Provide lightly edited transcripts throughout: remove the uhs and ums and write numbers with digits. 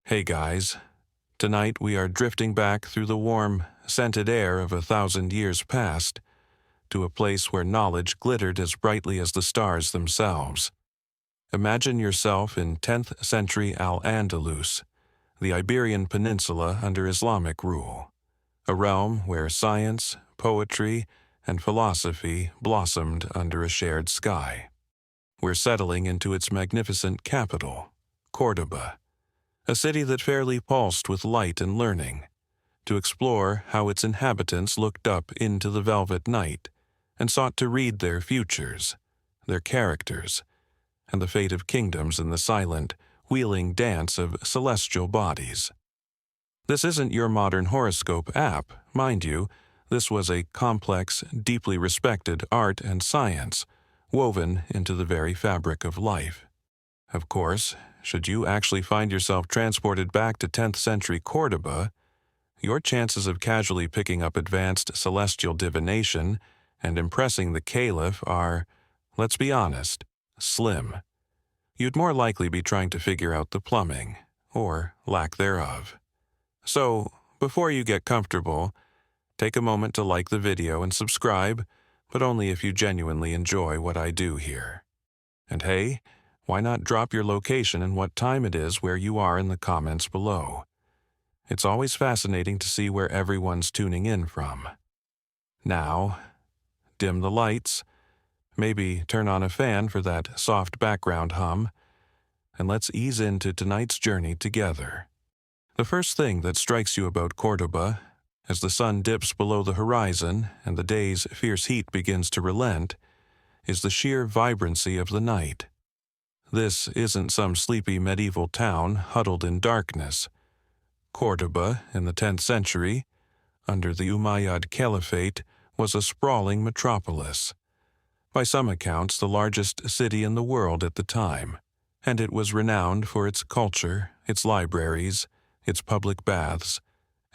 Hey guys, tonight we are drifting back through the warm, scented air of 1,000 years past to a place where knowledge glittered as brightly as the stars themselves. Imagine yourself in 10th century Al-Andalus, the Iberian Peninsula under Islamic rule, a realm where science, poetry, and philosophy blossomed under a shared sky. We're settling into its magnificent capital, Cordoba, a city that fairly pulsed with light and learning, to explore how its inhabitants looked up into the velvet night and sought to read their futures, their characters, and the fate of kingdoms in the silent, wheeling dance of celestial bodies. This isn't your modern horoscope app, mind you. This was a complex, deeply respected art and science woven into the very fabric of life. Of course, should you actually find yourself transported back to 10th century Cordoba, your chances of casually picking up advanced celestial divination and impressing the caliph are, let's be honest, slim. You'd more likely be trying to figure out the plumbing, or lack thereof. So, before you get comfortable, take a moment to like the video and subscribe, but only if you genuinely enjoy what I do here. And hey, why not drop your location and what time it is where you are in the comments below? It's always fascinating to see where everyone's tuning in from. Now, dim the lights, maybe turn on a fan for that soft background hum, and let's ease into tonight's journey together. The first thing that strikes you about Cordoba, as the sun dips below the horizon and the day's fierce heat begins to relent, is the sheer vibrancy of the night. This isn't some sleepy medieval town huddled in darkness. Cordoba, in the 10th century, under the Umayyad Caliphate, was a sprawling metropolis. By some accounts, the largest city in the world at the time, and it was renowned for its culture, its libraries, its public baths,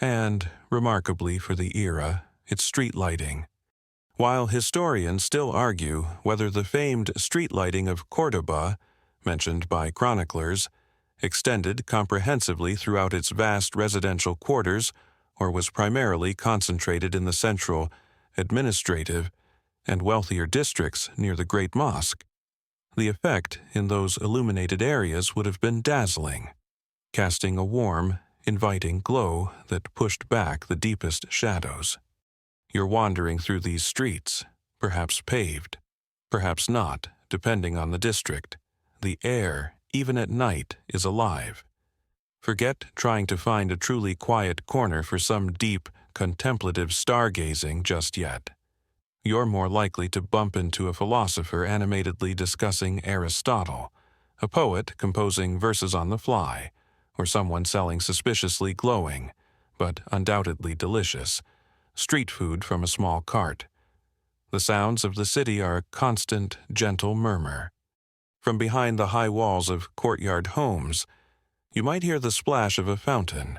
and, remarkably for the era, its street lighting. While historians still argue whether the famed street lighting of Cordoba, mentioned by chroniclers, extended comprehensively throughout its vast residential quarters or was primarily concentrated in the central, administrative, and wealthier districts near the Great Mosque, the effect in those illuminated areas would have been dazzling, casting a warm, inviting glow that pushed back the deepest shadows. You're wandering through these streets, perhaps paved, perhaps not, depending on the district. The air, even at night, is alive. Forget trying to find a truly quiet corner for some deep, contemplative stargazing just yet. You're more likely to bump into a philosopher animatedly discussing Aristotle, a poet composing verses on the fly, or someone selling suspiciously glowing, but undoubtedly delicious, street food from a small cart. The sounds of the city are a constant, gentle murmur. From behind the high walls of courtyard homes, you might hear the splash of a fountain,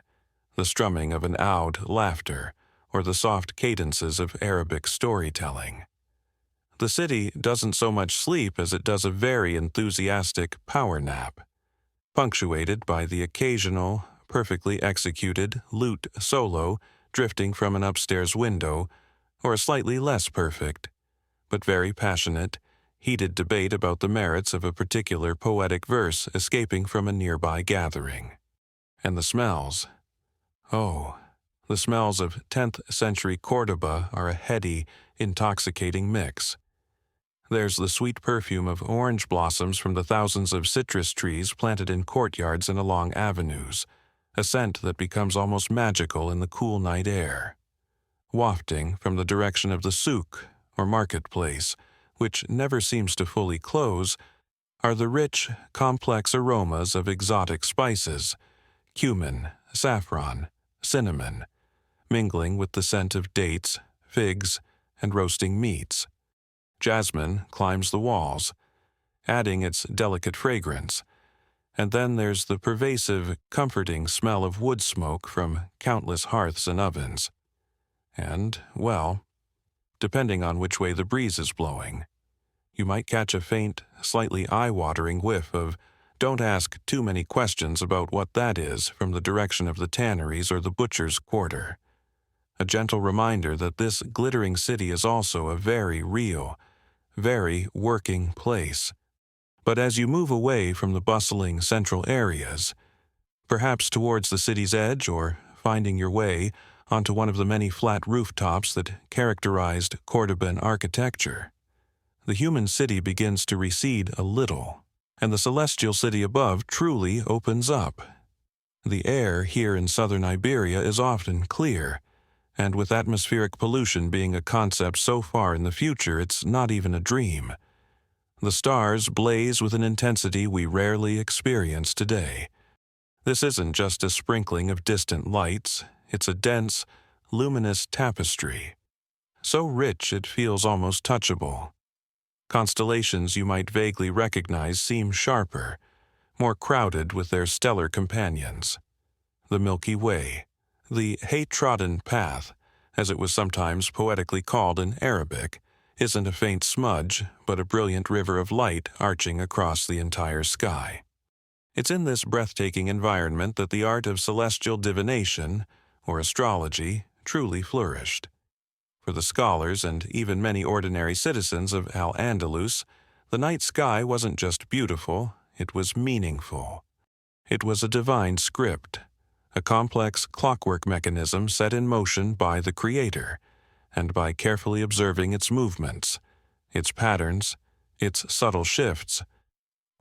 the strumming of an oud laughter, or the soft cadences of Arabic storytelling. The city doesn't so much sleep as it does a very enthusiastic power nap, punctuated by the occasional, perfectly executed lute solo drifting from an upstairs window, or a slightly less perfect, but very passionate, heated debate about the merits of a particular poetic verse escaping from a nearby gathering. And the smells. Oh, the smells of 10th century Cordoba are a heady, intoxicating mix. There's the sweet perfume of orange blossoms from the thousands of citrus trees planted in courtyards and along avenues, a scent that becomes almost magical in the cool night air. Wafting from the direction of the souk, or marketplace, which never seems to fully close, are the rich, complex aromas of exotic spices, cumin, saffron, cinnamon, mingling with the scent of dates, figs, and roasting meats. Jasmine climbs the walls, adding its delicate fragrance, and then there's the pervasive, comforting smell of wood smoke from countless hearths and ovens. And, well, depending on which way the breeze is blowing, you might catch a faint, slightly eye-watering whiff of Don't ask too many questions about what that is from the direction of the tanneries or the butcher's quarter. A gentle reminder that this glittering city is also a very real, very working place. But as you move away from the bustling central areas, perhaps towards the city's edge or finding your way onto one of the many flat rooftops that characterized Cordoban architecture, the human city begins to recede a little, and the celestial city above truly opens up. The air here in southern Iberia is often clear, and with atmospheric pollution being a concept so far in the future it's not even a dream. The stars blaze with an intensity we rarely experience today. This isn't just a sprinkling of distant lights, it's a dense, luminous tapestry, so rich it feels almost touchable. Constellations you might vaguely recognize seem sharper, more crowded with their stellar companions. The Milky Way, the hay-trodden path, as it was sometimes poetically called in Arabic, isn't a faint smudge, but a brilliant river of light arching across the entire sky. It's in this breathtaking environment that the art of celestial divination, or astrology, truly flourished. For the scholars and even many ordinary citizens of Al-Andalus, the night sky wasn't just beautiful, it was meaningful. It was a divine script, a complex clockwork mechanism set in motion by the Creator, and by carefully observing its movements, its patterns, its subtle shifts,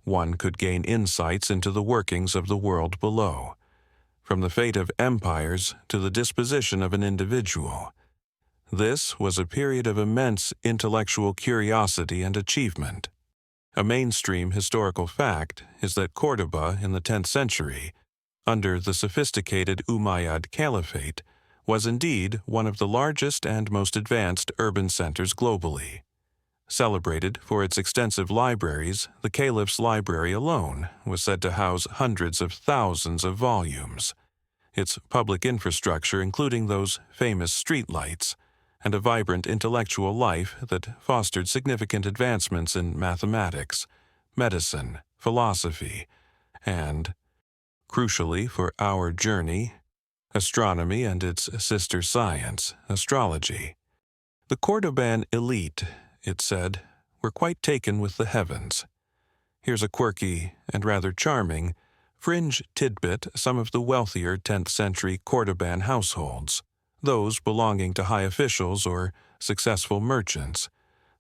one could gain insights into the workings of the world below, from the fate of empires to the disposition of an individual. This was a period of immense intellectual curiosity and achievement. A mainstream historical fact is that Cordoba in the 10th century, under the sophisticated Umayyad Caliphate, was indeed one of the largest and most advanced urban centers globally. Celebrated for its extensive libraries, the Caliph's library alone was said to house hundreds of thousands of volumes. Its public infrastructure, including those famous streetlights, and a vibrant intellectual life that fostered significant advancements in mathematics, medicine, philosophy, and, crucially for our journey, astronomy and its sister science, astrology. The Cordoban elite, it said, were quite taken with the heavens. Here's a quirky and rather charming fringe tidbit: some of the wealthier 10th century Cordoban households, those belonging to high officials or successful merchants,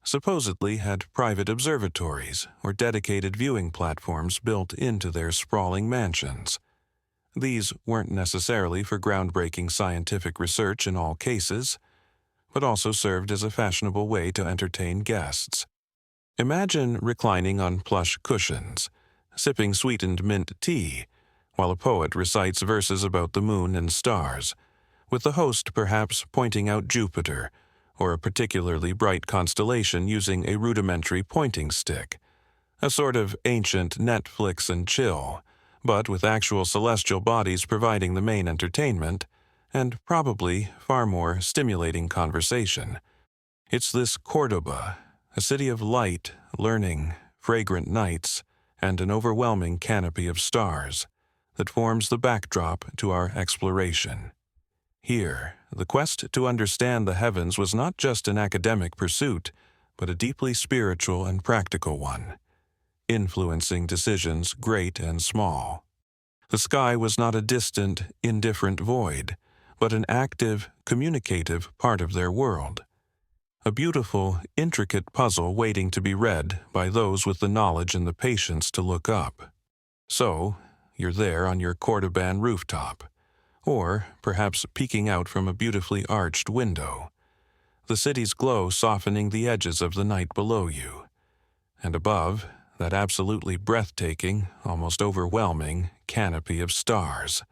supposedly had private observatories or dedicated viewing platforms built into their sprawling mansions. These weren't necessarily for groundbreaking scientific research in all cases, but also served as a fashionable way to entertain guests. Imagine reclining on plush cushions, sipping sweetened mint tea, while a poet recites verses about the moon and stars, with the host perhaps pointing out Jupiter, or a particularly bright constellation using a rudimentary pointing stick, a sort of ancient Netflix and chill, but with actual celestial bodies providing the main entertainment, and probably far more stimulating conversation. It's this Cordoba, a city of light, learning, fragrant nights, and an overwhelming canopy of stars, that forms the backdrop to our exploration. Here, the quest to understand the heavens was not just an academic pursuit, but a deeply spiritual and practical one, influencing decisions great and small. The sky was not a distant, indifferent void, but an active, communicative part of their world. A beautiful, intricate puzzle waiting to be read by those with the knowledge and the patience to look up. So, you're there on your Cordoban rooftop, or perhaps peeking out from a beautifully arched window, the city's glow softening the edges of the night below you, and above, that absolutely breathtaking, almost overwhelming canopy of stars.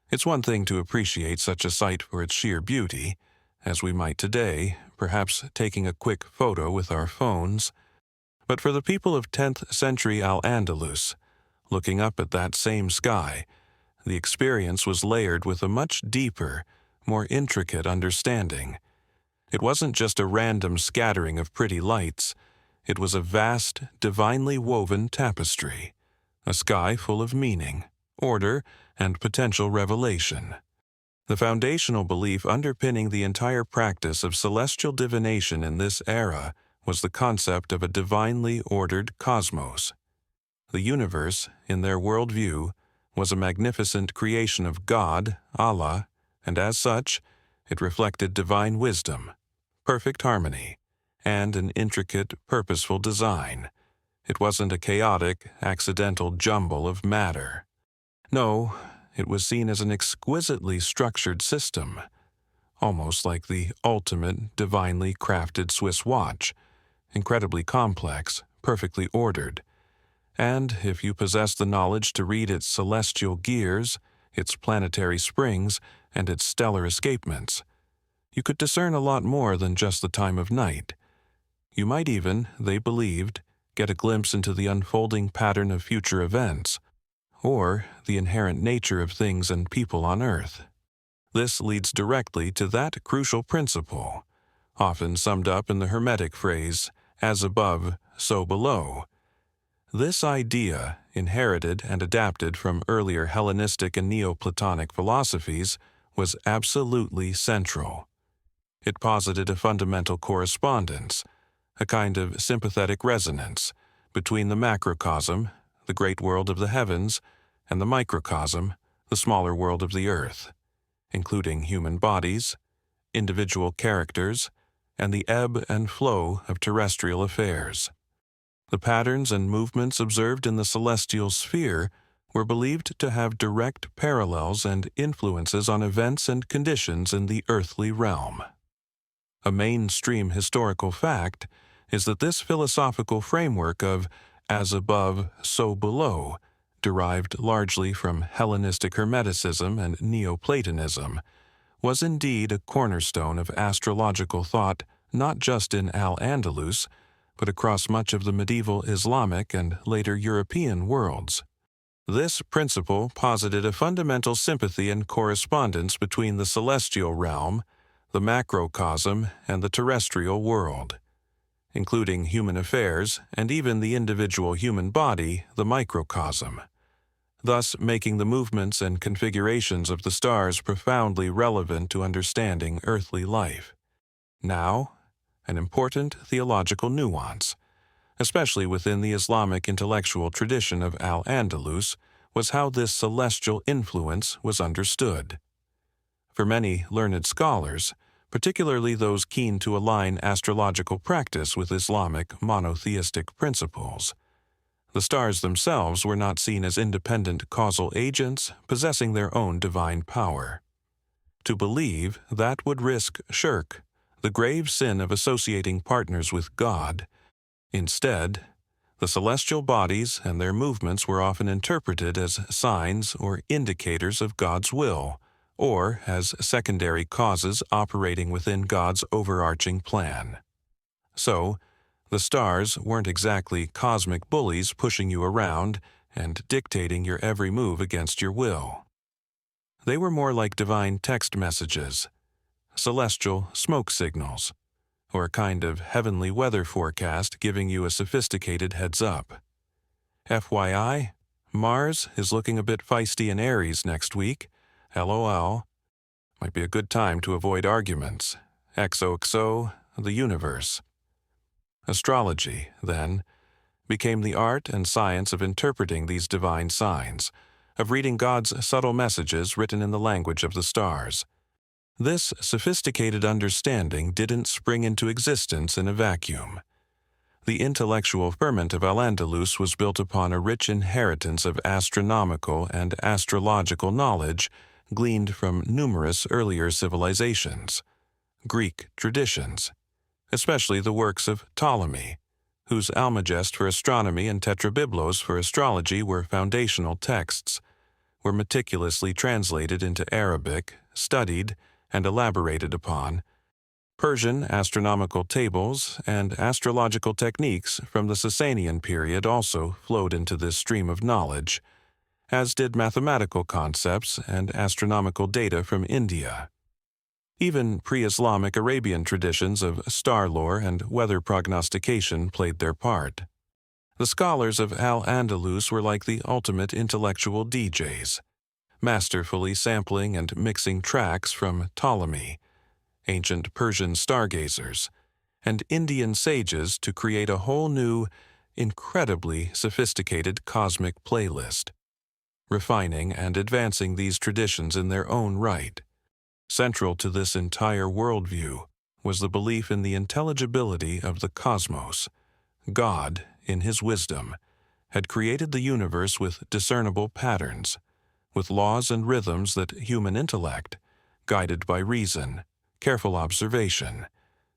It's one thing to appreciate such a sight for its sheer beauty, as we might today, perhaps taking a quick photo with our phones, but for the people of 10th century Al-Andalus, looking up at that same sky, the experience was layered with a much deeper, more intricate understanding. It wasn't just a random scattering of pretty lights, it was a vast, divinely woven tapestry, a sky full of meaning, order, and potential revelation. The foundational belief underpinning the entire practice of celestial divination in this era was the concept of a divinely ordered cosmos. The universe, in their worldview, was a magnificent creation of God, Allah, and as such, it reflected divine wisdom, perfect harmony, and an intricate, purposeful design. It wasn't a chaotic, accidental jumble of matter. No, it was seen as an exquisitely structured system, almost like the ultimate, divinely crafted Swiss watch, incredibly complex, perfectly ordered. And if you possessed the knowledge to read its celestial gears, its planetary springs, and its stellar escapements, you could discern a lot more than just the time of night. You might even, they believed, get a glimpse into the unfolding pattern of future events, or the inherent nature of things and people on Earth. This leads directly to that crucial principle, often summed up in the Hermetic phrase, as above, so below. This idea, inherited and adapted from earlier Hellenistic and Neoplatonic philosophies, was absolutely central. It posited a fundamental correspondence, a kind of sympathetic resonance, between the macrocosm, the great world of the heavens, and the microcosm, the smaller world of the earth, including human bodies, individual characters, and the ebb and flow of terrestrial affairs. The patterns and movements observed in the celestial sphere were believed to have direct parallels and influences on events and conditions in the earthly realm. A mainstream historical fact is that this philosophical framework of as above, so below, derived largely from Hellenistic Hermeticism and Neoplatonism, was indeed a cornerstone of astrological thought not just in Al-Andalus, but across much of the medieval Islamic and later European worlds. This principle posited a fundamental sympathy and correspondence between the celestial realm, the macrocosm, and the terrestrial world, including human affairs and even the individual human body, the microcosm, thus making the movements and configurations of the stars profoundly relevant to understanding earthly life. Now, an important theological nuance, especially within the Islamic intellectual tradition of Al-Andalus, was how this celestial influence was understood. For many learned scholars, particularly those keen to align astrological practice with Islamic monotheistic principles, the stars themselves were not seen as independent causal agents possessing their own divine power. To believe that would risk shirk the grave sin of associating partners with God. Instead, the celestial bodies and their movements were often interpreted as signs or indicators of God's will, or as secondary causes operating within God's overarching plan. So, the stars weren't exactly cosmic bullies pushing you around and dictating your every move against your will. They were more like divine text messages, celestial smoke signals, or a kind of heavenly weather forecast giving you a sophisticated heads-up. FYI, Mars is looking a bit feisty in Aries next week. LOL. Might be a good time to avoid arguments. XOXO, the universe. Astrology, then, became the art and science of interpreting these divine signs, of reading God's subtle messages written in the language of the stars. This sophisticated understanding didn't spring into existence in a vacuum. The intellectual ferment of Al-Andalus was built upon a rich inheritance of astronomical and astrological knowledge gleaned from numerous earlier civilizations, Greek traditions, especially the works of Ptolemy, whose Almagest for astronomy and Tetrabiblos for astrology were foundational texts, were meticulously translated into Arabic, studied, and elaborated upon. Persian astronomical tables and astrological techniques from the Sasanian period also flowed into this stream of knowledge, as did mathematical concepts and astronomical data from India. Even pre-Islamic Arabian traditions of star lore and weather prognostication played their part. The scholars of Al-Andalus were like the ultimate intellectual DJs, masterfully sampling and mixing tracks from Ptolemy, ancient Persian stargazers, and Indian sages to create a whole new, incredibly sophisticated cosmic playlist, refining and advancing these traditions in their own right. Central to this entire worldview was the belief in the intelligibility of the cosmos. God, in his wisdom, had created the universe with discernible patterns, with laws and rhythms that human intellect, guided by reason, careful observation,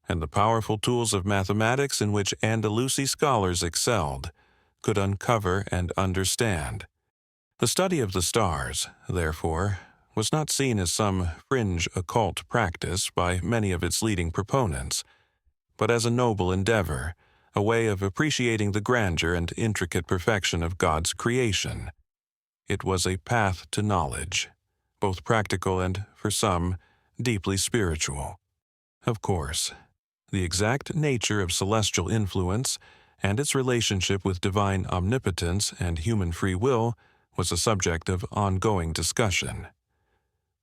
and the powerful tools of mathematics in which Andalusi scholars excelled, could uncover and understand. The study of the stars, therefore, was not seen as some fringe occult practice by many of its leading proponents, but as a noble endeavor, a way of appreciating the grandeur and intricate perfection of God's creation. It was a path to knowledge, both practical and, for some, deeply spiritual. Of course, the exact nature of celestial influence and its relationship with divine omnipotence and human free will was a subject of ongoing discussion.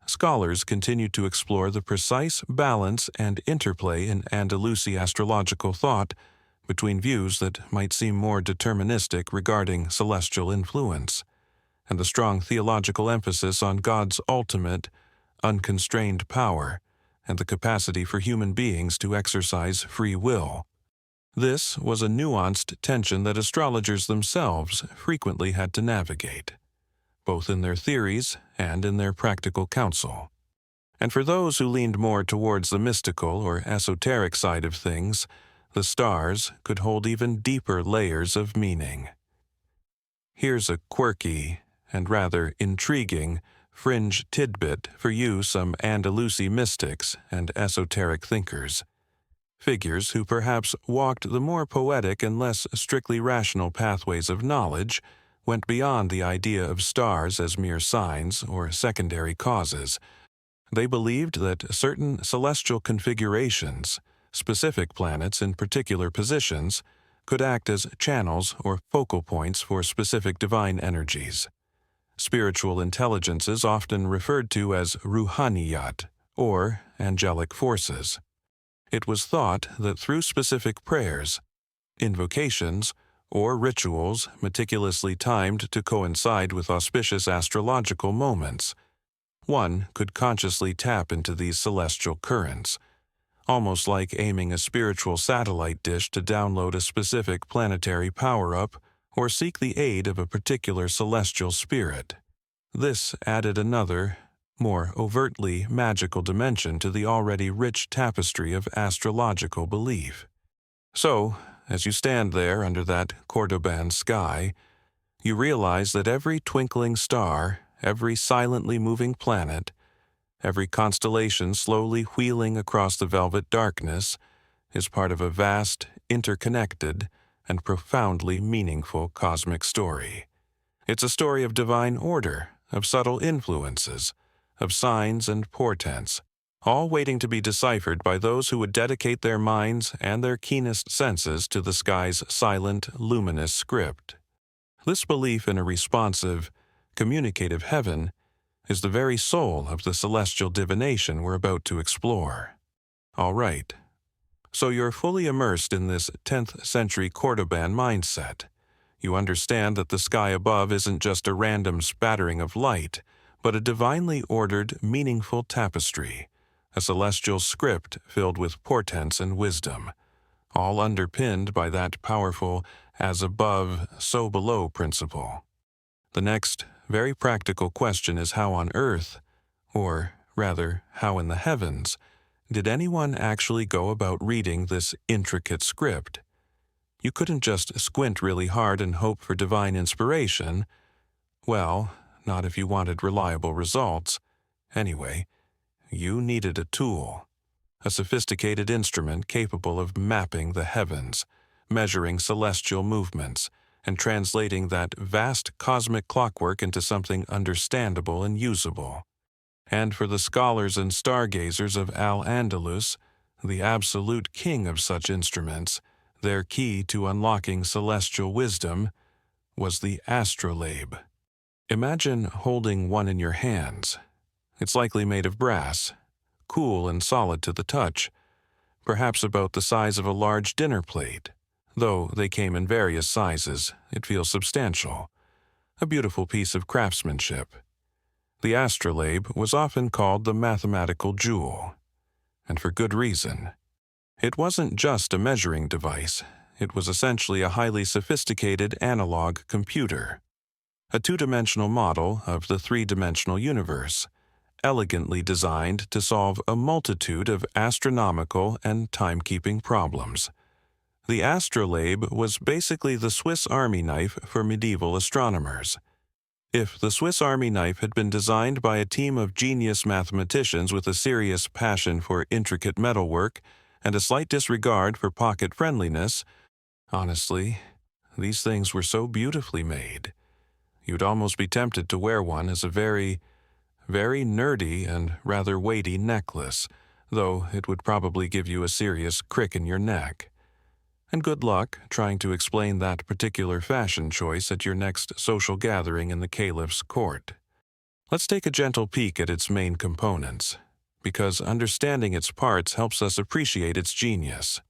Scholars continued to explore the precise balance and interplay in Andalusi astrological thought between views that might seem more deterministic regarding celestial influence, and the strong theological emphasis on God's ultimate, unconstrained power and the capacity for human beings to exercise free will. This was a nuanced tension that astrologers themselves frequently had to navigate, both in their theories and in their practical counsel. And for those who leaned more towards the mystical or esoteric side of things, the stars could hold even deeper layers of meaning. Here's a quirky and rather intriguing fringe tidbit for you, some Andalusi mystics and esoteric thinkers. Figures who perhaps walked the more poetic and less strictly rational pathways of knowledge went beyond the idea of stars as mere signs or secondary causes. They believed that certain celestial configurations, specific planets in particular positions, could act as channels or focal points for specific divine energies. Spiritual intelligences often referred to as ruhaniyat, or angelic forces. It was thought that through specific prayers, invocations, or rituals meticulously timed to coincide with auspicious astrological moments, one could consciously tap into these celestial currents, almost like aiming a spiritual satellite dish to download a specific planetary power-up or seek the aid of a particular celestial spirit. This added another, more overtly magical dimension to the already rich tapestry of astrological belief. So, as you stand there under that Cordoban sky, you realize that every twinkling star, every silently moving planet, every constellation slowly wheeling across the velvet darkness is part of a vast, interconnected, and profoundly meaningful cosmic story. It's a story of divine order, of subtle influences, of signs and portents, all waiting to be deciphered by those who would dedicate their minds and their keenest senses to the sky's silent, luminous script. This belief in a responsive, communicative heaven is the very soul of the celestial divination we're about to explore. All right, so you're fully immersed in this 10th century Cordoban mindset. You understand that the sky above isn't just a random spattering of light, but a divinely ordered, meaningful tapestry, a celestial script filled with portents and wisdom, all underpinned by that powerful as above, so below principle. The next very practical question is how on earth, or rather, how in the heavens, did anyone actually go about reading this intricate script? You couldn't just squint really hard and hope for divine inspiration. Well, not if you wanted reliable results. Anyway, you needed a tool, a sophisticated instrument capable of mapping the heavens, measuring celestial movements, and translating that vast cosmic clockwork into something understandable and usable. And for the scholars and stargazers of Al-Andalus, the absolute king of such instruments, Their key to unlocking celestial wisdom was the astrolabe. Imagine holding one in your hands. It's likely made of brass, cool and solid to the touch, perhaps about the size of a large dinner plate. Though they came in various sizes, it feels substantial. A beautiful piece of craftsmanship. The astrolabe was often called the mathematical jewel, and for good reason. It wasn't just a measuring device, it was essentially a highly sophisticated analog computer. A two-dimensional model of the three-dimensional universe, elegantly designed to solve a multitude of astronomical and timekeeping problems. The astrolabe was basically the Swiss Army knife for medieval astronomers. If the Swiss Army knife had been designed by a team of genius mathematicians with a serious passion for intricate metalwork and a slight disregard for pocket friendliness, honestly, these things were so beautifully made. You'd almost be tempted to wear one as a very nerdy and rather weighty necklace, though it would probably give you a serious crick in your neck. And good luck trying to explain that particular fashion choice at your next social gathering in the caliph's court. Let's take a gentle peek at its main components, because understanding its parts helps us appreciate its genius.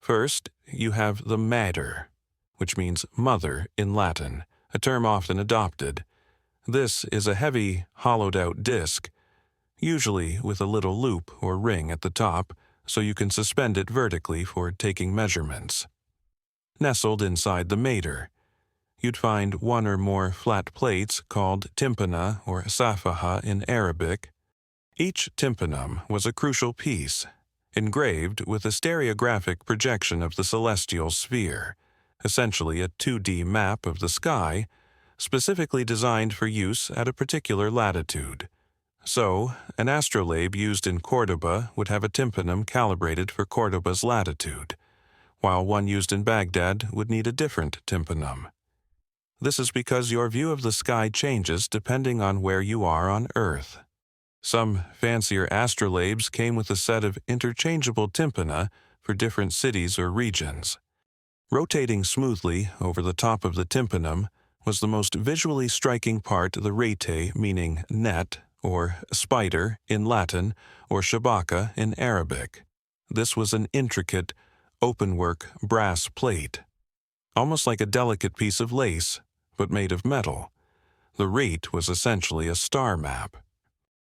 First, you have the mater, which means mother in Latin, a term often adopted. This is a heavy, hollowed-out disc, usually with a little loop or ring at the top, so you can suspend it vertically for taking measurements. Nestled inside the mater, you'd find one or more flat plates called tympana or safaha in Arabic. Each tympanum was a crucial piece, engraved with a stereographic projection of the celestial sphere, essentially a 2D map of the sky, specifically designed for use at a particular latitude. So, an astrolabe used in Cordoba would have a tympanum calibrated for Cordoba's latitude, while one used in Baghdad would need a different tympanum. This is because your view of the sky changes depending on where you are on Earth. Some fancier astrolabes came with a set of interchangeable tympana for different cities or regions. Rotating smoothly over the top of the tympanum was the most visually striking part, the rete, meaning net, or spider in Latin, or shabaka in Arabic. This was an intricate, openwork brass plate, almost like a delicate piece of lace, but made of metal. The rete was essentially a star map.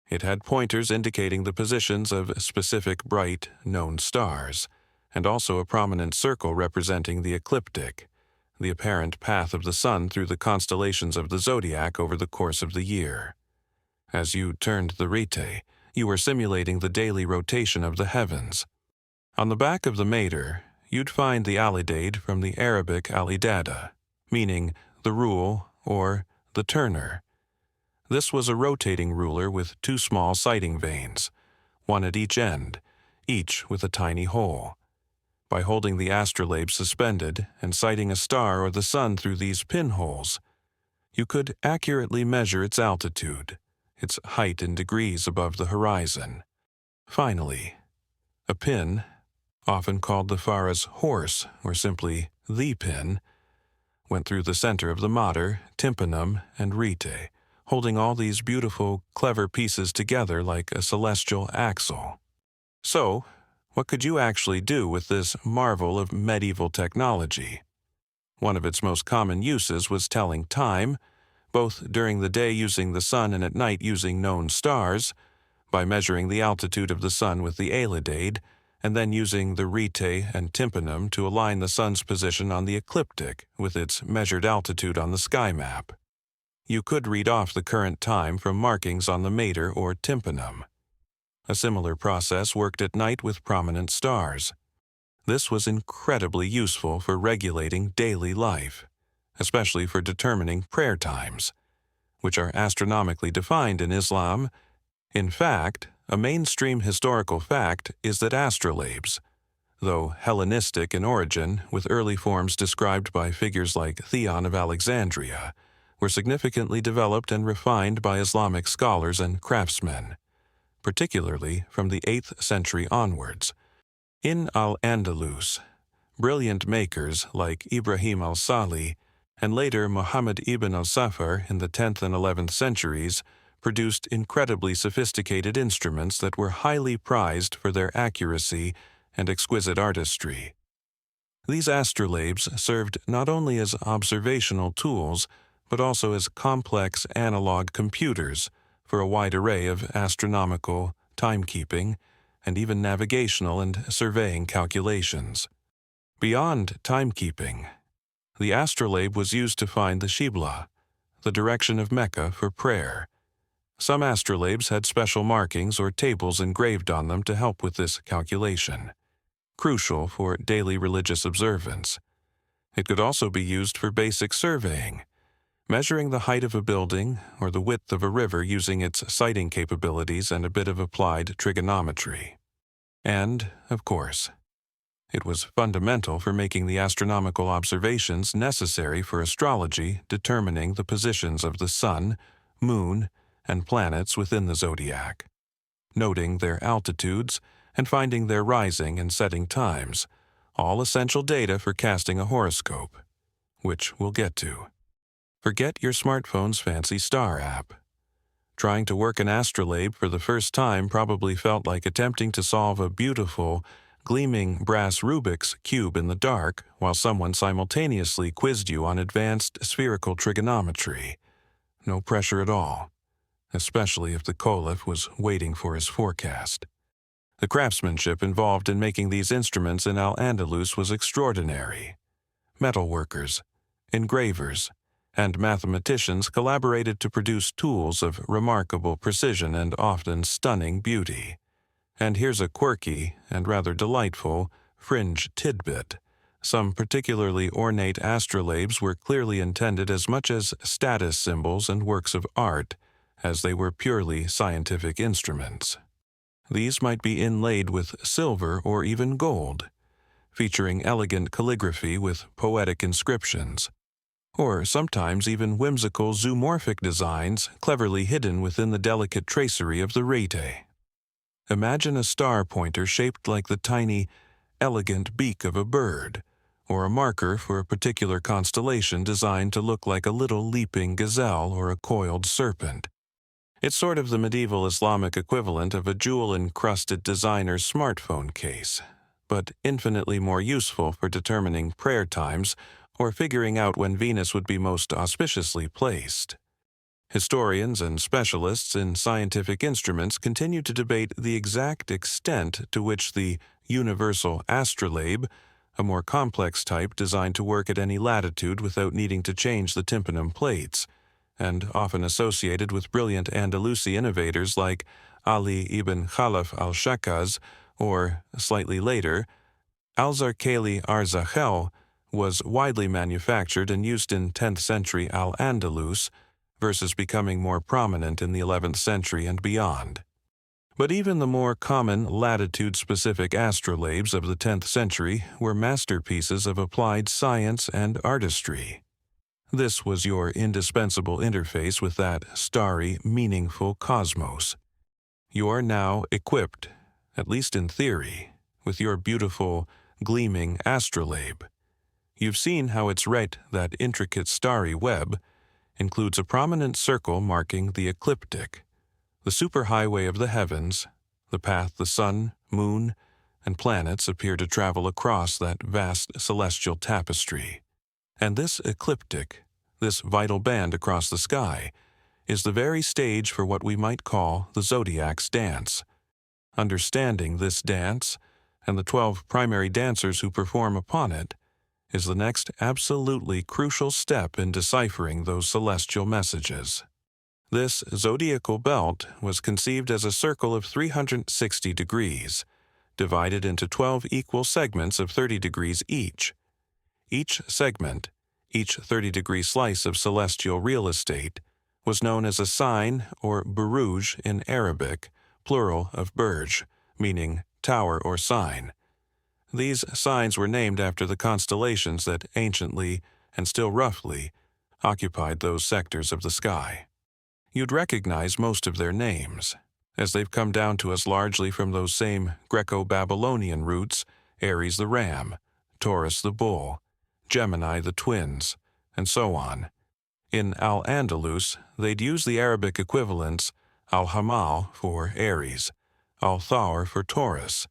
It had pointers indicating the positions of specific bright, known stars, and also a prominent circle representing the ecliptic, the apparent path of the sun through the constellations of the zodiac over the course of the year. As you turned the rete, you were simulating the daily rotation of the heavens. On the back of the mater, you'd find the alidade from the Arabic alidada, meaning the rule or the turner. This was a rotating ruler with two small sighting vanes, one at each end, each with a tiny hole. By holding the astrolabe suspended and sighting a star or the sun through these pinholes, you could accurately measure its altitude, its height in degrees above the horizon. Finally, a pin, often called the Farah's horse or simply the pin, went through the center of the mater, tympanum, and rete, holding all these beautiful, clever pieces together like a celestial axle. So, what could you actually do with this marvel of medieval technology? One of its most common uses was telling time, both during the day using the sun and at night using known stars, by measuring the altitude of the sun with the alidade, and then using the rete and tympanum to align the sun's position on the ecliptic with its measured altitude on the sky map. You could read off the current time from markings on the mater or tympanum. A similar process worked at night with prominent stars. This was incredibly useful for regulating daily life, especially for determining prayer times, which are astronomically defined in Islam. In fact, a mainstream historical fact is that astrolabes, though Hellenistic in origin with early forms described by figures like Theon of Alexandria, were significantly developed and refined by Islamic scholars and craftsmen, particularly from the 8th century onwards. In Al-Andalus, Brilliant makers like Ibrahim al-Sali and later Muhammad ibn al-Safar in the 10th and 11th centuries produced incredibly sophisticated instruments that were highly prized for their accuracy and exquisite artistry. These astrolabes served not only as observational tools, but also as complex analog computers for a wide array of astronomical, timekeeping, and even navigational and surveying calculations. Beyond timekeeping, the astrolabe was used to find the Qibla, the direction of Mecca for prayer. Some astrolabes had special markings or tables engraved on them to help with this calculation, crucial for daily religious observance. It could also be used for basic surveying, measuring the height of a building or the width of a river using its sighting capabilities and a bit of applied trigonometry. And, of course, it was fundamental for making the astronomical observations necessary for astrology determining the positions of the sun, moon, and planets within the zodiac, noting their altitudes and finding their rising and setting times, all essential data for casting a horoscope, which we'll get to. Forget your smartphone's fancy star app. Trying to work an astrolabe for the first time probably felt like attempting to solve a beautiful, gleaming brass Rubik's cube in the dark while someone simultaneously quizzed you on advanced spherical trigonometry. No pressure at all, especially if the caliph was waiting for his forecast. The craftsmanship involved in making these instruments in Al-Andalus was extraordinary. Metalworkers, engravers, and mathematicians collaborated to produce tools of remarkable precision and often stunning beauty. And here's a quirky and rather delightful fringe tidbit. Some particularly ornate astrolabes were clearly intended as much as status symbols and works of art as they were purely scientific instruments. These might be inlaid with silver or even gold, featuring elegant calligraphy with poetic inscriptions, or sometimes even whimsical zoomorphic designs cleverly hidden within the delicate tracery of the rete. Imagine a star pointer shaped like the tiny, elegant beak of a bird, or a marker for a particular constellation designed to look like a little leaping gazelle or a coiled serpent. It's sort of the medieval Islamic equivalent of a jewel-encrusted designer's smartphone case, but infinitely more useful for determining prayer times or figuring out when Venus would be most auspiciously placed. Historians and specialists in scientific instruments continue to debate the exact extent to which the universal astrolabe, a more complex type designed to work at any latitude without needing to change the tympanum plates, and often associated with brilliant Andalusi innovators like Ali ibn Khalaf al-Shakaz, or, slightly later, Al-Zarkali Arzachel, was widely manufactured and used in 10th century Al-Andalus versus becoming more prominent in the 11th century and beyond. But even the more common latitude-specific astrolabes of the 10th century were masterpieces of applied science and artistry. This was your indispensable interface with that starry, meaningful cosmos. You are now equipped, at least in theory, with your beautiful, gleaming astrolabe. You've seen how its rete, that intricate starry web, includes a prominent circle marking the ecliptic, the superhighway of the heavens, the path the sun, moon, and planets appear to travel across that vast celestial tapestry. And this ecliptic, this vital band across the sky, is the very stage for what we might call the zodiac's dance. Understanding this dance, and the 12 primary dancers who perform upon it, is the next absolutely crucial step in deciphering those celestial messages. This zodiacal belt was conceived as a circle of 360 degrees, divided into 12 equal segments of 30 degrees each. Each segment, each 30-degree slice of celestial real estate, was known as a sign or buruj in Arabic, plural of burj, meaning tower or sign. These signs were named after the constellations that anciently, and still roughly, occupied those sectors of the sky. You'd recognize most of their names, as they've come down to us largely from those same Greco-Babylonian roots: Aries the ram, Taurus the bull, Gemini the twins, and so on. In Al-Andalus, they'd use the Arabic equivalents Al-Hamal for Aries, Al-Thawr for Taurus,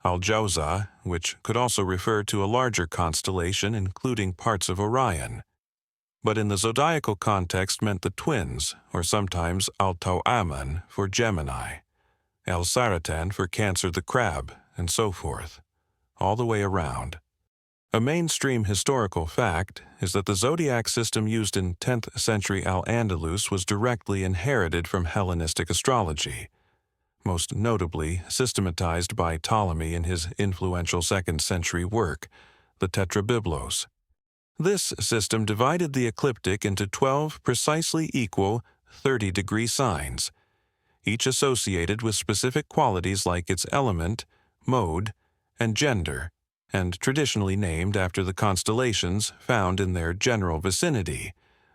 Al-Jawza, which could also refer to a larger constellation including parts of Orion, but in the zodiacal context meant the twins, or sometimes Al-Taw'aman for Gemini, Al-Saratan for Cancer the crab, and so forth, all the way around. A mainstream historical fact is that the zodiac system used in 10th century Al-Andalus was directly inherited from Hellenistic astrology, most notably systematized by Ptolemy in his influential 2nd century work, the Tetrabiblos. This system divided the ecliptic into 12 precisely equal 30-degree signs, each associated with specific qualities like its element, mode, and gender, and traditionally named after the constellations found in their general vicinity,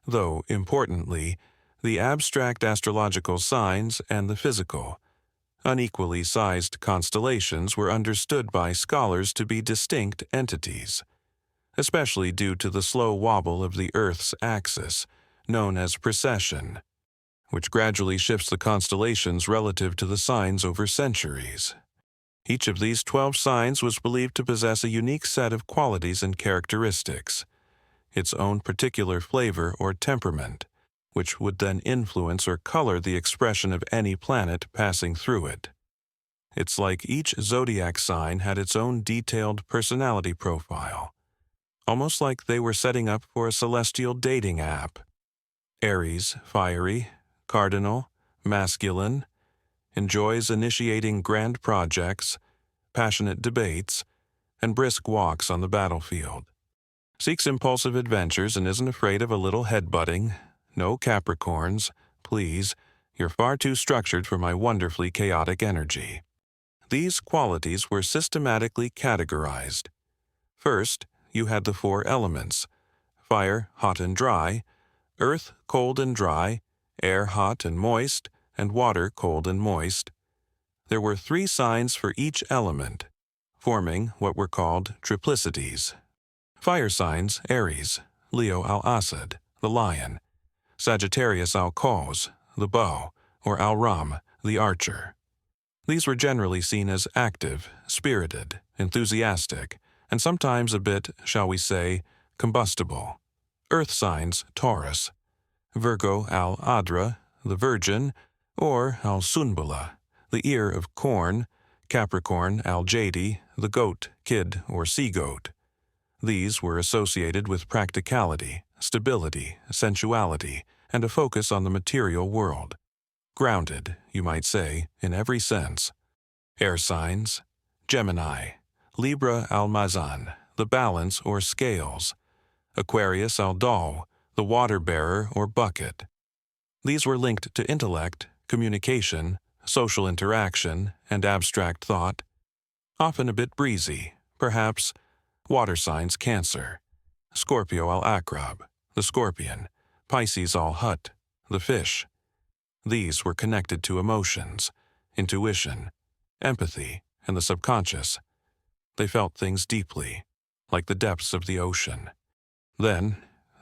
though, importantly, the abstract astrological signs and the physical, unequally sized constellations were understood by scholars to be distinct entities, especially due to the slow wobble of the Earth's axis, known as precession, which gradually shifts the constellations relative to the signs over centuries. Each of these 12 signs was believed to possess a unique set of qualities and characteristics, its own particular flavor or temperament, which would then influence or color the expression of any planet passing through it. It's like each zodiac sign had its own detailed personality profile, almost like they were setting up for a celestial dating app. Aries, fiery, cardinal, masculine, enjoys initiating grand projects, passionate debates, and brisk walks on the battlefield. Seeks impulsive adventures and isn't afraid of a little headbutting. No Capricorns, please, you're far too structured for my wonderfully chaotic energy. These qualities were systematically categorized. First, you had the 4 elements: fire, hot and dry, earth, cold and dry, air, hot and moist, and water, cold and moist. There were 3 signs for each element, forming what were called triplicities. Fire signs: Aries, Leo al-Asad, the lion, Sagittarius al-Qaus, the bow, or al-Ram, the archer. These were generally seen as active, spirited, enthusiastic, and sometimes a bit, shall we say, combustible. Earth signs: Taurus, Virgo al-Adra, the virgin, or al-Sunbula, the ear of corn, Capricorn al-Jadi, the goat, kid, or sea-goat. These were associated with practicality, stability, sensuality, and a focus on the material world. Grounded, you might say, in every sense. Air signs: Gemini, Libra al-Mazan, the balance or scales, Aquarius al-Daw, the water-bearer or bucket. These were linked to intellect, communication, social interaction, and abstract thought, often a bit breezy, perhaps. Water signs: Cancer, Scorpio al-Akrab, the scorpion, Pisces al-Hut, the fish. These were connected to emotions, intuition, empathy, and the subconscious. They felt things deeply, like the depths of the ocean. Then,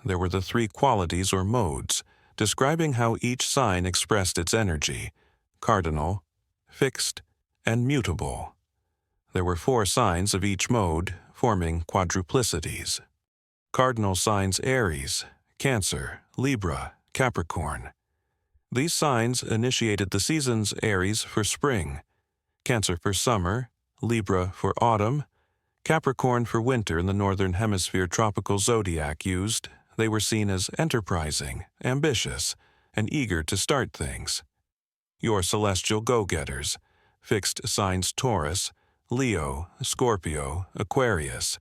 there were the 3 qualities or modes, describing how each sign expressed its energy: cardinal, fixed, and mutable. There were 4 signs of each mode, forming quadruplicities. Cardinal signs: Aries, Cancer, Libra, Capricorn. These signs initiated the seasons: Aries for spring, Cancer for summer, Libra for autumn, Capricorn for winter. In the Northern Hemisphere tropical zodiac used, they were seen as enterprising, ambitious, and eager to start things. Your celestial go-getters: fixed signs: Taurus, Leo, Scorpio, Aquarius.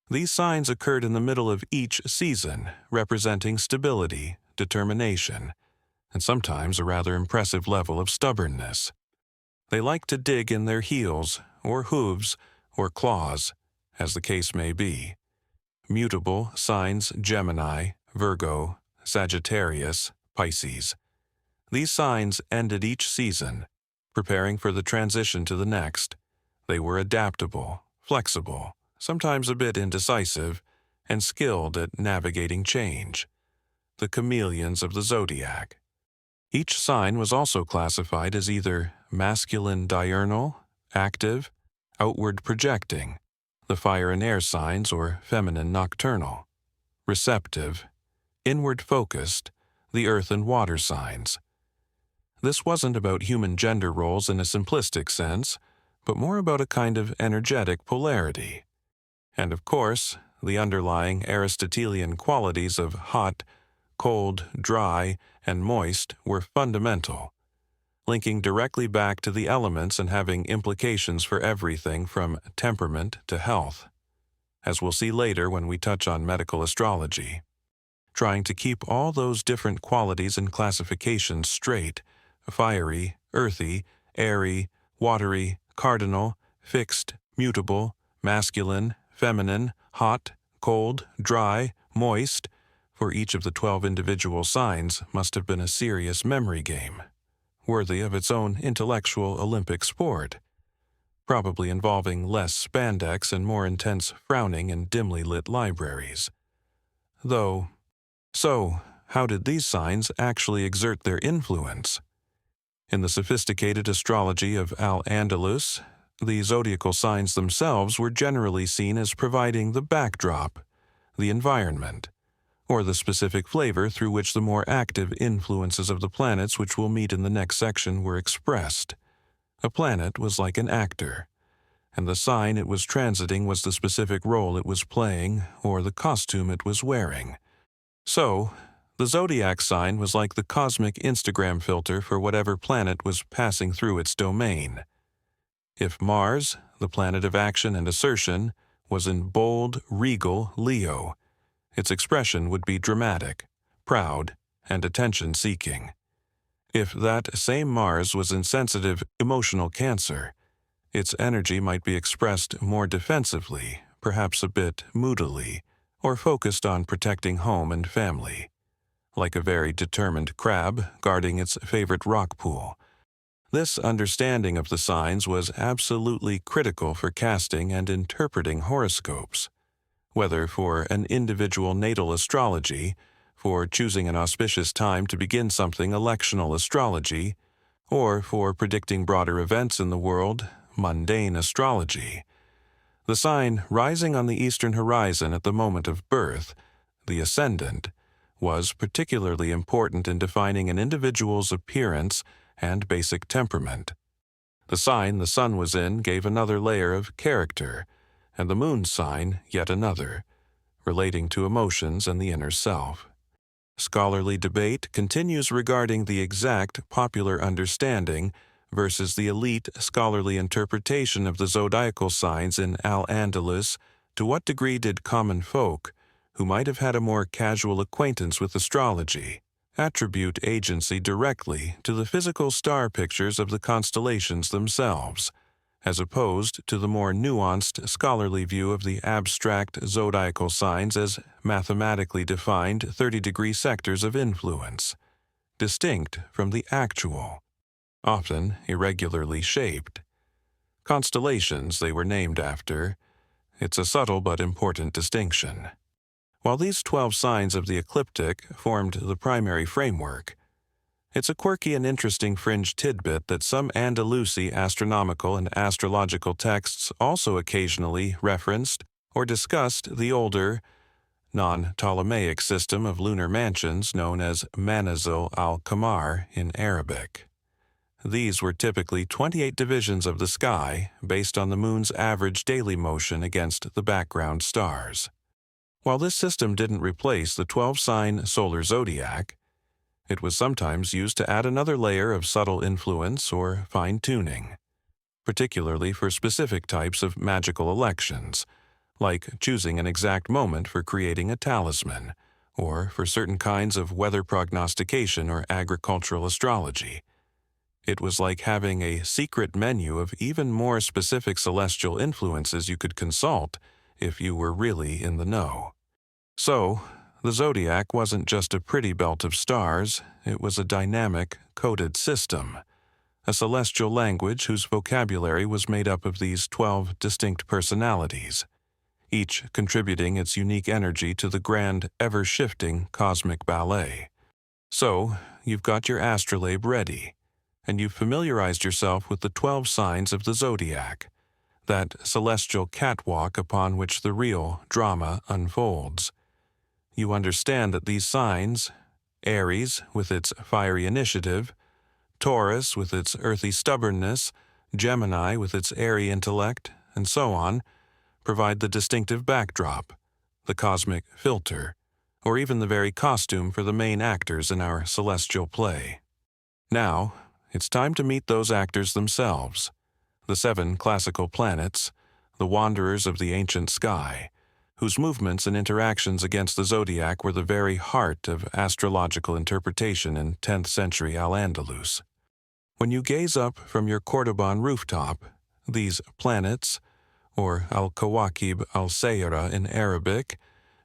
These signs occurred in the middle of each season, representing stability, determination, and sometimes a rather impressive level of stubbornness. They like to dig in their heels, or hooves, or claws, as the case may be. Mutable signs: Gemini, Virgo, Sagittarius, Pisces. These signs ended each season, preparing for the transition to the next. They were adaptable, flexible, sometimes a bit indecisive, and skilled at navigating change. The chameleons of the zodiac. Each sign was also classified as either masculine diurnal, active, outward projecting, the fire and air signs, or feminine nocturnal, receptive, inward focused, the earth and water signs. This wasn't about human gender roles in a simplistic sense, but more about a kind of energetic polarity. And of course, the underlying Aristotelian qualities of hot, cold, dry, and moist were fundamental, linking directly back to the elements and having implications for everything from temperament to health, as we'll see later when we touch on medical astrology. Trying to keep all those different qualities and classifications straight, fiery, earthy, airy, watery, cardinal, fixed, mutable, masculine, feminine, hot, cold, dry, moist, for each of the 12 individual signs must have been a serious memory game, worthy of its own intellectual Olympic sport, probably involving less spandex and more intense frowning in dimly lit libraries. So, how did these signs actually exert their influence? In the sophisticated astrology of Al-Andalus, the zodiacal signs themselves were generally seen as providing the backdrop, the environment, or the specific flavor through which the more active influences of the planets which we'll meet in the next section were expressed. A planet was like an actor, and the sign it was transiting was the specific role it was playing or the costume it was wearing. So, the zodiac sign was like the cosmic Instagram filter for whatever planet was passing through its domain. If Mars, the planet of action and assertion, was in bold, regal Leo, its expression would be dramatic, proud, and attention-seeking. If that same Mars was in sensitive, emotional Cancer, its energy might be expressed more defensively, perhaps a bit moodily, or focused on protecting home and family, like a very determined crab guarding its favorite rock pool. This understanding of the signs was absolutely critical for casting and interpreting horoscopes, whether for an individual natal astrology, for choosing an auspicious time to begin something electional astrology, or for predicting broader events in the world, mundane astrology. The sign rising on the eastern horizon at the moment of birth, the ascendant, was particularly important in defining an individual's appearance and basic temperament. The sign the sun was in gave another layer of character, and the moon sign yet another, relating to emotions and the inner self. Scholarly debate continues regarding the exact popular understanding versus the elite scholarly interpretation of the zodiacal signs in Al-Andalus. To what degree did common folk, who might have had a more casual acquaintance with astrology, attribute agency directly to the physical star pictures of the constellations themselves, as opposed to the more nuanced scholarly view of the abstract zodiacal signs as mathematically defined 30-degree sectors of influence, distinct from the actual, often irregularly shaped, constellations they were named after? It's a subtle but important distinction. While these 12 signs of the ecliptic formed the primary framework, it's a quirky and interesting fringe tidbit that some Andalusi astronomical and astrological texts also occasionally referenced or discussed the older, non-Ptolemaic system of lunar mansions known as Manazil al-Qamar in Arabic. These were typically 28 divisions of the sky based on the moon's average daily motion against the background stars. While this system didn't replace the 12-sign solar zodiac, it was sometimes used to add another layer of subtle influence or fine-tuning, particularly for specific types of magical elections, like choosing an exact moment for creating a talisman, or for certain kinds of weather prognostication or agricultural astrology. It was like having a secret menu of even more specific celestial influences you could consult if you were really in the know. So, the zodiac wasn't just a pretty belt of stars, it was a dynamic, coded system, a celestial language whose vocabulary was made up of these 12 distinct personalities, each contributing its unique energy to the grand, ever-shifting cosmic ballet. So, you've got your astrolabe ready, and you've familiarized yourself with the 12 signs of the zodiac, that celestial catwalk upon which the real drama unfolds. You understand that these signs, Aries with its fiery initiative, Taurus with its earthy stubbornness, Gemini with its airy intellect, and so on, provide the distinctive backdrop, the cosmic filter, or even the very costume for the main actors in our celestial play. Now, it's time to meet those actors themselves, the 7 classical planets, the wanderers of the ancient sky, whose movements and interactions against the zodiac were the very heart of astrological interpretation in 10th century Al-Andalus. When you gaze up from your Cordoban rooftop, these planets, or al-Kawakib al-Sayra in Arabic,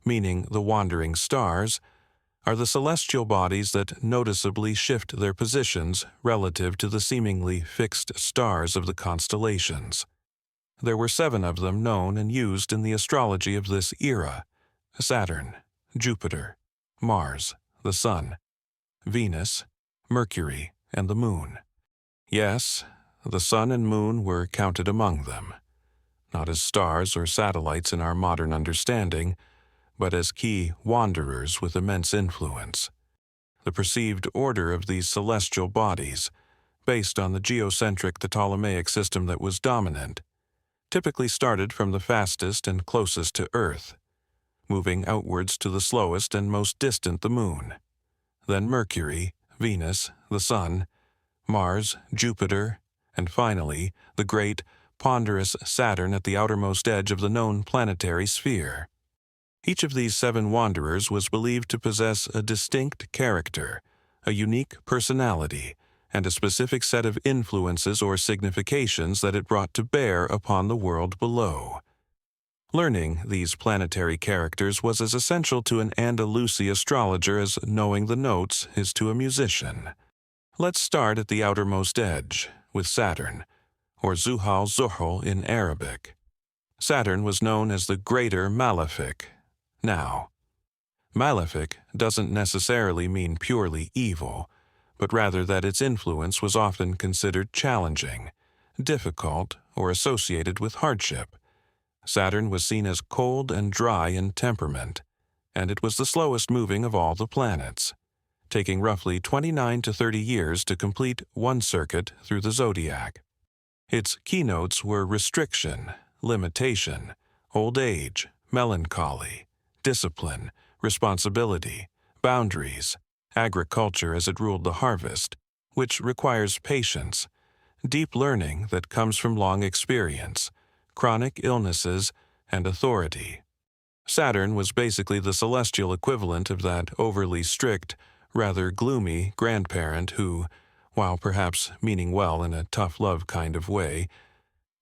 meaning the wandering stars, are the celestial bodies that noticeably shift their positions relative to the seemingly fixed stars of the constellations. There were 7 of them known and used in the astrology of this era: Saturn, Jupiter, Mars, the Sun, Venus, Mercury, and the Moon. Yes, the Sun and Moon were counted among them, not as stars or satellites in our modern understanding, but as key wanderers with immense influence. The perceived order of these celestial bodies, based on the geocentric Ptolemaic system that was dominant, typically started from the fastest and closest to Earth, moving outwards to the slowest and most distant, the Moon, then Mercury, Venus, the Sun, Mars, Jupiter, and finally the great, ponderous Saturn at the outermost edge of the known planetary sphere. Each of these 7 wanderers was believed to possess a distinct character, a unique personality, and a specific set of influences or significations that it brought to bear upon the world below. Learning these planetary characters was as essential to an Andalusi astrologer as knowing the notes is to a musician. Let's start at the outermost edge, with Saturn, or Zuhal in Arabic. Saturn was known as the Greater Malefic. Now, malefic doesn't necessarily mean purely evil, but rather that its influence was often considered challenging, difficult, or associated with hardship. Saturn was seen as cold and dry in temperament, and it was the slowest moving of all the planets, taking roughly 29 to 30 years to complete one circuit through the zodiac. Its keynotes were restriction, limitation, old age, melancholy, discipline, responsibility, boundaries, agriculture as it ruled the harvest, which requires patience, deep learning that comes from long experience, chronic illnesses, and authority. Saturn was basically the celestial equivalent of that overly strict, rather gloomy grandparent who, while perhaps meaning well in a tough love kind of way,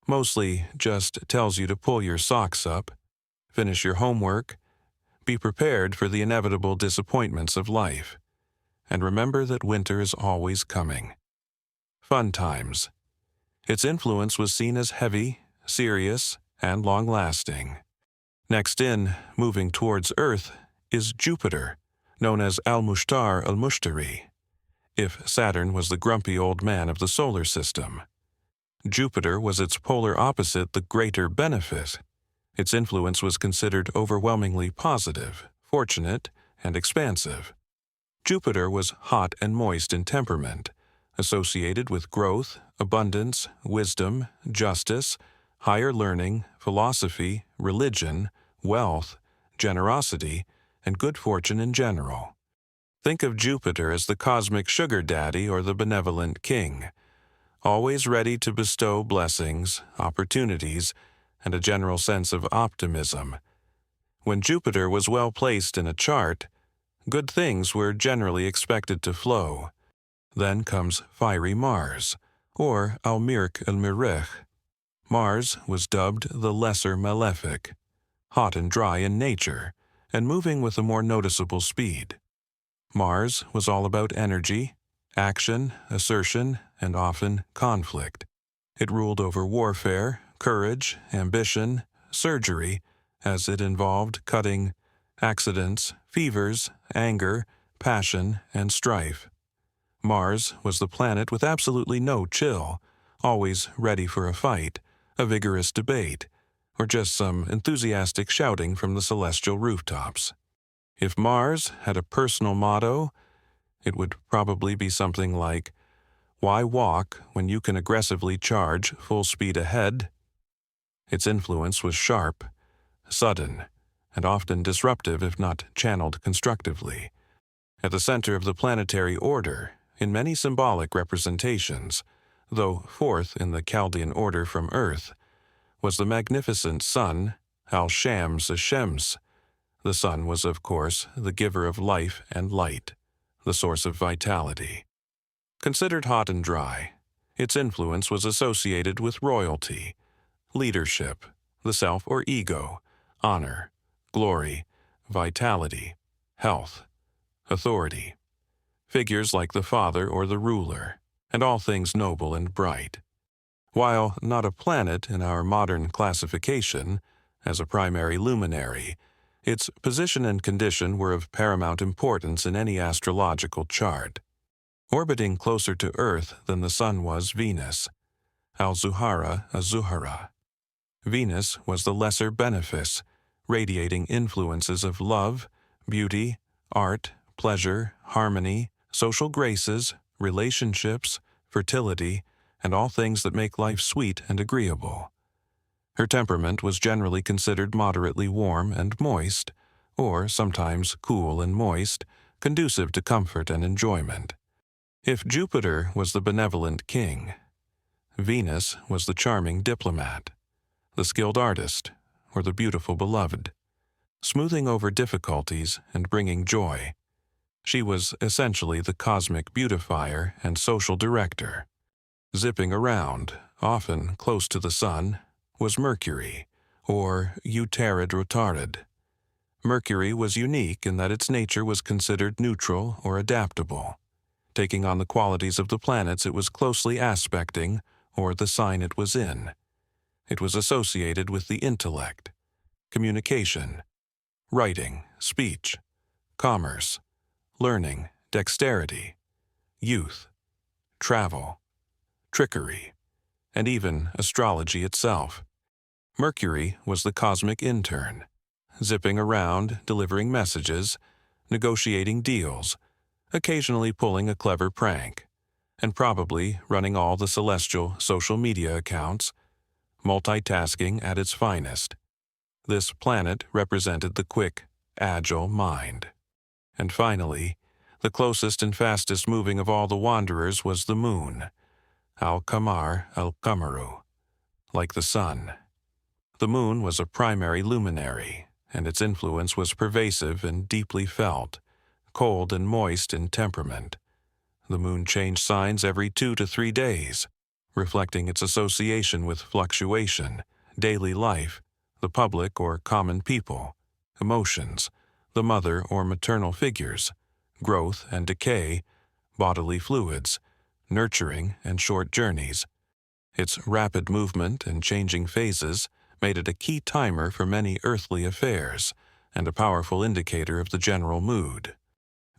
mostly just tells you to pull your socks up, finish your homework, be prepared for the inevitable disappointments of life, and remember that winter is always coming. Fun times. Its influence was seen as heavy, serious, and long-lasting. Next in, moving towards Earth, is Jupiter, known as Al-Mushtar al-Mushtari, if Saturn was the grumpy old man of the solar system. Jupiter was its polar opposite, the greater benefit. Its influence was considered overwhelmingly positive, fortunate, and expansive. Jupiter was hot and moist in temperament, associated with growth, abundance, wisdom, justice, higher learning, philosophy, religion, wealth, generosity, and good fortune in general. Think of Jupiter as the cosmic sugar daddy or the benevolent king, always ready to bestow blessings, opportunities, and a general sense of optimism. When Jupiter was well placed in a chart, good things were generally expected to flow. Then comes fiery Mars, or Al-Mirk al-Mirikh. Mars was dubbed the Lesser Malefic, hot and dry in nature, and moving with a more noticeable speed. Mars was all about energy, action, assertion, and often conflict. It ruled over warfare, courage, ambition, surgery, as it involved cutting, accidents, fevers, anger, passion, and strife. Mars was the planet with absolutely no chill, always ready for a fight, a vigorous debate, or just some enthusiastic shouting from the celestial rooftops. If Mars had a personal motto, it would probably be something like, "Why walk when you can aggressively charge full speed ahead?" Its influence was sharp, sudden, and often disruptive if not channeled constructively. At the center of the planetary order, in many symbolic representations, though fourth in the Chaldean order from Earth, was the magnificent sun, Al-Shams. The sun was, of course, the giver of life and light, the source of vitality. Considered hot and dry, its influence was associated with royalty, leadership, the self or ego, honor, glory, vitality, health, authority, figures like the father or the ruler, and all things noble and bright. While not a planet in our modern classification, as a primary luminary, its position and condition were of paramount importance in any astrological chart. Orbiting closer to Earth than the Sun was Venus, Al-Zuhara. Venus was the lesser benefice, radiating influences of love, beauty, art, pleasure, harmony, social graces, relationships, fertility, and all things that make life sweet and agreeable. Her temperament was generally considered moderately warm and moist, or sometimes cool and moist, conducive to comfort and enjoyment. If Jupiter was the benevolent king, Venus was the charming diplomat, the skilled artist, or the beautiful beloved, smoothing over difficulties and bringing joy. She was essentially the cosmic beautifier and social director. Zipping around, often close to the sun, was Mercury, or Euterid Rotarid. Mercury was unique in that its nature was considered neutral or adaptable, taking on the qualities of the planets it was closely aspecting or the sign it was in. It was associated with the intellect, communication, writing, speech, commerce, learning, dexterity, youth, travel, trickery, and even astrology itself. Mercury was the cosmic intern, zipping around, delivering messages, negotiating deals, occasionally pulling a clever prank, and probably running all the celestial social media accounts, multitasking at its finest. This planet represented the quick, agile mind. And finally, the closest and fastest moving of all the wanderers was the moon, Al-Qamaru, like the sun. The moon was a primary luminary, and its influence was pervasive and deeply felt, cold and moist in temperament. The moon changed signs every 2 to 3 days, reflecting its association with fluctuation, daily life, the public or common people, emotions, the mother or maternal figures, growth and decay, bodily fluids, nurturing and short journeys. Its rapid movement and changing phases made it a key timer for many earthly affairs and a powerful indicator of the general mood.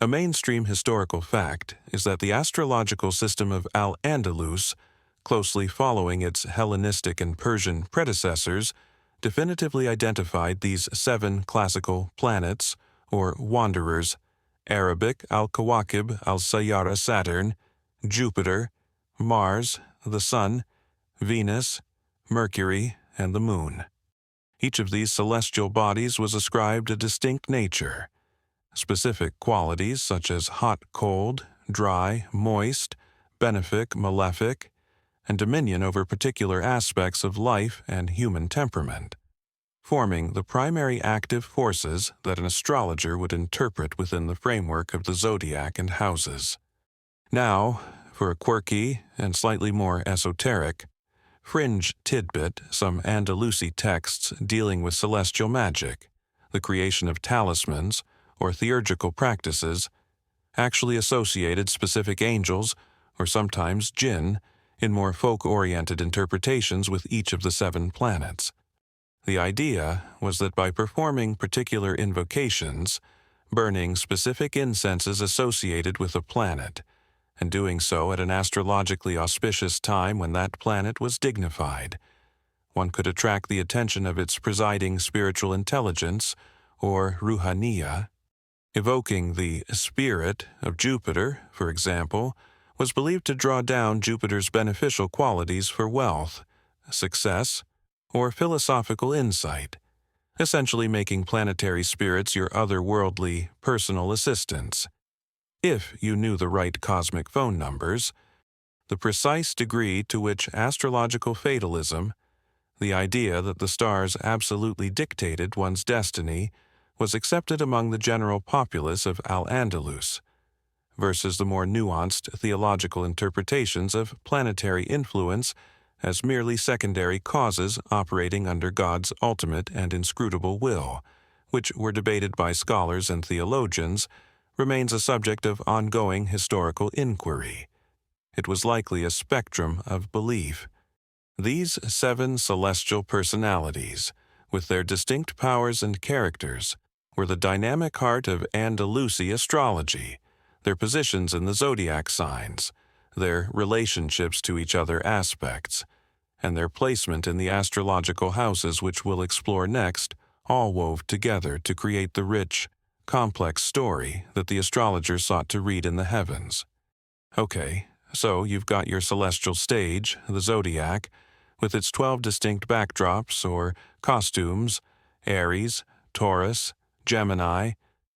A mainstream historical fact is that the astrological system of Al-Andalus, closely following its Hellenistic and Persian predecessors, definitively identified these 7 classical planets, or wanderers, Arabic Al-Kawakib Al-Sayyara Saturn, Jupiter, Mars, the Sun, Venus, Mercury, and the Moon. Each of these celestial bodies was ascribed a distinct nature, specific qualities such as hot-cold, dry, moist, benefic-malefic, and dominion over particular aspects of life and human temperament, forming the primary active forces that an astrologer would interpret within the framework of the zodiac and houses. Now, for a quirky and slightly more esoteric, fringe tidbit, some Andalusi texts dealing with celestial magic, the creation of talismans, or theurgical practices, actually associated specific angels, or sometimes jinn, in more folk-oriented interpretations with each of the 7 planets. The idea was that by performing particular invocations, burning specific incenses associated with a planet, and doing so at an astrologically auspicious time when that planet was dignified, one could attract the attention of its presiding spiritual intelligence, or ruhaniya. Evoking the spirit of Jupiter, for example, was believed to draw down Jupiter's beneficial qualities for wealth, success, or philosophical insight, essentially making planetary spirits your otherworldly personal assistants. If you knew the right cosmic phone numbers, the precise degree to which astrological fatalism, the idea that the stars absolutely dictated one's destiny, was accepted among the general populace of Al-Andalus, versus the more nuanced theological interpretations of planetary influence as merely secondary causes operating under God's ultimate and inscrutable will, which were debated by scholars and theologians, remains a subject of ongoing historical inquiry. It was likely a spectrum of belief. These 7 celestial personalities, with their distinct powers and characters, were the dynamic heart of Andalusi astrology, their positions in the zodiac signs, their relationships to each other aspects, and their placement in the astrological houses which we'll explore next, all wove together to create the rich, complex story that the astrologers sought to read in the heavens. Okay, so you've got your celestial stage, the zodiac, with its 12 distinct backdrops or costumes, Aries, Taurus, Gemini,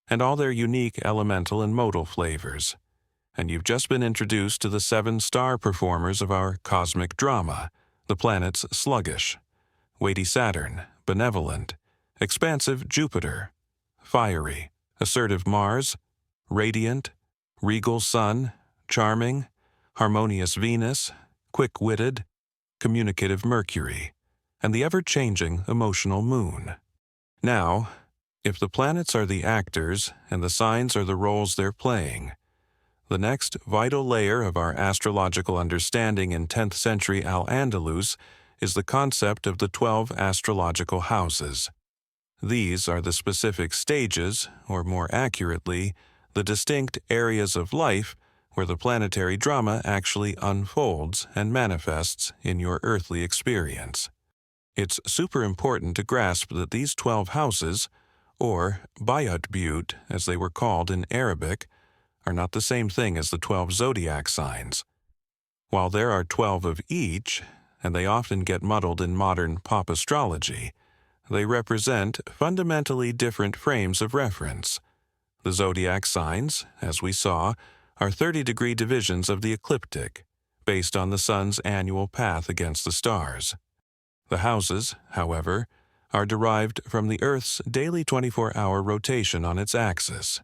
and all their unique elemental and modal flavors. And you've just been introduced to the 7 star performers of our cosmic drama, the planets sluggish, weighty Saturn, benevolent, expansive Jupiter, fiery, assertive Mars, radiant, regal Sun, charming, harmonious Venus, quick-witted, communicative Mercury, and the ever-changing emotional Moon. Now, if the planets are the actors and the signs are the roles they're playing, the next vital layer of our astrological understanding in 10th century Al-Andalus is the concept of the 12 astrological houses. These are the specific stages, or more accurately, the distinct areas of life where the planetary drama actually unfolds and manifests in your earthly experience. It's super important to grasp that these 12 houses, or bygone as they were called in Arabic, are not the same thing as the 12 zodiac signs. While there are 12 of each, and they often get muddled in modern pop astrology, they represent fundamentally different frames of reference. The zodiac signs, as we saw, are 30-degree divisions of the ecliptic, based on the sun's annual path against the stars. The houses, however, are derived from the Earth's daily 24-hour rotation on its axis.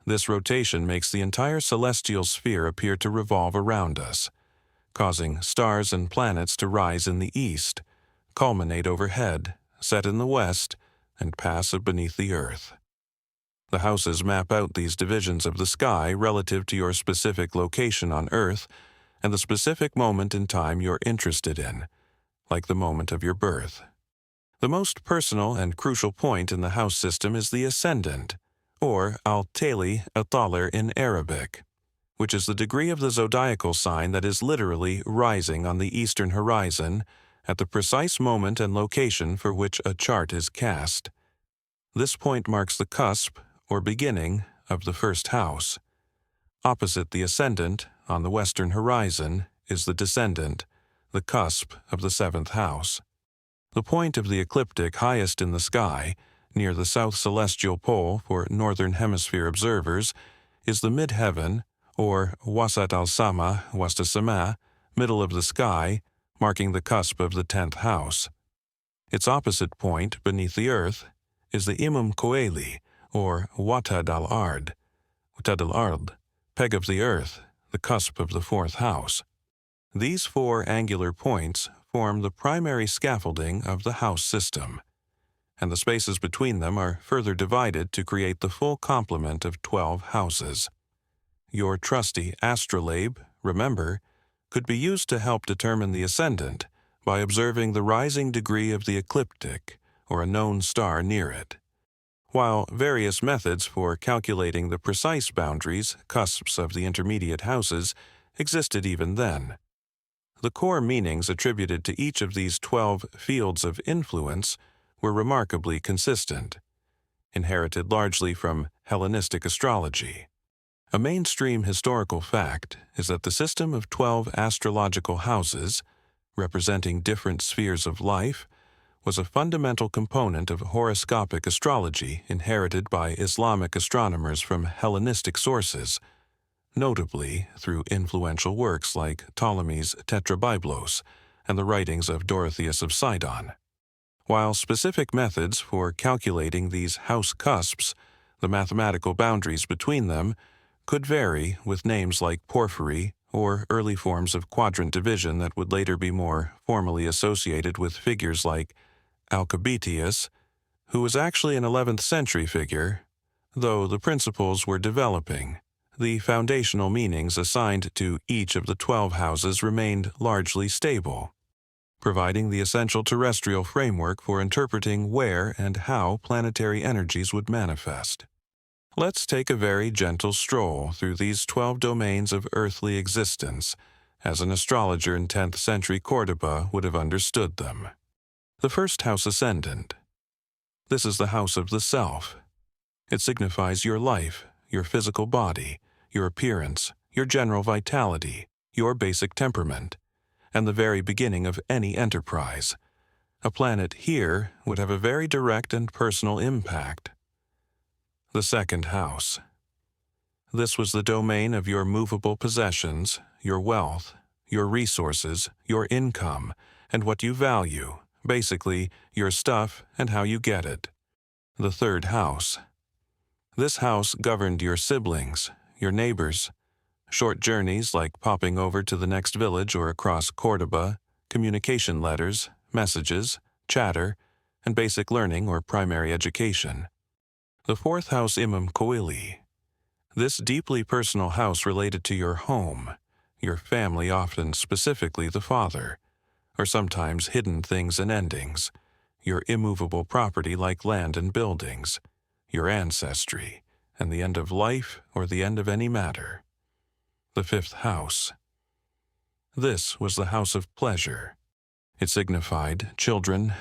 This rotation makes the entire celestial sphere appear to revolve around us, causing stars and planets to rise in the east, culminate overhead, set in the west, and pass beneath the earth. The houses map out these divisions of the sky relative to your specific location on Earth and the specific moment in time you're interested in, like the moment of your birth. The most personal and crucial point in the house system is the ascendant, or al-Tali at-Talir in Arabic, which is the degree of the zodiacal sign that is literally rising on the eastern horizon at the precise moment and location for which a chart is cast. This point marks the cusp, or beginning, of the first house. Opposite the ascendant, on the western horizon, is the descendant, the cusp of the 7th house. The point of the ecliptic highest in the sky, near the south celestial pole for northern hemisphere observers, is the midheaven, or wasat al-sama, wasta sama, middle of the sky, marking the cusp of the 10th house. Its opposite point, beneath the earth, is the imam koeli, or watad al-ard, peg of the earth, the cusp of the 4th house. These 4 angular points form the primary scaffolding of the house system, and the spaces between them are further divided to create the full complement of 12 houses. Your trusty astrolabe, remember, could be used to help determine the ascendant by observing the rising degree of the ecliptic, or a known star near it. While various methods for calculating the precise boundaries, cusps of the intermediate houses existed even then, the core meanings attributed to each of these 12 fields of influence were remarkably consistent, inherited largely from Hellenistic astrology. A mainstream historical fact is that the system of 12 astrological houses, representing different spheres of life, was a fundamental component of horoscopic astrology inherited by Islamic astronomers from Hellenistic sources, notably through influential works like Ptolemy's Tetrabiblos and the writings of Dorotheus of Sidon. While specific methods for calculating these house cusps, the mathematical boundaries between them, could vary with names like porphyry or early forms of quadrant division that would later be more formally associated with figures like Alcibiades, who was actually an 11th century figure, though the principles were developing. The foundational meanings assigned to each of the 12 houses remained largely stable, providing the essential terrestrial framework for interpreting where and how planetary energies would manifest. Let's take a very gentle stroll through these 12 domains of earthly existence, as an astrologer in 10th century Cordoba would have understood them. The first house ascendant. This is the house of the self. It signifies your life, your physical body, your appearance, your general vitality, your basic temperament, and the very beginning of any enterprise. A planet here would have a very direct and personal impact. The second house. This was the domain of your movable possessions, your wealth, your resources, your income, and what you value, basically your stuff and how you get it. The third house. This house governed your siblings, your neighbors, short journeys like popping over to the next village or across Cordoba, communication letters, messages, chatter, and basic learning or primary education. The fourth house Imam Coeli. This deeply personal house related to your home, your family, often specifically the father, or sometimes hidden things and endings, your immovable property like land and buildings, your ancestry, and the end of life or the end of any matter. The fifth house. This was the house of pleasure. It signified children,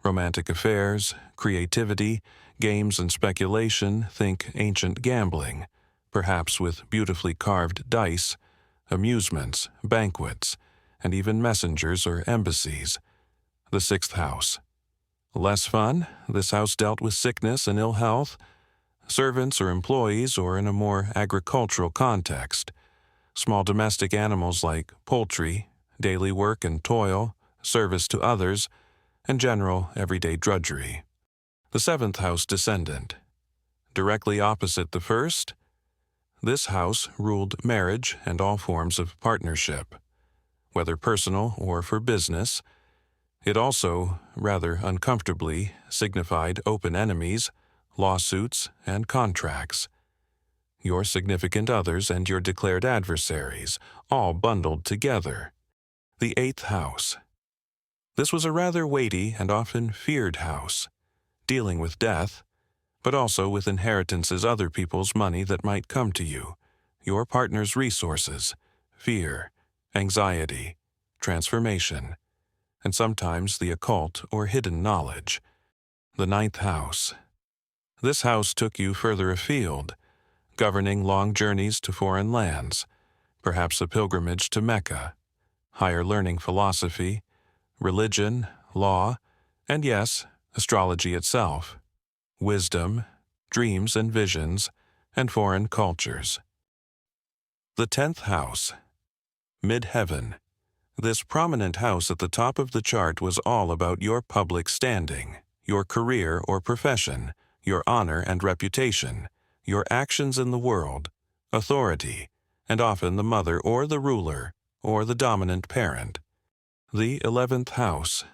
romantic affairs, creativity, games and speculation, think ancient gambling, perhaps with beautifully carved dice, amusements, banquets, and even messengers or embassies. The sixth house. Less fun, this house dealt with sickness and ill health, servants or employees, or in a more agricultural context, small domestic animals like poultry, daily work and toil, service to others, and general everyday drudgery. The seventh house descendant. Directly opposite the first, this house ruled marriage and all forms of partnership, whether personal or for business. It also, rather uncomfortably, signified open enemies, lawsuits, and contracts. Your significant others and your declared adversaries, all bundled together. The eighth house. This was a rather weighty and often feared house, dealing with death, but also with inheritances, other people's money that might come to you, your partner's resources, fear, anxiety, transformation, and sometimes the occult or hidden knowledge. The ninth house. This house took you further afield, governing long journeys to foreign lands, perhaps a pilgrimage to Mecca, higher learning philosophy, religion, law, and yes, astrology itself, wisdom, dreams and visions, and foreign cultures. The 10th house. Mid-heaven. This prominent house at the top of the chart was all about your public standing, your career or profession, your honor and reputation, your actions in the world, authority, and often the mother or the ruler or the dominant parent. The 11th house.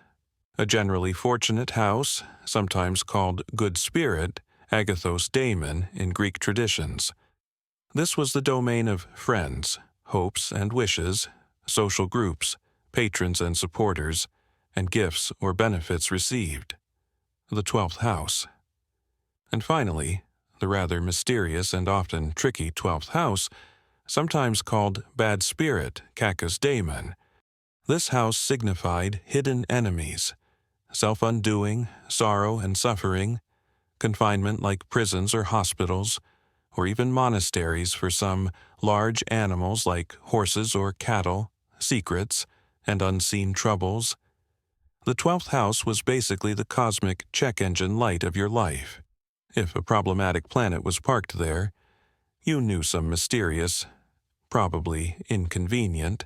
A generally fortunate house, sometimes called good spirit, agathos daemon in Greek traditions. This was the domain of friends, hopes and wishes, social groups, patrons and supporters, and gifts or benefits received. the 12th house. And finally, the rather mysterious and often tricky 12th house, sometimes called bad spirit cacus daemon. This house signified hidden enemies, self-undoing, sorrow and suffering, confinement like prisons or hospitals, or even monasteries for some large animals like horses or cattle, secrets, and unseen troubles. The 12th house was basically the cosmic check engine light of your life. If a problematic planet was parked there, you knew some mysterious, probably inconvenient,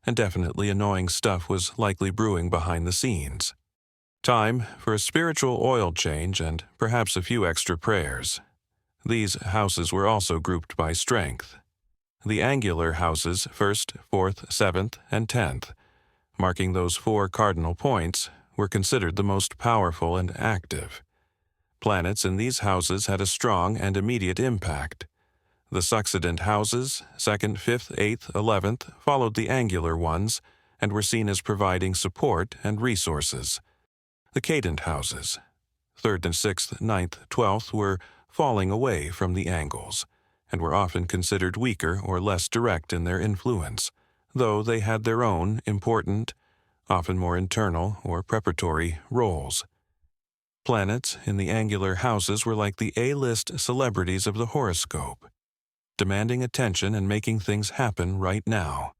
and definitely annoying stuff was likely brewing behind the scenes. Time for a spiritual oil change and perhaps a few extra prayers. These houses were also grouped by strength. The angular houses, 1st, 4th, 7th, and 10th, marking those 4 cardinal points, were considered the most powerful and active. Planets in these houses had a strong and immediate impact. The succedent houses, 2nd, 5th, 8th, 11th, followed the angular ones and were seen as providing support and resources. The cadent houses, 3rd and 6th, 9th, 12th, were falling away from the angles, and were often considered weaker or less direct in their influence, though they had their own important, often more internal or preparatory, roles. Planets in the angular houses were like the A-list celebrities of the horoscope, demanding attention and making things happen right now.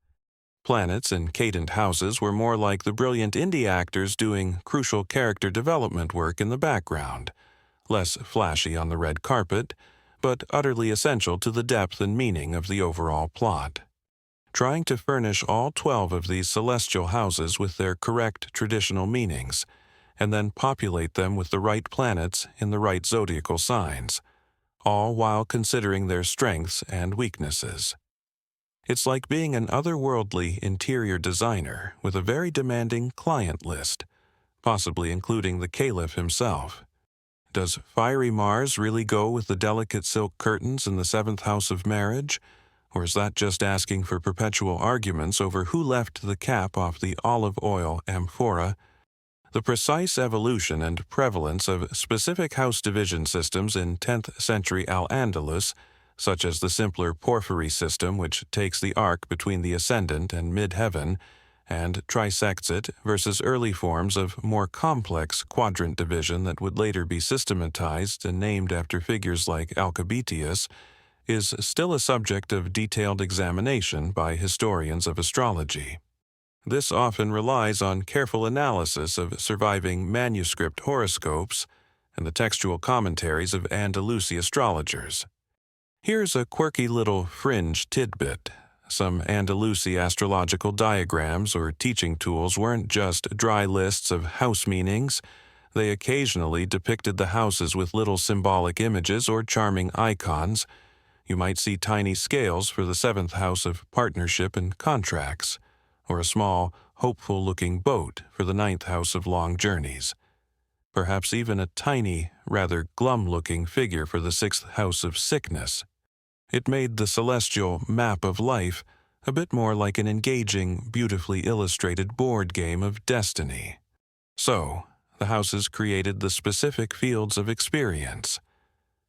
Planets in cadent houses were more like the brilliant indie actors doing crucial character development work in the background, less flashy on the red carpet, but utterly essential to the depth and meaning of the overall plot. Trying to furnish all 12 of these celestial houses with their correct traditional meanings, and then populate them with the right planets in the right zodiacal signs, all while considering their strengths and weaknesses. It's like being an otherworldly interior designer with a very demanding client list, possibly including the caliph himself. Does fiery Mars really go with the delicate silk curtains in the 7th house of marriage? Or is that just asking for perpetual arguments over who left the cap off the olive oil amphora? The precise evolution and prevalence of specific house division systems in 10th century Al-Andalus, such as the simpler porphyry system which takes the arc between the ascendant and mid-heaven and trisects it, versus early forms of more complex quadrant division that would later be systematized and named after figures like Alcibiades, is still a subject of detailed examination by historians of astrology. This often relies on careful analysis of surviving manuscript horoscopes and the textual commentaries of Andalusi astrologers. Here's a quirky little fringe tidbit. Some Andalusi astrological diagrams or teaching tools weren't just dry lists of house meanings. They occasionally depicted the houses with little symbolic images or charming icons. You might see tiny scales for the 7th house of partnership and contracts, or a small, hopeful-looking boat for the 9th house of long journeys. Perhaps even a tiny, rather glum-looking figure for the 6th house of sickness. It made the celestial map of life a bit more like an engaging, beautifully illustrated board game of destiny. So, the houses created the specific fields of experience.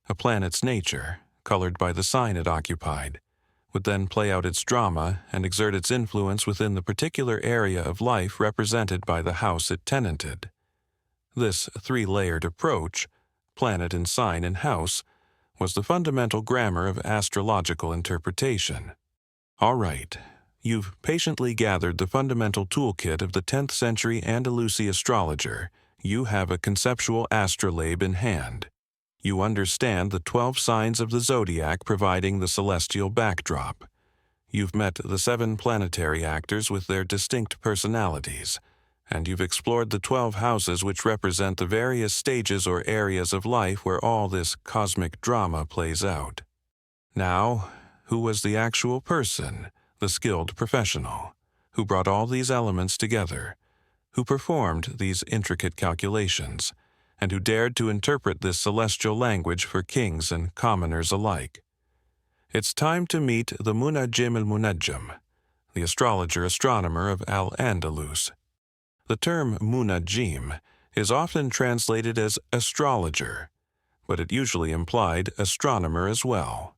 A planet's nature, colored by the sign it occupied, would then play out its drama and exert its influence within the particular area of life represented by the house it tenanted. This 3-layered approach, planet and sign and house, was the fundamental grammar of astrological interpretation. All right, you've patiently gathered the fundamental toolkit of the 10th century Andalusi astrologer. You have a conceptual astrolabe in hand. You understand the 12 signs of the zodiac providing the celestial backdrop. You've met the 7 planetary actors with their distinct personalities, and you've explored the 12 houses which represent the various stages or areas of life where all this cosmic drama plays out. Now, who was the actual person, the skilled professional, who brought all these elements together, who performed these intricate calculations, and who dared to interpret this celestial language for kings and commoners alike? It's time to meet the Munajjim al-Munajjam, the astrologer-astronomer of Al-Andalus. The term Munajjim is often translated as astrologer, but it usually implied astronomer as well.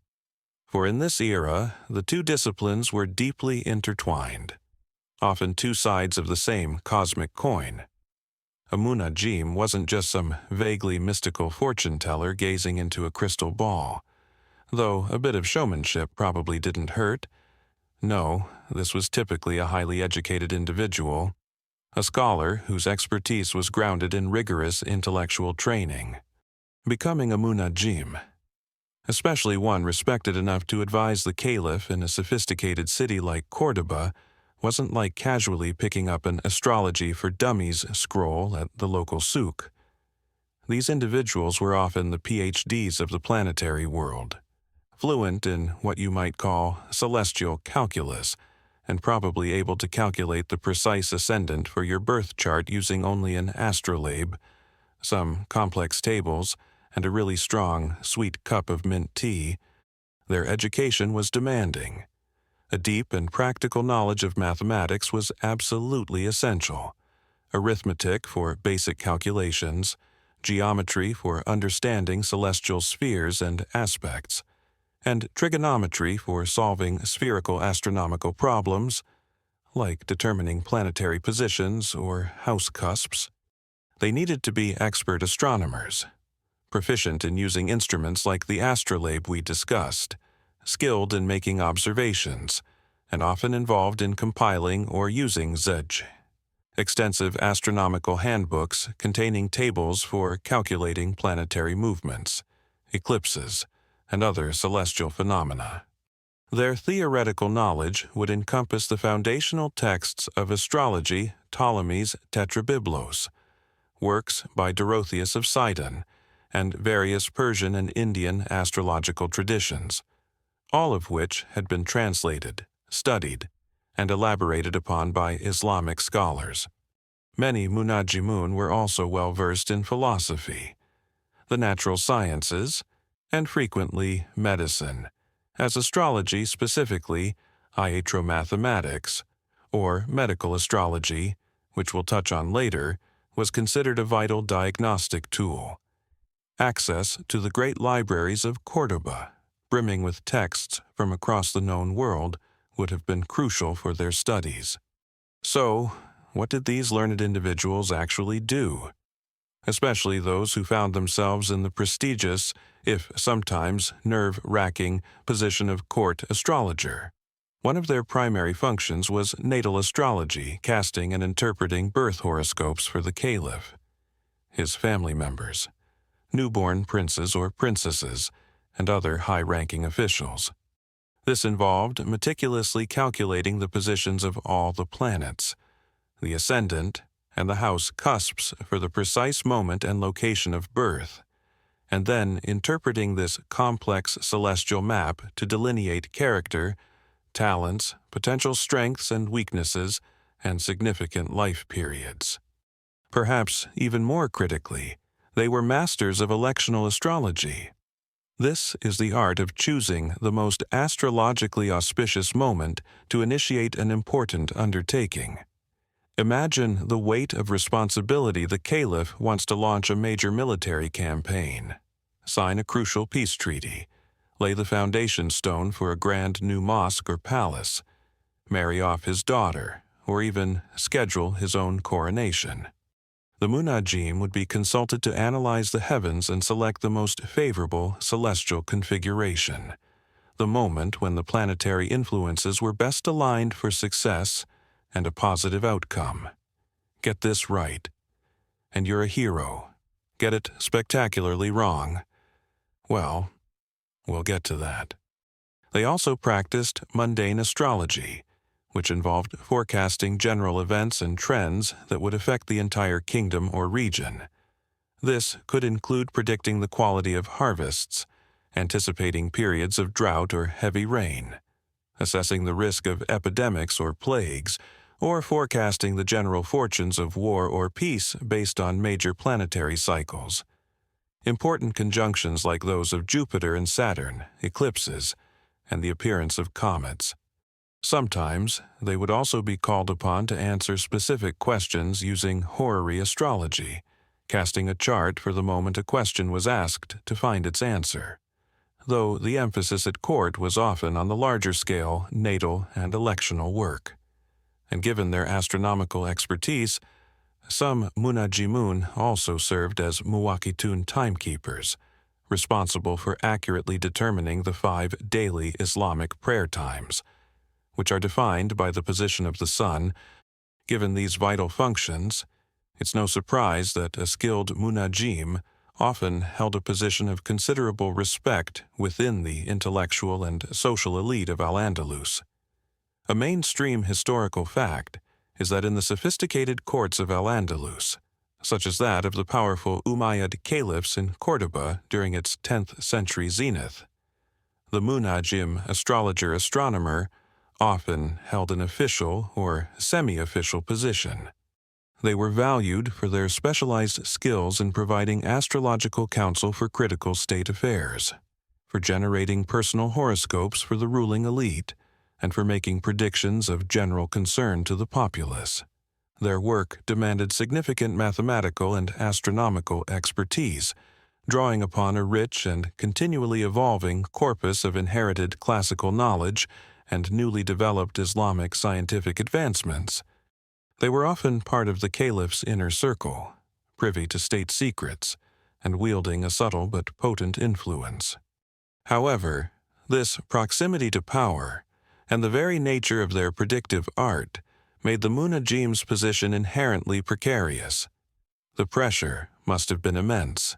For in this era, the two disciplines were deeply intertwined, often two sides of the same cosmic coin. A munajim wasn't just some vaguely mystical fortune-teller gazing into a crystal ball, though a bit of showmanship probably didn't hurt. No, this was typically a highly educated individual, a scholar whose expertise was grounded in rigorous intellectual training. Becoming a munajim, especially one respected enough to advise the caliph in a sophisticated city like Cordoba, wasn't like casually picking up an astrology for dummies scroll at the local souk. These individuals were often the PhDs of the planetary world, fluent in what you might call celestial calculus, and probably able to calculate the precise ascendant for your birth chart using only an astrolabe, some complex tables, and a really strong, sweet cup of mint tea. Their education was demanding. A deep and practical knowledge of mathematics was absolutely essential. Arithmetic for basic calculations, geometry for understanding celestial spheres and aspects, and trigonometry for solving spherical astronomical problems, like determining planetary positions or house cusps. They needed to be expert astronomers, proficient in using instruments like the astrolabe we discussed, skilled in making observations, and often involved in compiling or using zej, extensive astronomical handbooks containing tables for calculating planetary movements, eclipses, and other celestial phenomena. Their theoretical knowledge would encompass the foundational texts of astrology, Ptolemy's Tetrabiblos, works by Dorotheus of Sidon, and various Persian and Indian astrological traditions, all of which had been translated, studied, and elaborated upon by Islamic scholars. Many munajimun were also well versed in philosophy, the natural sciences, and frequently medicine, as astrology, specifically iatromathematics, or medical astrology, which we'll touch on later, was considered a vital diagnostic tool. Access to the great libraries of Cordoba, brimming with texts from across the known world, would have been crucial for their studies. So, what did these learned individuals actually do? Especially those who found themselves in the prestigious, if sometimes nerve-wracking, position of court astrologer. One of their primary functions was natal astrology, casting and interpreting birth horoscopes for the caliph, his family members, newborn princes or princesses, and other high-ranking officials. This involved meticulously calculating the positions of all the planets, the ascendant, and the house cusps for the precise moment and location of birth, and then interpreting this complex celestial map to delineate character, talents, potential strengths and weaknesses, and significant life periods. Perhaps even more critically, they were masters of electional astrology. This is the art of choosing the most astrologically auspicious moment to initiate an important undertaking. Imagine the weight of responsibility the caliph wants to launch a major military campaign, sign a crucial peace treaty, lay the foundation stone for a grand new mosque or palace, marry off his daughter, or even schedule his own coronation. The munajim would be consulted to analyze the heavens and select the most favorable celestial configuration, the moment when the planetary influences were best aligned for success and a positive outcome. Get this right, and you're a hero. Get it spectacularly wrong. Well, we'll get to that. They also practiced mundane astrology, which involved forecasting general events and trends that would affect the entire kingdom or region. This could include predicting the quality of harvests, anticipating periods of drought or heavy rain, assessing the risk of epidemics or plagues, or forecasting the general fortunes of war or peace based on major planetary cycles. Important conjunctions like those of Jupiter and Saturn, eclipses, and the appearance of comets. Sometimes, they would also be called upon to answer specific questions using horary astrology, casting a chart for the moment a question was asked to find its answer, though the emphasis at court was often on the larger scale natal and electional work. And given their astronomical expertise, some munajimun also served as muwaqitun timekeepers, responsible for accurately determining the 5 daily Islamic prayer times, which are defined by the position of the sun. Given these vital functions, it's no surprise that a skilled munajim often held a position of considerable respect within the intellectual and social elite of Al-Andalus. A mainstream historical fact is that in the sophisticated courts of Al-Andalus, such as that of the powerful Umayyad caliphs in Cordoba during its 10th century zenith, the munajim astrologer-astronomer often held an official or semi-official position. They were valued for their specialized skills in providing astrological counsel for critical state affairs, for generating personal horoscopes for the ruling elite, and for making predictions of general concern to the populace. Their work demanded significant mathematical and astronomical expertise, drawing upon a rich and continually evolving corpus of inherited classical knowledge and newly developed Islamic scientific advancements. They were often part of the caliph's inner circle, privy to state secrets, and wielding a subtle but potent influence. However, this proximity to power and the very nature of their predictive art made the munajim's position inherently precarious. The pressure must have been immense.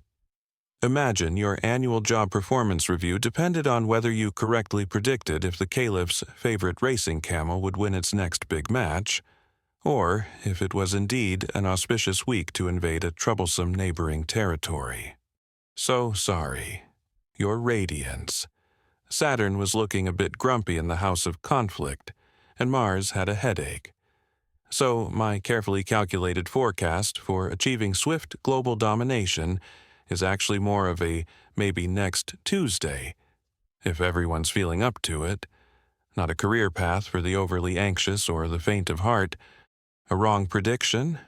Imagine your annual job performance review depended on whether you correctly predicted if the caliph's favorite racing camel would win its next big match, or if it was indeed an auspicious week to invade a troublesome neighboring territory. So sorry. Your radiance. Saturn was looking a bit grumpy in the house of conflict, and Mars had a headache. So my carefully calculated forecast for achieving swift global domination is actually more of a maybe next Tuesday, if everyone's feeling up to it, not a career path for the overly anxious or the faint of heart. A wrong prediction,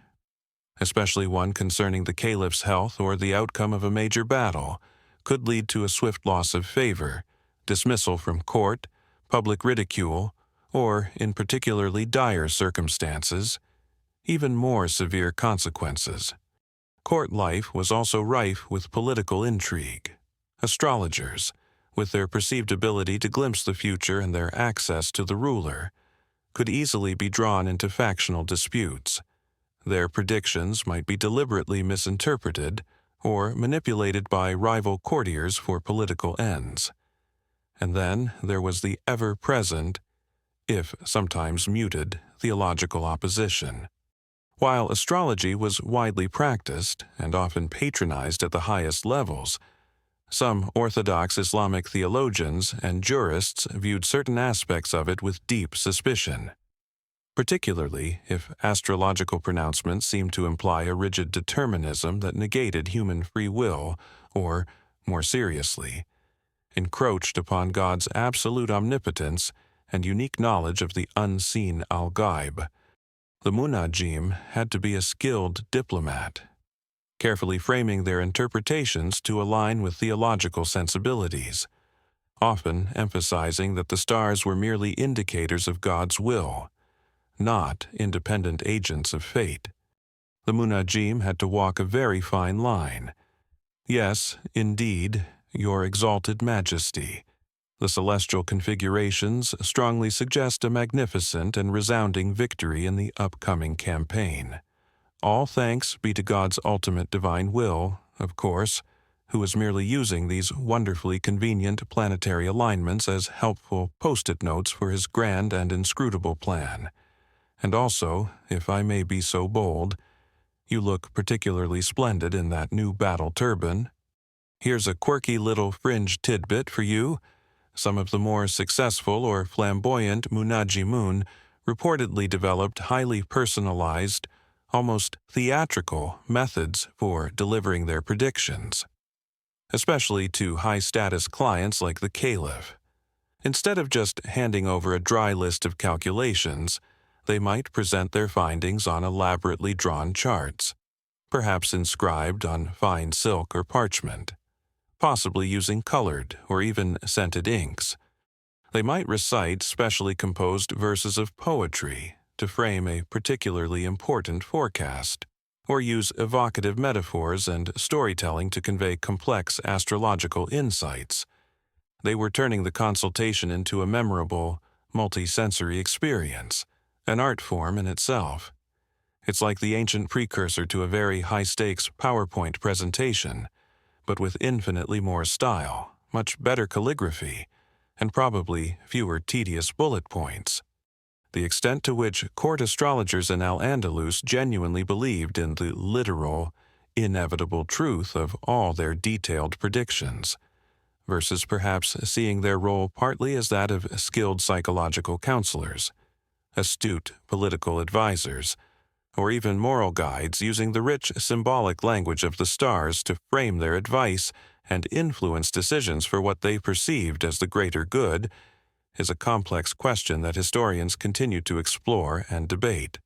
especially one concerning the caliph's health or the outcome of a major battle, could lead to a swift loss of favor, dismissal from court, public ridicule, or, in particularly dire circumstances, even more severe consequences. Court life was also rife with political intrigue. Astrologers, with their perceived ability to glimpse the future and their access to the ruler, could easily be drawn into factional disputes. Their predictions might be deliberately misinterpreted or manipulated by rival courtiers for political ends. And then there was the ever-present, if sometimes muted, theological opposition. While astrology was widely practiced and often patronized at the highest levels, some Orthodox Islamic theologians and jurists viewed certain aspects of it with deep suspicion, particularly if astrological pronouncements seemed to imply a rigid determinism that negated human free will or, more seriously, encroached upon God's absolute omnipotence and unique knowledge of the unseen al-ghaib. The munajim had to be a skilled diplomat, carefully framing their interpretations to align with theological sensibilities, often emphasizing that the stars were merely indicators of God's will, not independent agents of fate. The munajim had to walk a very fine line. Yes, indeed, Your Exalted Majesty. The celestial configurations strongly suggest a magnificent and resounding victory in the upcoming campaign. All thanks be to God's ultimate divine will, of course, who is merely using these wonderfully convenient planetary alignments as helpful post-it notes for his grand and inscrutable plan. And also, if I may be so bold, you look particularly splendid in that new battle turban. Here's a quirky little fringe tidbit for you. Some of the more successful or flamboyant munajimun reportedly developed highly personalized, almost theatrical methods for delivering their predictions, especially to high-status clients like the caliph. Instead of just handing over a dry list of calculations, they might present their findings on elaborately drawn charts. perhaps inscribed on fine silk or parchment, possibly using colored or even scented inks. They might recite specially composed verses of poetry to frame a particularly important forecast, or use evocative metaphors and storytelling to convey complex astrological insights. They were turning the consultation into a memorable, multi-sensory experience, an art form in itself. It's like the ancient precursor to a very high-stakes PowerPoint presentation, but with infinitely more style, much better calligraphy, and probably fewer tedious bullet points. The extent to which court astrologers in Al-Andalus genuinely believed in the literal, inevitable truth of all their detailed predictions, versus perhaps seeing their role partly as that of skilled psychological counselors, astute political advisors, or even moral guides using the rich symbolic language of the stars to frame their advice and influence decisions for what they perceived as the greater good, is a complex question that historians continue to explore and debate.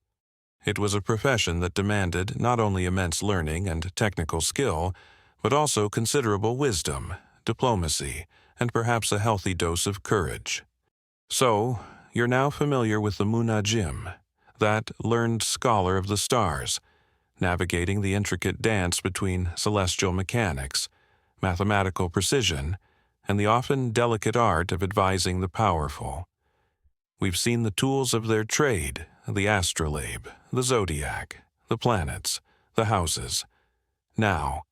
It was a profession that demanded not only immense learning and technical skill, but also considerable wisdom, diplomacy, and perhaps a healthy dose of courage. So, you're now familiar with the Munajim, that learned scholar of the stars, navigating the intricate dance between celestial mechanics, mathematical precision, and the often delicate art of advising the powerful. We've seen the tools of their trade, the astrolabe, the zodiac, the planets, the houses. Now,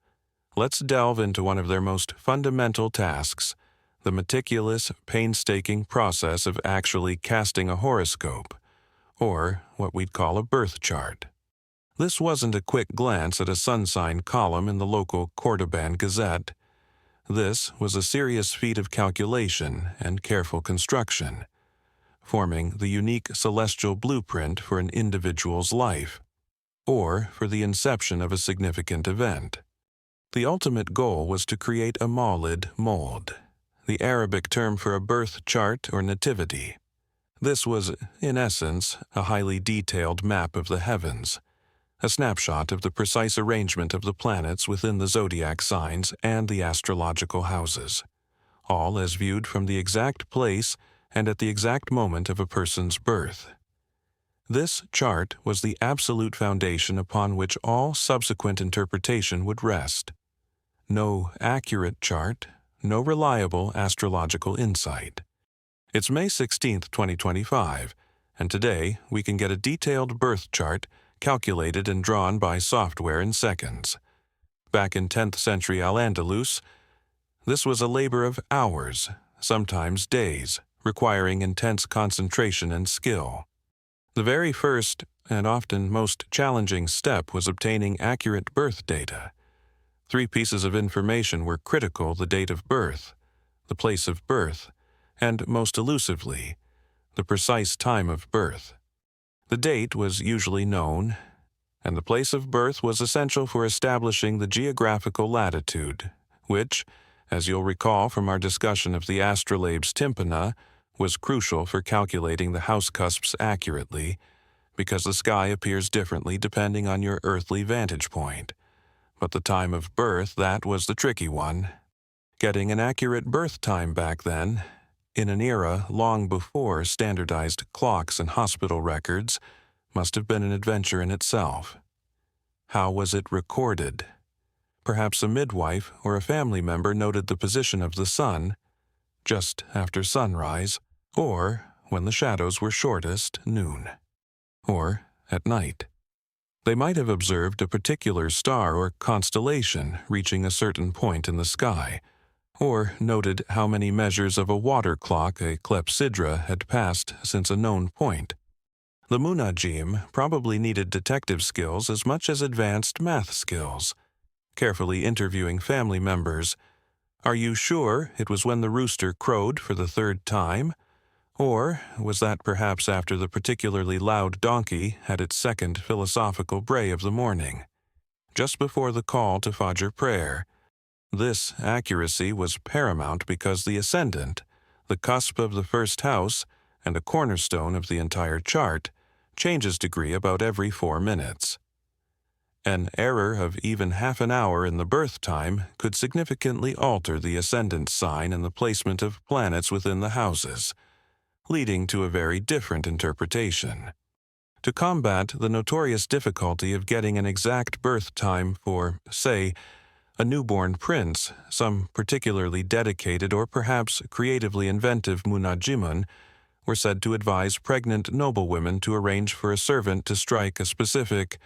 let's delve into one of their most fundamental tasks, the meticulous, painstaking process of actually casting a horoscope, or what we'd call a birth chart. This wasn't a quick glance at a sun sign column in the local Cordoban Gazette. This was a serious feat of calculation and careful construction, forming the unique celestial blueprint for an individual's life, or for the inception of a significant event. The ultimate goal was to create a maulid mold, the Arabic term for a birth chart or nativity. This was, in essence, a highly detailed map of the heavens, a snapshot of the precise arrangement of the planets within the zodiac signs and the astrological houses, all as viewed from the exact place and at the exact moment of a person's birth. This chart was the absolute foundation upon which all subsequent interpretation would rest. No accurate chart, no reliable astrological insight. It's May 16, 2025, and today we can get a detailed birth chart calculated and drawn by software in seconds. Back in 10th century Al-Andalus, this was a labor of hours, sometimes days, requiring intense concentration and skill. The very first, and often most challenging step was obtaining accurate birth data. 3 pieces of information were critical: the date of birth, the place of birth, and, most elusively, the precise time of birth. The date was usually known, and the place of birth was essential for establishing the geographical latitude, which, as you'll recall from our discussion of the astrolabe's tympana, was crucial for calculating the house cusps accurately, because the sky appears differently depending on your earthly vantage point. But the time of birth, that was the tricky one. Getting an accurate birth time back then, in an era long before standardized clocks and hospital records, must have been an adventure in itself. How was it recorded? Perhaps a midwife or a family member noted the position of the sun, just after sunrise, or, when the shadows were shortest, noon, or at night. They might have observed a particular star or constellation reaching a certain point in the sky, or noted how many measures of a water clock a clepsydra had passed since a known point. The Munajim probably needed detective skills as much as advanced math skills, carefully interviewing family members. Are you sure it was when the rooster crowed for the 3rd time? Or was that perhaps after the particularly loud donkey had its 2nd philosophical bray of the morning, just before the call to Fajr prayer? This accuracy was paramount because the ascendant, the cusp of the first house, and a cornerstone of the entire chart, changes degree about every 4 minutes. An error of even half an hour in the birth time could significantly alter the ascendant sign and the placement of planets within the houses, leading to a very different interpretation. To combat the notorious difficulty of getting an exact birth time for, say, a newborn prince, some particularly dedicated or perhaps creatively inventive munajimun were said to advise pregnant noblewomen to arrange for a servant to strike a specific,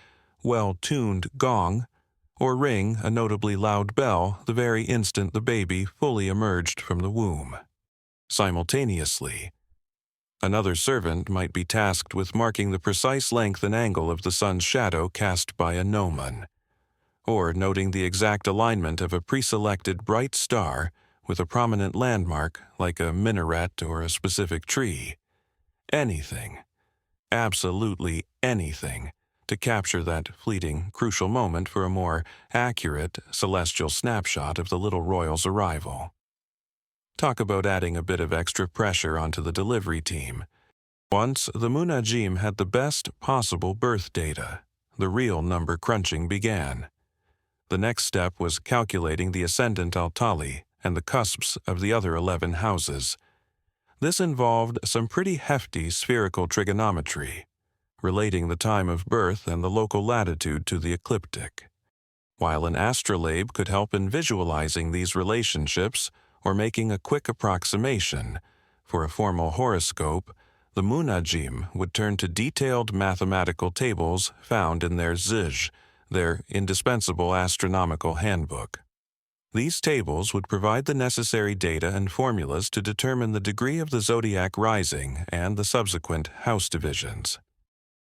well-tuned gong or ring a notably loud bell the very instant the baby fully emerged from the womb. Simultaneously, another servant might be tasked with marking the precise length and angle of the sun's shadow cast by a gnomon, or noting the exact alignment of a preselected bright star with a prominent landmark like a minaret or a specific tree. Anything, absolutely anything, to capture that fleeting, crucial moment for a more accurate, celestial snapshot of the little royal's arrival. Talk about adding a bit of extra pressure onto the delivery team. Once the Munajim had the best possible birth data, the real number crunching began. The next step was calculating the ascendant al-Tali and the cusps of the other 11 houses. This involved some pretty hefty spherical trigonometry, relating the time of birth and the local latitude to the ecliptic. While an astrolabe could help in visualizing these relationships or making a quick approximation, for a formal horoscope, the Munajim would turn to detailed mathematical tables found in their zij, their indispensable astronomical handbook. These tables would provide the necessary data and formulas to determine the degree of the zodiac rising and the subsequent house divisions.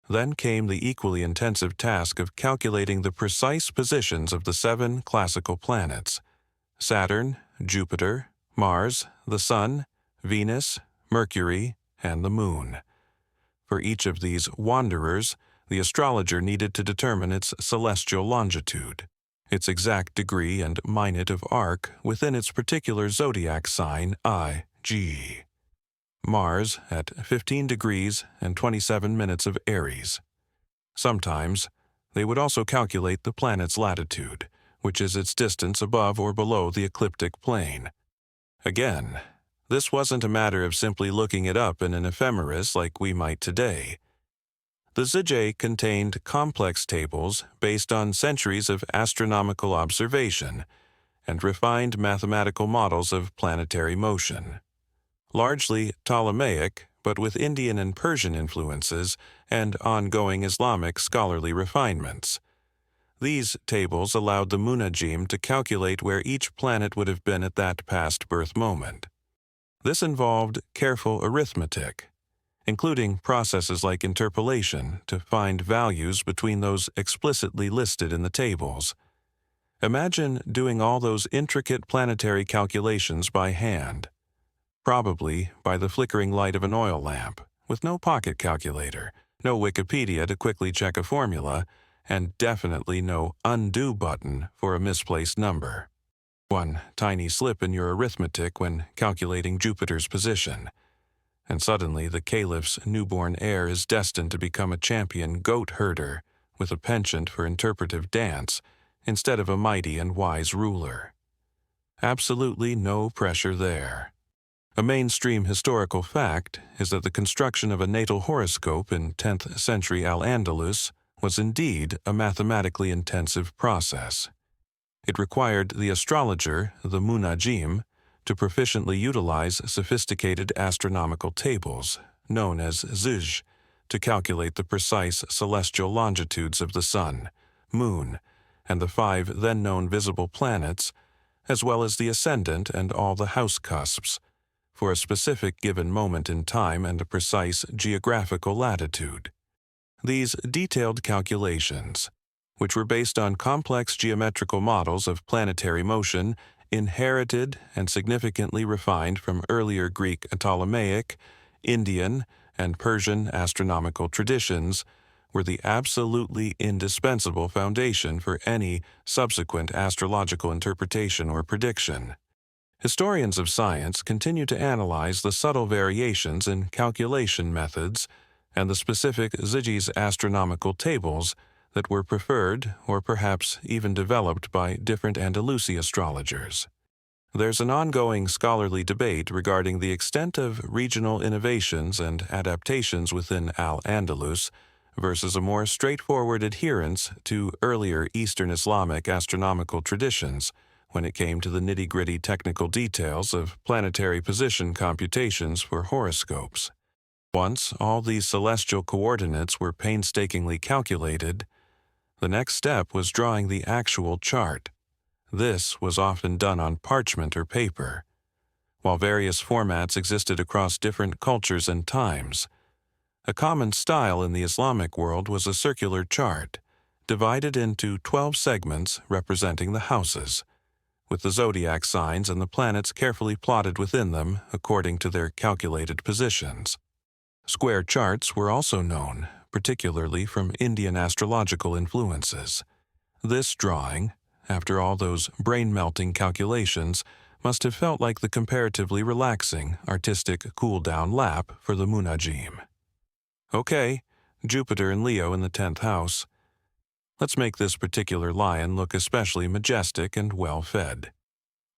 Then came the equally intensive task of calculating the precise positions of the 7 classical planets: Saturn, Jupiter, Mars, the Sun, Venus, Mercury, and the Moon. For each of these wanderers, the astrologer needed to determine its celestial longitude, its exact degree and minute of arc within its particular zodiac sign Ig. Mars at 15 degrees and 27 minutes of Aries. Sometimes, they would also calculate the planet's latitude, which is its distance above or below the ecliptic plane. Again, this wasn't a matter of simply looking it up in an ephemeris like we might today. The Zij contained complex tables based on centuries of astronomical observation and refined mathematical models of planetary motion. Largely Ptolemaic, but with Indian and Persian influences and ongoing Islamic scholarly refinements. These tables allowed the Munajim to calculate where each planet would have been at that past birth moment. This involved careful arithmetic, including processes like interpolation to find values between those explicitly listed in the tables. Imagine doing all those intricate planetary calculations by hand, probably by the flickering light of an oil lamp, with no pocket calculator, no Wikipedia to quickly check a formula, and definitely no undo button for a misplaced number. One tiny slip in your arithmetic when calculating Jupiter's position, and suddenly the caliph's newborn heir is destined to become a champion goat herder with a penchant for interpretive dance instead of a mighty and wise ruler. Absolutely no pressure there. A mainstream historical fact is that the construction of a natal horoscope in 10th century Al-Andalus was indeed a mathematically intensive process. It required the astrologer, the Munajim, to proficiently utilize sophisticated astronomical tables, known as zij, to calculate the precise celestial longitudes of the Sun, Moon, and the 5 then-known visible planets, as well as the ascendant and all the house cusps, for a specific given moment in time and a precise geographical latitude. These detailed calculations, which were based on complex geometrical models of planetary motion, inherited and significantly refined from earlier Greek Ptolemaic, Indian, and Persian astronomical traditions, were the absolutely indispensable foundation for any subsequent astrological interpretation or prediction. Historians of science continue to analyze the subtle variations in calculation methods and the specific Zij's astronomical tables that were preferred or perhaps even developed by different Andalusi astrologers. There's an ongoing scholarly debate regarding the extent of regional innovations and adaptations within Al-Andalus versus a more straightforward adherence to earlier Eastern Islamic astronomical traditions when it came to the nitty-gritty technical details of planetary position computations for horoscopes. Once all these celestial coordinates were painstakingly calculated, the next step was drawing the actual chart. This was often done on parchment or paper. While various formats existed across different cultures and times, a common style in the Islamic world was a circular chart, divided into 12 segments representing the houses, with the zodiac signs and the planets carefully plotted within them according to their calculated positions. Square charts were also known, particularly from Indian astrological influences. This drawing, after all those brain-melting calculations, must have felt like the comparatively relaxing, artistic cool-down lap for the Munajim. Okay, Jupiter and Leo in the 10th house. Let's make this particular lion look especially majestic and well-fed.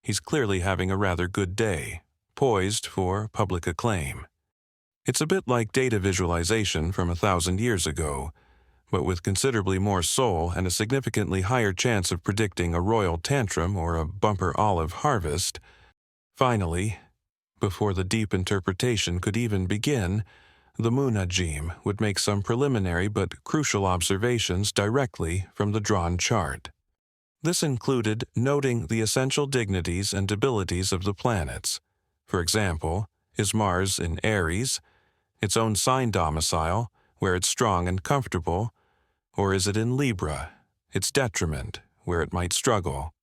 He's clearly having a rather good day, poised for public acclaim. It's a bit like data visualization from 1,000 years ago, but with considerably more soul and a significantly higher chance of predicting a royal tantrum or a bumper olive harvest. Finally, before the deep interpretation could even begin, the Munajim would make some preliminary but crucial observations directly from the drawn chart. This included noting the essential dignities and abilities of the planets. For example, is Mars in Aries, its own sign domicile, where it's strong and comfortable, or is it in Libra, its detriment, where it might struggle?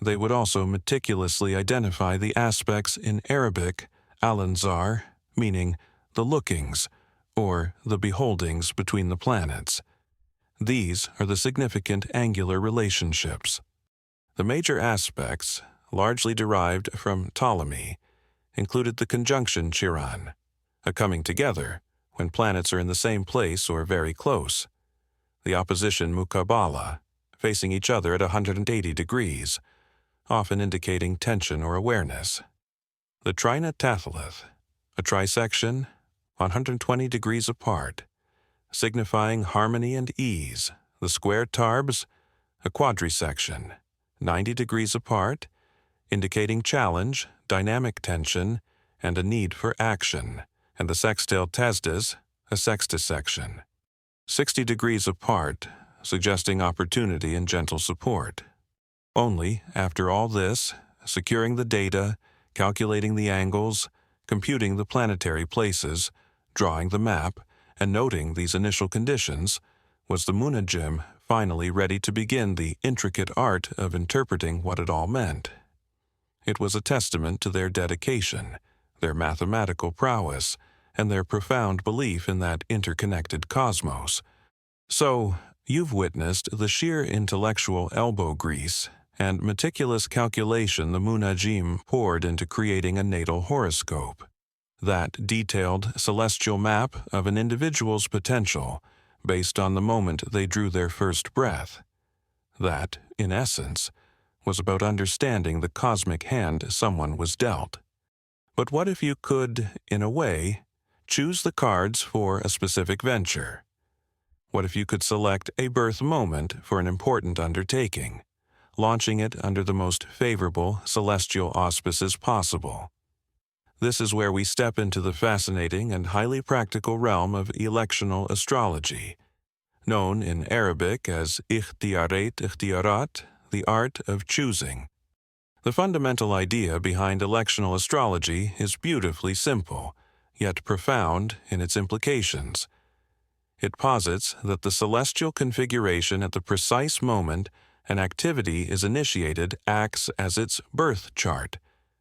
They would also meticulously identify the aspects in Arabic, al-anzar, meaning the lookings, or the beholdings between the planets. These are the significant angular relationships. The major aspects, largely derived from Ptolemy, included the conjunction Chiron, a coming together when planets are in the same place or very close, the opposition Muqabala, facing each other at 180 degrees, often indicating tension or awareness, the Trina Tathalith, a trisection 120 degrees apart, signifying harmony and ease, the square Tarbes, a quadrisection 90 degrees apart, indicating challenge, dynamic tension, and a need for action, and the sextile Tasdes, a sextisection 60 degrees apart, suggesting opportunity and gentle support. Only, after all this, securing the data, calculating the angles, computing the planetary places, drawing the map, and noting these initial conditions, was the Munajim finally ready to begin the intricate art of interpreting what it all meant. It was a testament to their dedication, their mathematical prowess, and their profound belief in that interconnected cosmos. So, you've witnessed the sheer intellectual elbow grease and meticulous calculation the Munajim poured into creating a natal horoscope, that detailed celestial map of an individual's potential based on the moment they drew their first breath. That, in essence, was about understanding the cosmic hand someone was dealt. But what if you could, in a way, choose the cards for a specific venture? What if you could select a birth moment for an important undertaking, launching it under the most favorable celestial auspices possible? This is where we step into the fascinating and highly practical realm of electional astrology, known in Arabic as ikhtiyarat, the art of choosing. The fundamental idea behind electional astrology is beautifully simple, yet profound in its implications. It posits that the celestial configuration at the precise moment an activity is initiated acts as its birth chart,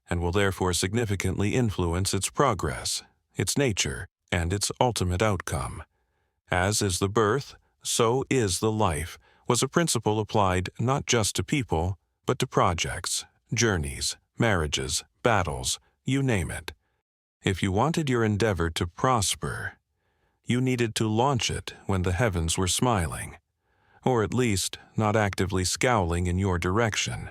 and will therefore significantly influence its progress, its nature, and its ultimate outcome. As is the birth, so is the life, was a principle applied not just to people, but to projects, journeys, marriages, battles, you name it. If you wanted your endeavor to prosper, you needed to launch it when the heavens were smiling. or at least not actively scowling in your direction.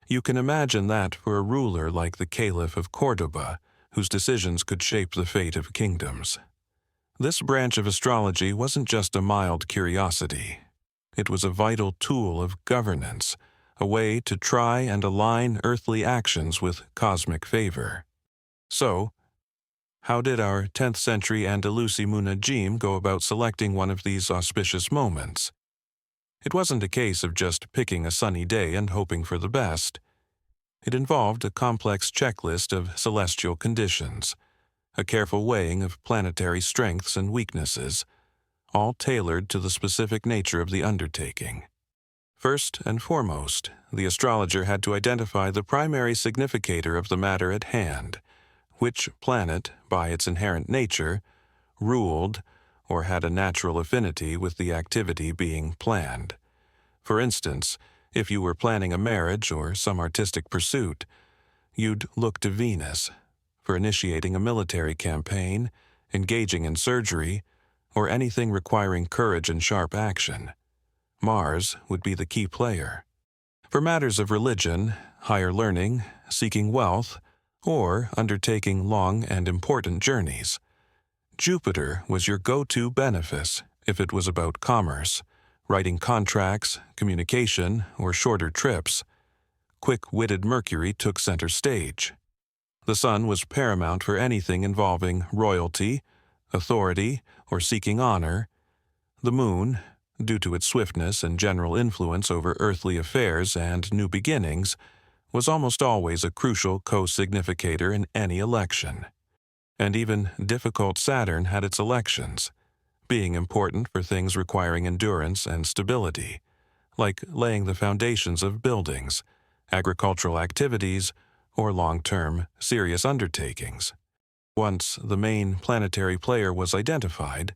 You can imagine that for a ruler like the Caliph of Cordoba, whose decisions could shape the fate of kingdoms. This branch of astrology wasn't just a mild curiosity. It was a vital tool of governance, a way to try and align earthly actions with cosmic favor. So, how did our 10th century Andalusi Munajim go about selecting one of these auspicious moments? It wasn't a case of just picking a sunny day and hoping for the best. It involved a complex checklist of celestial conditions, a careful weighing of planetary strengths and weaknesses, all tailored to the specific nature of the undertaking. First and foremost, the astrologer had to identify the primary significator of the matter at hand, which planet, by its inherent nature, ruled or had a natural affinity with the activity being planned. For instance, if you were planning a marriage or some artistic pursuit, you'd look to Venus for initiating a military campaign, engaging in surgery, or anything requiring courage and sharp action. Mars would be the key player. For matters of religion, higher learning, seeking wealth, or undertaking long and important journeys, Jupiter was your go-to benefice if it was about commerce, writing contracts, communication, or shorter trips. Quick-witted Mercury took center stage. The Sun was paramount for anything involving royalty, authority, or seeking honor. The Moon, due to its swiftness and general influence over earthly affairs and new beginnings, was almost always a crucial co-significator in any election. And even difficult Saturn had its elections, being important for things requiring endurance and stability, like laying the foundations of buildings, agricultural activities, or long-term, serious undertakings. Once the main planetary player was identified,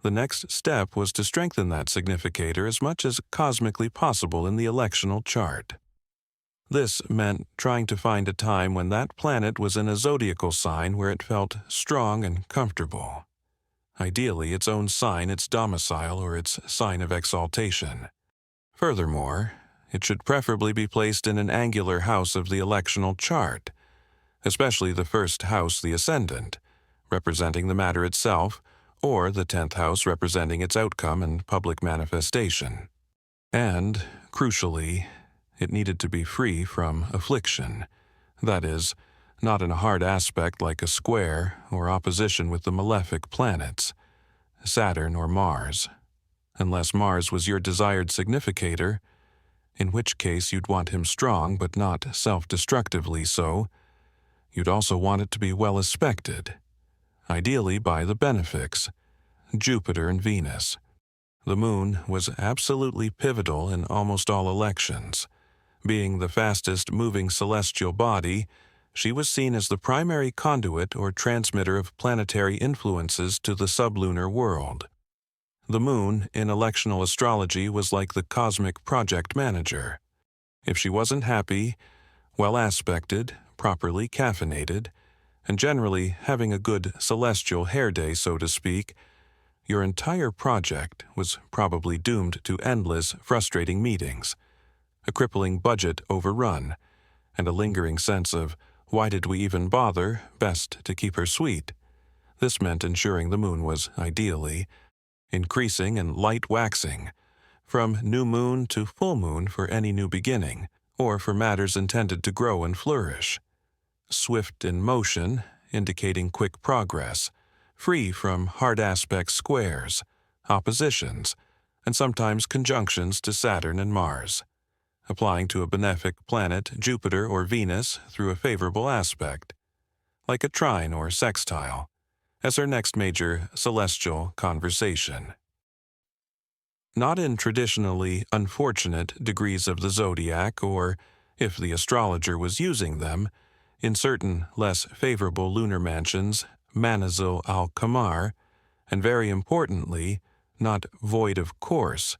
the next step was to strengthen that significator as much as cosmically possible in the electional chart. This meant trying to find a time when that planet was in a zodiacal sign where it felt strong and comfortable. Ideally, its own sign, its domicile, or its sign of exaltation. Furthermore, it should preferably be placed in an angular house of the electional chart, especially the first house, the ascendant, representing the matter itself, or the 10th house representing its outcome and public manifestation. And, crucially, it needed to be free from affliction, that is, not in a hard aspect like a square or opposition with the malefic planets, Saturn or Mars, unless Mars was your desired significator, in which case you'd want him strong but not self-destructively so. You'd also want it to be well aspected, ideally by the benefics, Jupiter and Venus. The Moon was absolutely pivotal in almost all elections. Being the fastest-moving celestial body, she was seen as the primary conduit or transmitter of planetary influences to the sublunar world. The Moon, in electional astrology, was like the cosmic project manager. If she wasn't happy, well-aspected, properly caffeinated, and generally having a good celestial hair day, so to speak, your entire project was probably doomed to endless, frustrating meetings, a crippling budget overrun, and a lingering sense of, why did we even bother, best to keep her sweet. This meant ensuring the Moon was, ideally, increasing and light waxing, from new moon to full moon for any new beginning, or for matters intended to grow and flourish. Swift in motion, indicating quick progress, free from hard aspect squares, oppositions, and sometimes conjunctions to Saturn and Mars, applying to a benefic planet, Jupiter or Venus, through a favorable aspect, like a trine or sextile, as her next major celestial conversation. Not in traditionally unfortunate degrees of the zodiac, or, if the astrologer was using them, in certain less favorable lunar mansions, Manazil al-Qamar, and very importantly, not void of course,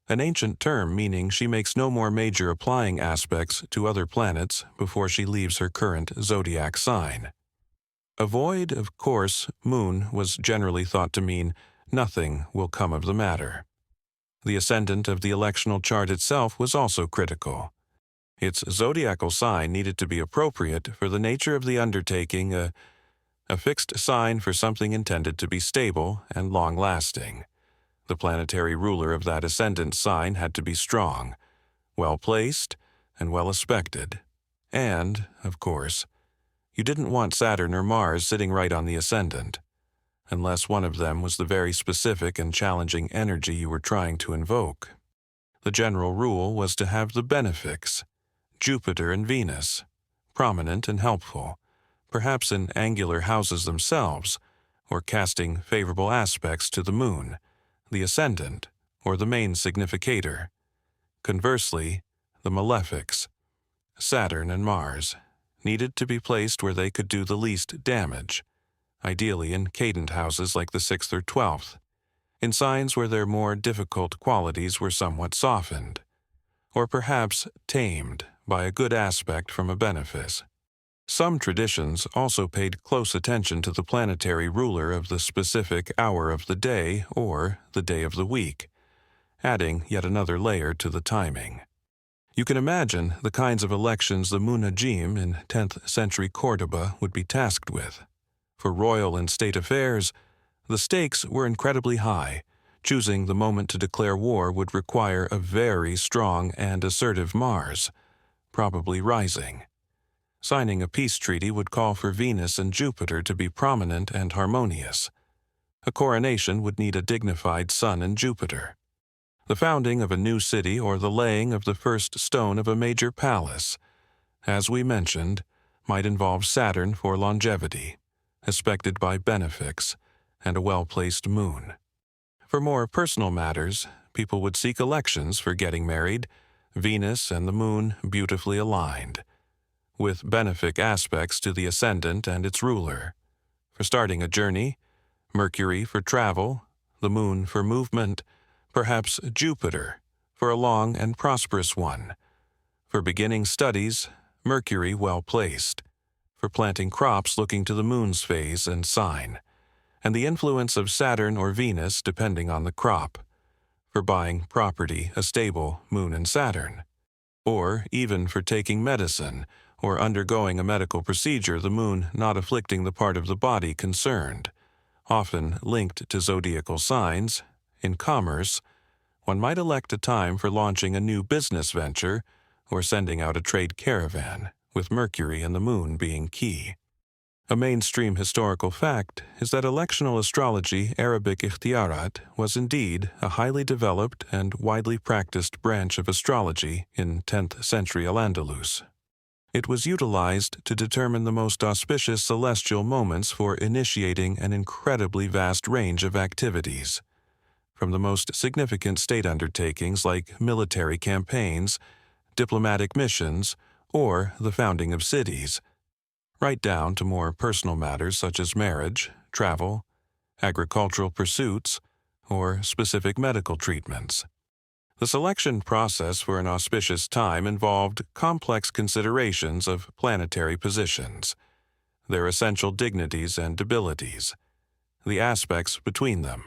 an ancient term meaning she makes no more major applying aspects to other planets before she leaves her current zodiac sign. A void of course moon was generally thought to mean nothing will come of the matter. The ascendant of the electional chart itself was also critical. Its zodiacal sign needed to be appropriate for the nature of the undertaking, a fixed sign for something intended to be stable and long-lasting. The planetary ruler of that ascendant sign had to be strong, well-placed, and well-aspected. And, of course, you didn't want Saturn or Mars sitting right on the ascendant, unless one of them was the very specific and challenging energy you were trying to invoke. The general rule was to have the benefics, Jupiter and Venus, prominent and helpful, perhaps in angular houses themselves, or casting favorable aspects to the moon, the ascendant, or the main significator. Conversely, the malefics, Saturn and Mars, needed to be placed where they could do the least damage, ideally in cadent houses like the 6th or 12th, in signs where their more difficult qualities were somewhat softened, or perhaps tamed by a good aspect from a benefice. Some traditions also paid close attention to the planetary ruler of the specific hour of the day or the day of the week, adding yet another layer to the timing. You can imagine the kinds of elections the Munajim in 10th century Cordoba would be tasked with. For royal and state affairs, the stakes were incredibly high. Choosing the moment to declare war would require a very strong and assertive Mars, probably rising. Signing a peace treaty would call for Venus and Jupiter to be prominent and harmonious. A coronation would need a dignified Sun and Jupiter. The founding of a new city or the laying of the first stone of a major palace, as we mentioned, might involve Saturn for longevity, aspected by benefics, and a well-placed moon. For more personal matters, people would seek elections for getting married, Venus and the moon beautifully aligned, with benefic aspects to the ascendant and its ruler. For starting a journey, Mercury for travel, the moon for movement, perhaps Jupiter for a long and prosperous one. For beginning studies, Mercury well-placed. For planting crops looking to the moon's phase and sign, and the influence of Saturn or Venus depending on the crop. For buying property, a stable moon and Saturn. Or even for taking medicine or undergoing a medical procedure, the moon not afflicting the part of the body concerned, often linked to zodiacal signs. In commerce, one might elect a time for launching a new business venture or sending out a trade caravan, with Mercury and the moon being key. A mainstream historical fact is that electional astrology, Arabic ikhtiyarat, was indeed a highly developed and widely practiced branch of astrology in 10th century Al-Andalus. It was utilized to determine the most auspicious celestial moments for initiating an incredibly vast range of activities, from the most significant state undertakings like military campaigns, diplomatic missions, or the founding of cities, right down to more personal matters such as marriage, travel, agricultural pursuits, or specific medical treatments. The selection process for an auspicious time involved complex considerations of planetary positions, their essential dignities and debilities, the aspects between them,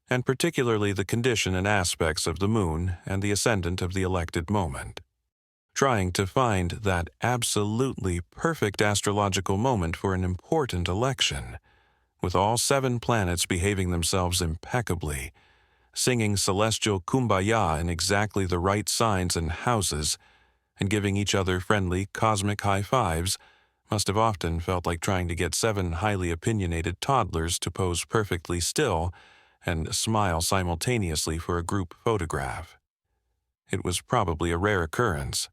and particularly the condition and aspects of the moon and the ascendant of the elected moment. Trying to find that absolutely perfect astrological moment for an important election, with all 7 planets behaving themselves impeccably, singing celestial kumbaya in exactly the right signs and houses, and giving each other friendly cosmic high fives, must have often felt like trying to get 7 highly opinionated toddlers to pose perfectly still and smile simultaneously for a group photograph. It was probably a rare occurrence.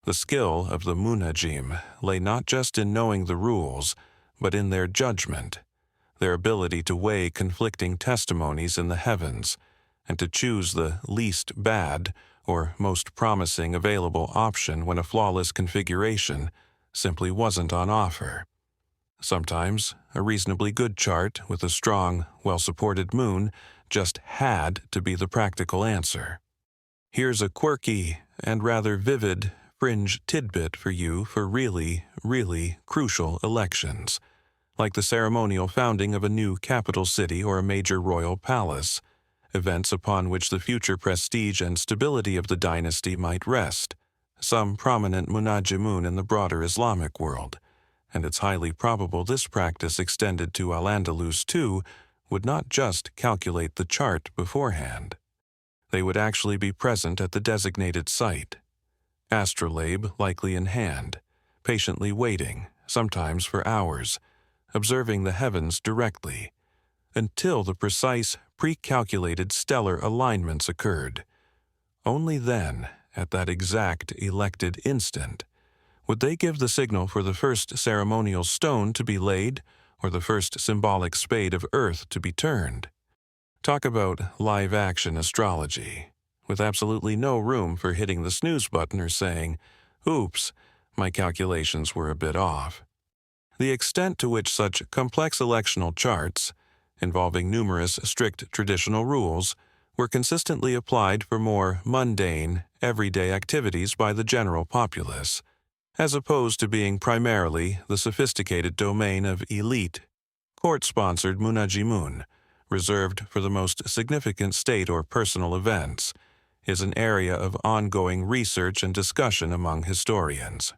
The skill of the Munajim lay not just in knowing the rules, but in their judgment, their ability to weigh conflicting testimonies in the heavens, and to choose the least bad or most promising available option when a flawless configuration simply wasn't on offer. Sometimes, a reasonably good chart with a strong, well-supported moon just had to be the practical answer. Here's a quirky and rather vivid fringe tidbit for you for really, really crucial elections, like the ceremonial founding of a new capital city or a major royal palace, events upon which the future prestige and stability of the dynasty might rest, some prominent munajimun in the broader Islamic world, and it's highly probable this practice extended to Al-Andalus too, would not just calculate the chart beforehand. They would actually be present at the designated site, astrolabe likely in hand, patiently waiting, sometimes for hours, observing the heavens directly, until the precise, pre-calculated stellar alignments occurred. Only then, at that exact elected instant, would they give the signal for the first ceremonial stone to be laid or the first symbolic spade of earth to be turned. Talk about live-action astrology, with absolutely no room for hitting the snooze button or saying, "Oops, my calculations were a bit off." The extent to which such complex electional charts, involving numerous strict traditional rules, were consistently applied for more mundane, everyday activities by the general populace, as opposed to being primarily the sophisticated domain of elite, court-sponsored munajimun, reserved for the most significant state or personal events, is an area of ongoing research and discussion among historians.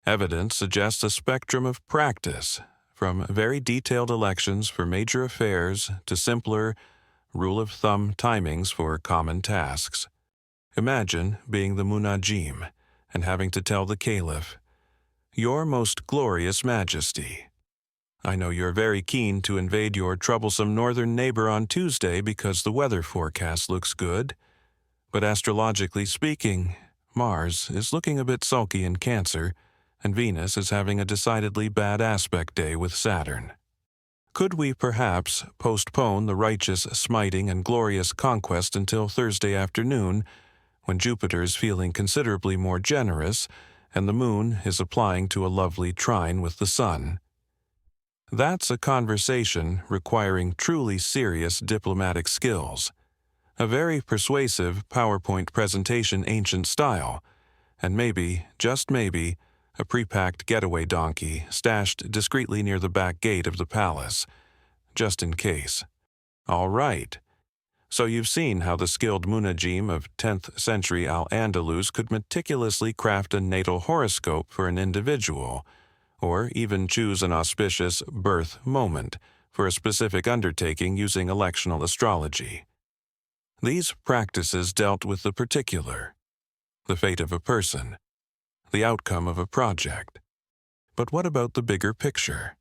Evidence suggests a spectrum of practice, from very detailed elections for major affairs to simpler, rule-of-thumb timings for common tasks. Imagine being the munajim and having to tell the caliph, "Your most glorious majesty, I know you're very keen to invade your troublesome northern neighbor on Tuesday because the weather forecast looks good, but astrologically speaking, Mars is looking a bit sulky in Cancer, and Venus is having a decidedly bad aspect day with Saturn. Could we perhaps postpone the righteous smiting and glorious conquest until Thursday afternoon, when Jupiter is feeling considerably more generous and the moon is applying to a lovely trine with the sun?" That's a conversation requiring truly serious diplomatic skills, a very persuasive PowerPoint presentation ancient style, and maybe, just maybe, a pre-packed getaway donkey stashed discreetly near the back gate of the palace, just in case. All right. So you've seen how the skilled munajim of 10th century Al-Andalus could meticulously craft a natal horoscope for an individual, or even choose an auspicious birth moment for a specific undertaking using electional astrology. These practices dealt with the particular, the fate of a person, the outcome of a project. But what about the bigger picture?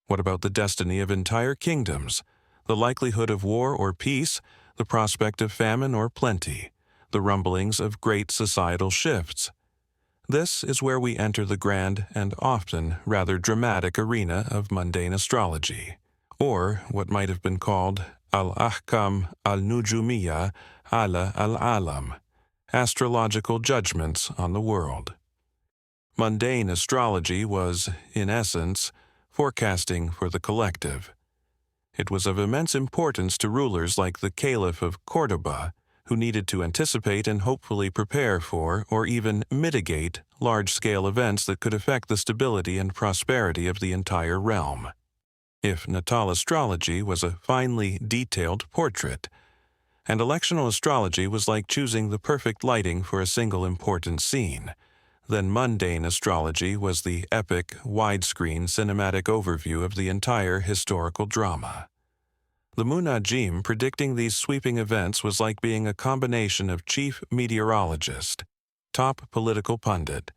What about the destiny of entire kingdoms, the likelihood of war or peace, the prospect of famine or plenty, the rumblings of great societal shifts? This is where we enter the grand and often rather dramatic arena of mundane astrology, or what might have been called al-ahkam al-nujumiyya ala al-alam, astrological judgments on the world. Mundane astrology was, in essence, forecasting for the collective. It was of immense importance to rulers like the Caliph of Cordoba, who needed to anticipate and hopefully prepare for or even mitigate large-scale events that could affect the stability and prosperity of the entire realm. If natal astrology was a finely detailed portrait, and electional astrology was like choosing the perfect lighting for a single important scene, then mundane astrology was the epic, widescreen cinematic overview of the entire historical drama. The munajim predicting these sweeping events was like being a combination of chief meteorologist, top political pundit,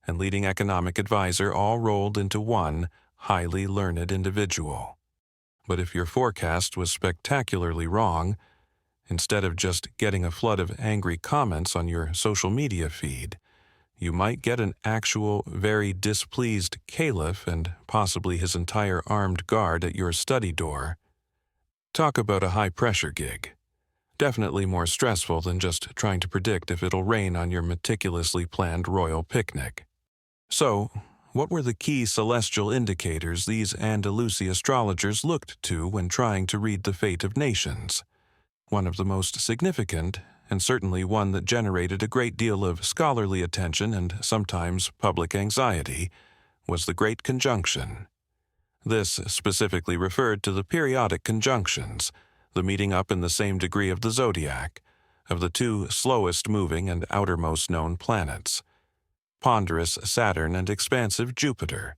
and leading economic advisor all rolled into one highly learned individual. But if your forecast was spectacularly wrong, instead of just getting a flood of angry comments on your social media feed, you might get an actual, very displeased caliph and possibly his entire armed guard at your study door. Talk about a high-pressure gig. Definitely more stressful than just trying to predict if it'll rain on your meticulously planned royal picnic. So, what were the key celestial indicators these Andalusi astrologers looked to when trying to read the fate of nations? One of the most significant, and certainly one that generated a great deal of scholarly attention and sometimes public anxiety, was the Great Conjunction. This specifically referred to the periodic conjunctions, the meeting up in the same degree of the zodiac, of the two slowest moving and outermost known planets, ponderous Saturn and expansive Jupiter.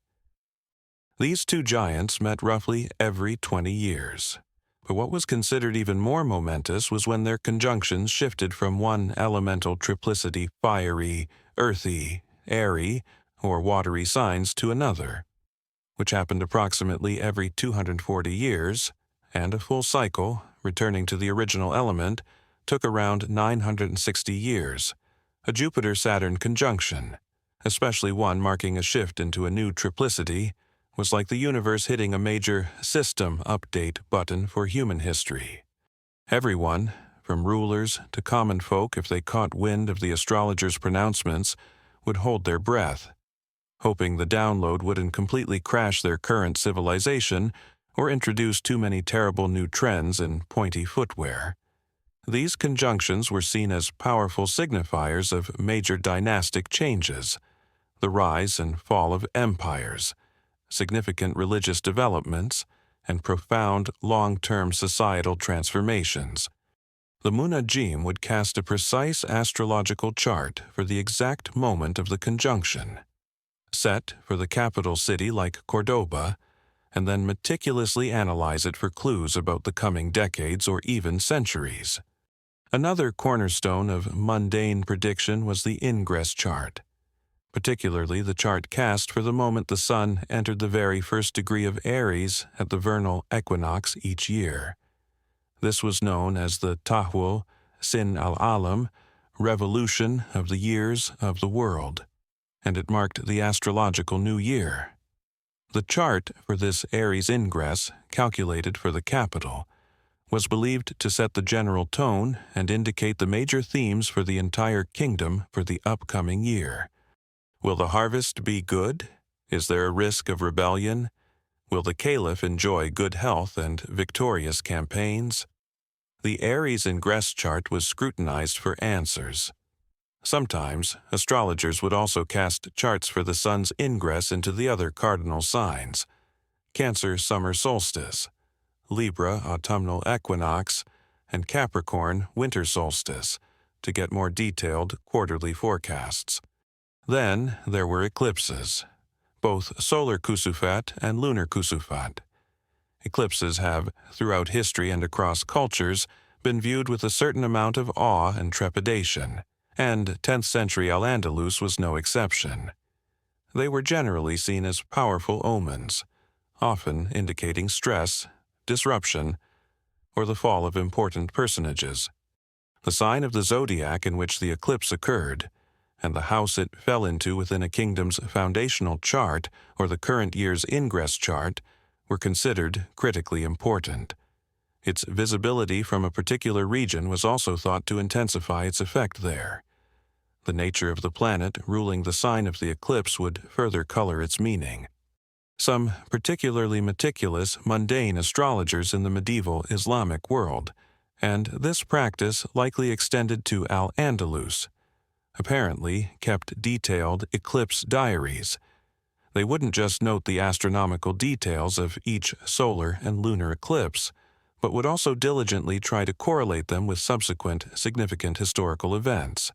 These two giants met roughly every 20 years. But what was considered even more momentous was when their conjunctions shifted from one elemental triplicity fiery, earthy, airy, or watery signs to another, which happened approximately every 240 years, and a full cycle, returning to the original element, took around 960 years, a Jupiter-Saturn conjunction, especially one marking a shift into a new triplicity, was like the universe hitting a major system update button for human history. Everyone, from rulers to common folk if they caught wind of the astrologers' pronouncements, would hold their breath, hoping the download wouldn't completely crash their current civilization or introduce too many terrible new trends in pointy footwear. These conjunctions were seen as powerful signifiers of major dynastic changes, the rise and fall of empires, significant religious developments, and profound long-term societal transformations. The Munajim would cast a precise astrological chart for the exact moment of the conjunction, set for the capital city like Cordoba, and then meticulously analyze it for clues about the coming decades or even centuries. Another cornerstone of mundane prediction was the ingress chart, particularly the chart cast for the moment the sun entered the very first degree of Aries at the vernal equinox each year. This was known as the Tahwul Sin al-Alam, revolution of the years of the world, and it marked the astrological new year. The chart for this Aries ingress, calculated for the capital, was believed to set the general tone and indicate the major themes for the entire kingdom for the upcoming year. Will the harvest be good? Is there a risk of rebellion? Will the caliph enjoy good health and victorious campaigns? The Aries ingress chart was scrutinized for answers. Sometimes, astrologers would also cast charts for the sun's ingress into the other cardinal signs: Cancer summer solstice, Libra autumnal equinox, and Capricorn winter solstice, to get more detailed quarterly forecasts. Then there were eclipses, both solar kusufat and lunar kusufat. Eclipses have, throughout history and across cultures, been viewed with a certain amount of awe and trepidation, and 10th century Al-Andalus was no exception. They were generally seen as powerful omens, often indicating stress, disruption, or the fall of important personages. The sign of the zodiac in which the eclipse occurred, and the house it fell into within a kingdom's foundational chart or the current year's ingress chart, were considered critically important. Its visibility from a particular region was also thought to intensify its effect there. The nature of the planet ruling the sign of the eclipse would further color its meaning. Some particularly meticulous, mundane astrologers in the medieval Islamic world, and this practice likely extended to Al-Andalus, apparently kept detailed eclipse diaries. They wouldn't just note the astronomical details of each solar and lunar eclipse, but would also diligently try to correlate them with subsequent significant historical events,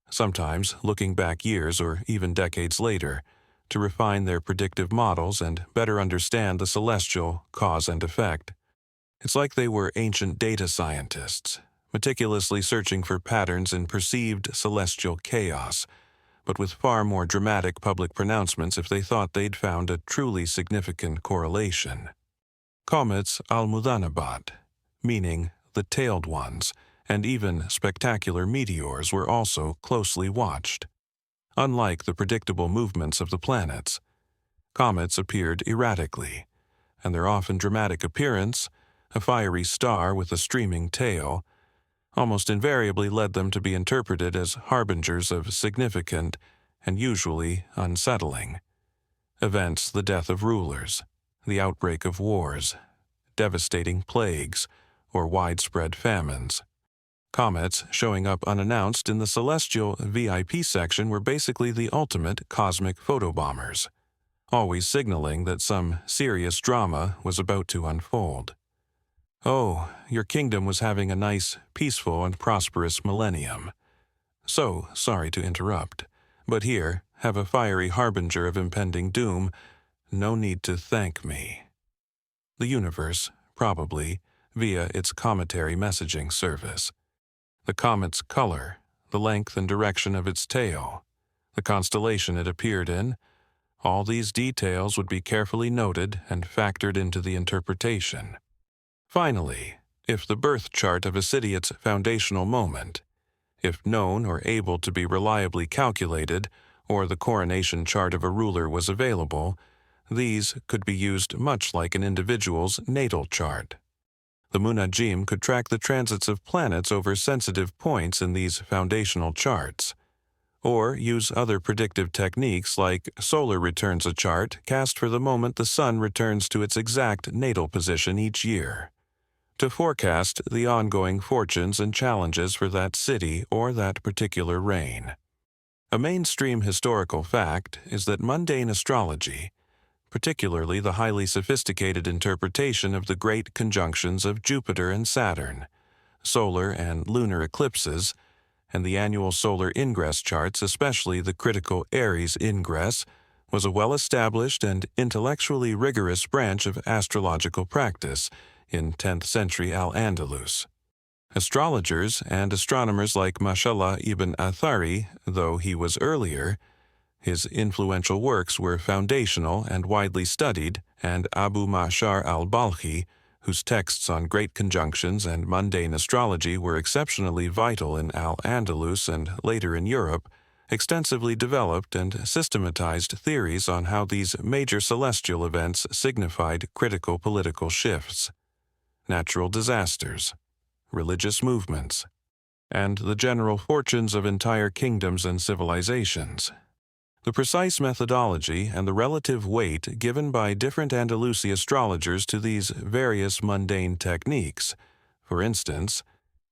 sometimes looking back years or even decades later, to refine their predictive models and better understand the celestial cause and effect. It's like they were ancient data scientists, meticulously searching for patterns in perceived celestial chaos, but with far more dramatic public pronouncements if they thought they'd found a truly significant correlation. Comets al-Mudhanabat, meaning the tailed ones, and even spectacular meteors were also closely watched. Unlike the predictable movements of the planets, comets appeared erratically, and their often dramatic appearance, a fiery star with a streaming tail, almost invariably led them to be interpreted as harbingers of significant and usually unsettling events: the death of rulers, the outbreak of wars, devastating plagues, or widespread famines. Comets showing up unannounced in the celestial VIP section were basically the ultimate cosmic photobombers, always signaling that some serious drama was about to unfold. Oh, your kingdom was having a nice, peaceful, and prosperous millennium. So, sorry to interrupt, but here, have a fiery harbinger of impending doom. No need to thank me. The universe, probably, via its cometary messaging service. The comet's color, the length and direction of its tail, the constellation it appeared in, all these details would be carefully noted and factored into the interpretation. Finally, if the birth chart of a city its foundational moment, if known or able to be reliably calculated, or the coronation chart of a ruler was available, these could be used much like an individual's natal chart. The Munajim could track the transits of planets over sensitive points in these foundational charts, or use other predictive techniques like solar returns a chart cast for the moment the sun returns to its exact natal position each year, to forecast the ongoing fortunes and challenges for that city or that particular reign. A mainstream historical fact is that mundane astrology, particularly the highly sophisticated interpretation of the great conjunctions of Jupiter and Saturn, solar and lunar eclipses, and the annual solar ingress charts, especially the critical Aries ingress, was a well-established and intellectually rigorous branch of astrological practice in 10th century Al-Andalus. Astrologers and astronomers like Mashallah ibn Athari, though he was earlier, his influential works were foundational and widely studied, and Abu Ma'shar al-Balkhi, whose texts on great conjunctions and mundane astrology were exceptionally vital in Al-Andalus and later in Europe, extensively developed and systematized theories on how these major celestial events signified critical political shifts, natural disasters, religious movements, and the general fortunes of entire kingdoms and civilizations. The precise methodology and the relative weight given by different Andalusi astrologers to these various mundane techniques, for instance,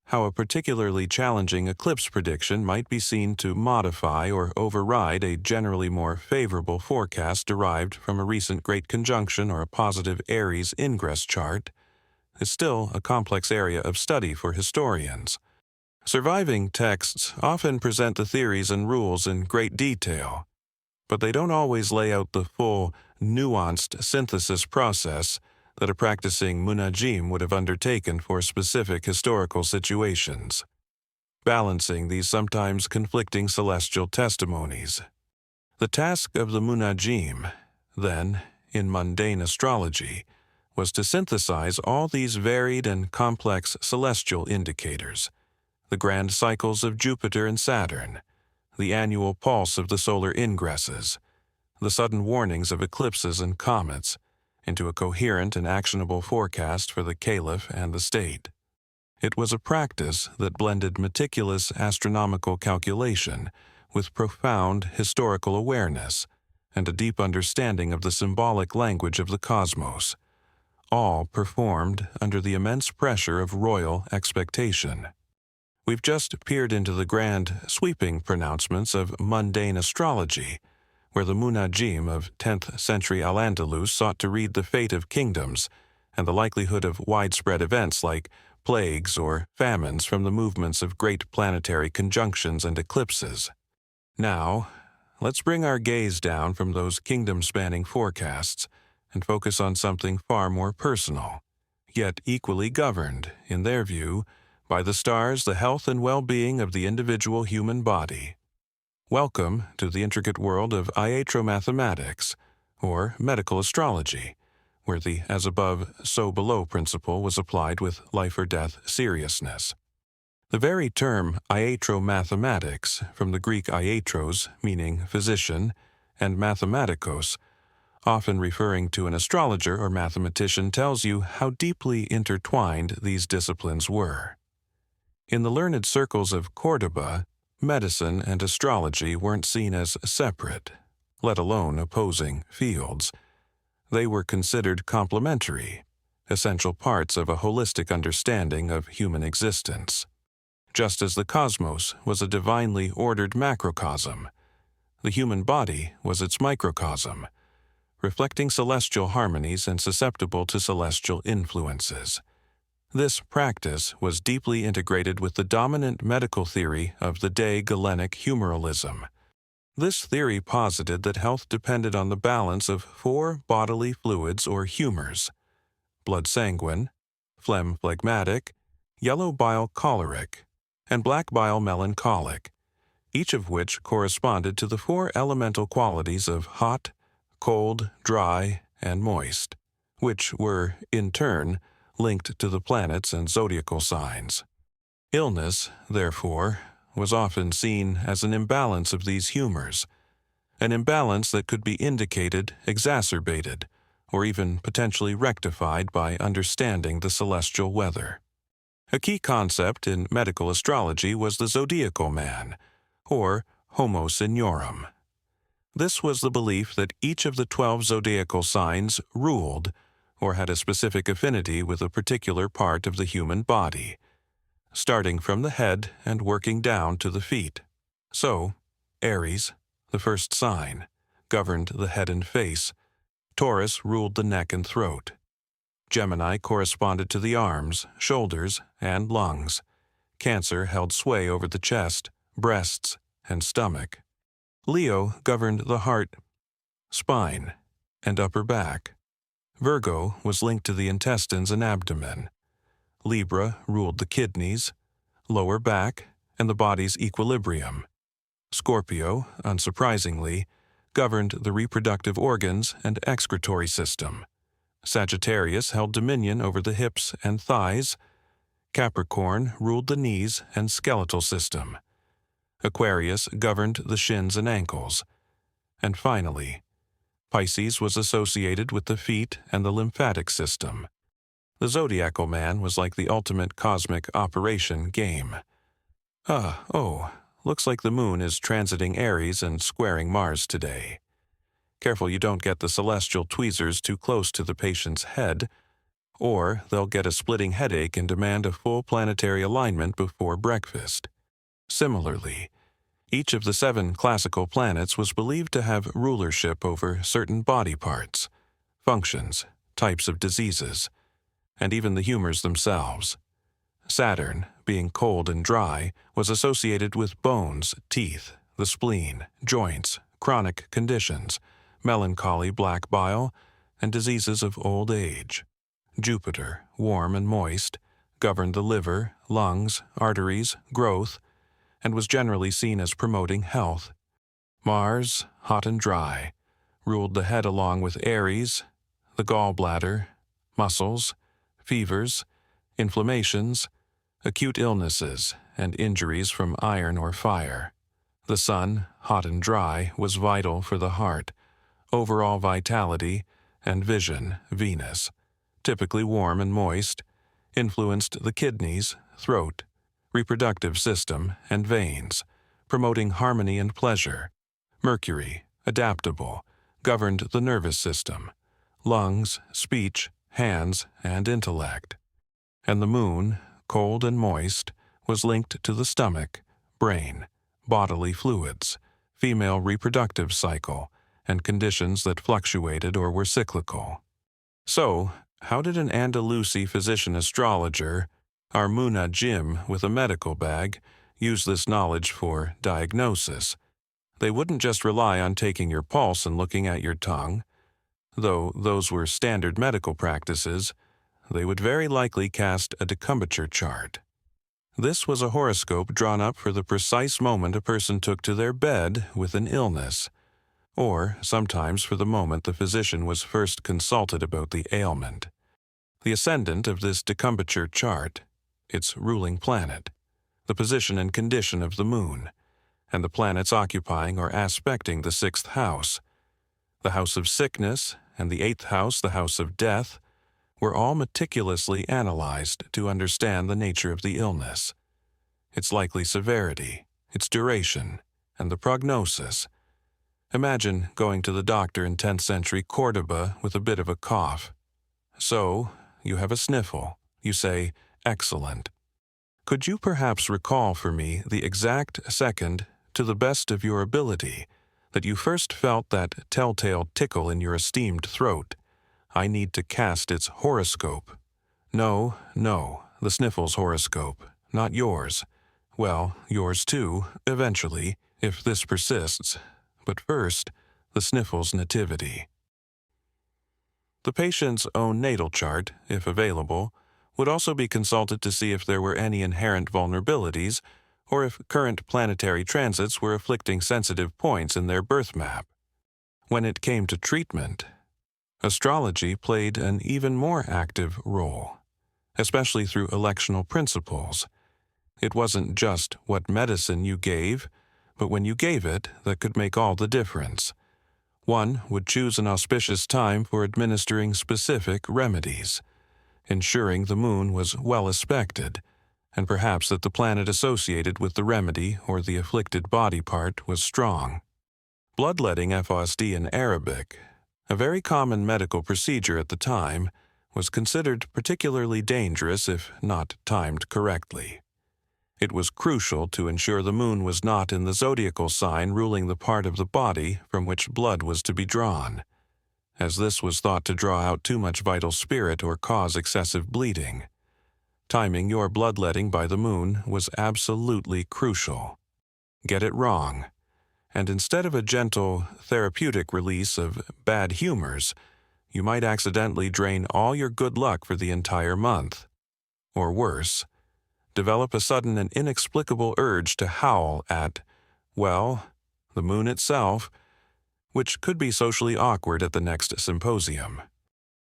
how a particularly challenging eclipse prediction might be seen to modify or override a generally more favorable forecast derived from a recent great conjunction or a positive Aries ingress chart, is still a complex area of study for historians. Surviving texts often present the theories and rules in great detail, but they don't always lay out the full, nuanced synthesis process that a practicing munajim would have undertaken for specific historical situations, balancing these sometimes conflicting celestial testimonies. The task of the munajim, then, in mundane astrology, was to synthesize all these varied and complex celestial indicators, the grand cycles of Jupiter and Saturn, the annual pulse of the solar ingresses, the sudden warnings of eclipses and comets, into a coherent and actionable forecast for the caliph and the state. It was a practice that blended meticulous astronomical calculation with profound historical awareness and a deep understanding of the symbolic language of the cosmos, all performed under the immense pressure of royal expectation. We've just peered into the grand, sweeping pronouncements of mundane astrology, where the munajim of 10th century Al-Andalus sought to read the fate of kingdoms and the likelihood of widespread events like plagues or famines from the movements of great planetary conjunctions and eclipses. Now, let's bring our gaze down from those kingdom-spanning forecasts and focus on something far more personal, yet equally governed, in their view, by the stars, the health and well-being of the individual human body. Welcome to the intricate world of iatromathematics, or medical astrology, where the as above, so below principle was applied with life or death seriousness. The very term iatromathematics, from the Greek iatros, meaning physician, and mathematikos, often referring to an astrologer or mathematician, tells you how deeply intertwined these disciplines were. In the learned circles of Cordoba, medicine and astrology weren't seen as separate, let alone opposing fields. They were considered complementary, essential parts of a holistic understanding of human existence. Just as the cosmos was a divinely ordered macrocosm, the human body was its microcosm, reflecting celestial harmonies and susceptible to celestial influences. This practice was deeply integrated with the dominant medical theory of the day Galenic humorism. This theory posited that health depended on the balance of four bodily fluids or humors: blood sanguine, phlegm phlegmatic, yellow bile choleric, and black bile melancholic, each of which corresponded to the four elemental qualities of hot, cold, dry, and moist, which were, in turn, linked to the planets and zodiacal signs. Illness, therefore, was often seen as an imbalance of these humors, an imbalance that could be indicated, exacerbated, or even potentially rectified by understanding the celestial weather. A key concept in medical astrology was the zodiacal man, or homo signorum. This was the belief that each of the 12 zodiacal signs ruled or had a specific affinity with a particular part of the human body, starting from the head and working down to the feet. So, Aries, the first sign, governed the head and face. Taurus ruled the neck and throat. Gemini corresponded to the arms, shoulders, and lungs. Cancer held sway over the chest, breasts, and stomach. Leo governed the heart, spine, and upper back. Virgo was linked to the intestines and abdomen. Libra ruled the kidneys, lower back, and the body's equilibrium. Scorpio, unsurprisingly, governed the reproductive organs and excretory system. Sagittarius held dominion over the hips and thighs. Capricorn ruled the knees and skeletal system. Aquarius governed the shins and ankles. And finally, Pisces was associated with the feet and the lymphatic system. The zodiacal man was like the ultimate cosmic operation game. Looks like the moon is transiting Aries and squaring Mars today. Careful you don't get the celestial tweezers too close to the patient's head, or they'll get a splitting headache and demand a full planetary alignment before breakfast. Similarly, each of the 7 classical planets was believed to have rulership over certain body parts, functions, types of diseases, and even the humors themselves. Saturn, being cold and dry, was associated with bones, teeth, the spleen, joints, chronic conditions, melancholy black bile, and diseases of old age. Jupiter, warm and moist, governed the liver, lungs, arteries, growth, and was generally seen as promoting health. Mars, hot and dry, ruled the head along with Aries, the gallbladder, muscles, fevers, inflammations, acute illnesses, and injuries from iron or fire. The sun, hot and dry, was vital for the heart, overall vitality, and vision, Venus, typically warm and moist, influenced the kidneys, throat, reproductive system, and veins, promoting harmony and pleasure. Mercury, adaptable, governed the nervous system, lungs, speech, hands, and intellect. And the moon, cold and moist, was linked to the stomach, brain, bodily fluids, female reproductive cycle, and conditions that fluctuated or were cyclical. So, how did an Andalusi physician-astrologer, Armuna Jim with a medical bag, use this knowledge for diagnosis? They wouldn't just rely on taking your pulse and looking at your tongue. Though those were standard medical practices, they would very likely cast a decumbiture chart. This was a horoscope drawn up for the precise moment a person took to their bed with an illness, or sometimes for the moment the physician was first consulted about the ailment. The ascendant of this decumbiture chart, its ruling planet, the position and condition of the moon, and the planets occupying or aspecting the 6th house, the house of sickness, and the 8th house, the house of death, were all meticulously analyzed to understand the nature of the illness, its likely severity, its duration, and the prognosis. Imagine going to the doctor in 10th century Cordoba with a bit of a cough. So, you have a sniffle. You say, "Excellent." Could you perhaps recall for me the exact second, to the best of your ability, that you first felt that telltale tickle in your esteemed throat? I need to cast its horoscope. No, no, the Sniffles horoscope, not yours. Well, yours too, eventually, if this persists. But first, the Sniffles nativity. The patient's own natal chart, if available, would also be consulted to see if there were any inherent vulnerabilities or if current planetary transits were afflicting sensitive points in their birth map. When it came to treatment, astrology played an even more active role, especially through electional principles. It wasn't just what medicine you gave, but when you gave it that could make all the difference. One would choose an auspicious time for administering specific remedies, ensuring the moon was well aspected, and perhaps that the planet associated with the remedy or the afflicted body part was strong. Bloodletting FOSD in Arabic, a very common medical procedure at the time, was considered particularly dangerous if not timed correctly. It was crucial to ensure the moon was not in the zodiacal sign ruling the part of the body from which blood was to be drawn, as this was thought to draw out too much vital spirit or cause excessive bleeding. Timing your bloodletting by the moon was absolutely crucial. Get it wrong, and instead of a gentle, therapeutic release of bad humors, you might accidentally drain all your good luck for the entire month. Or worse, develop a sudden and inexplicable urge to howl at, well, the moon itself, which could be socially awkward at the next symposium.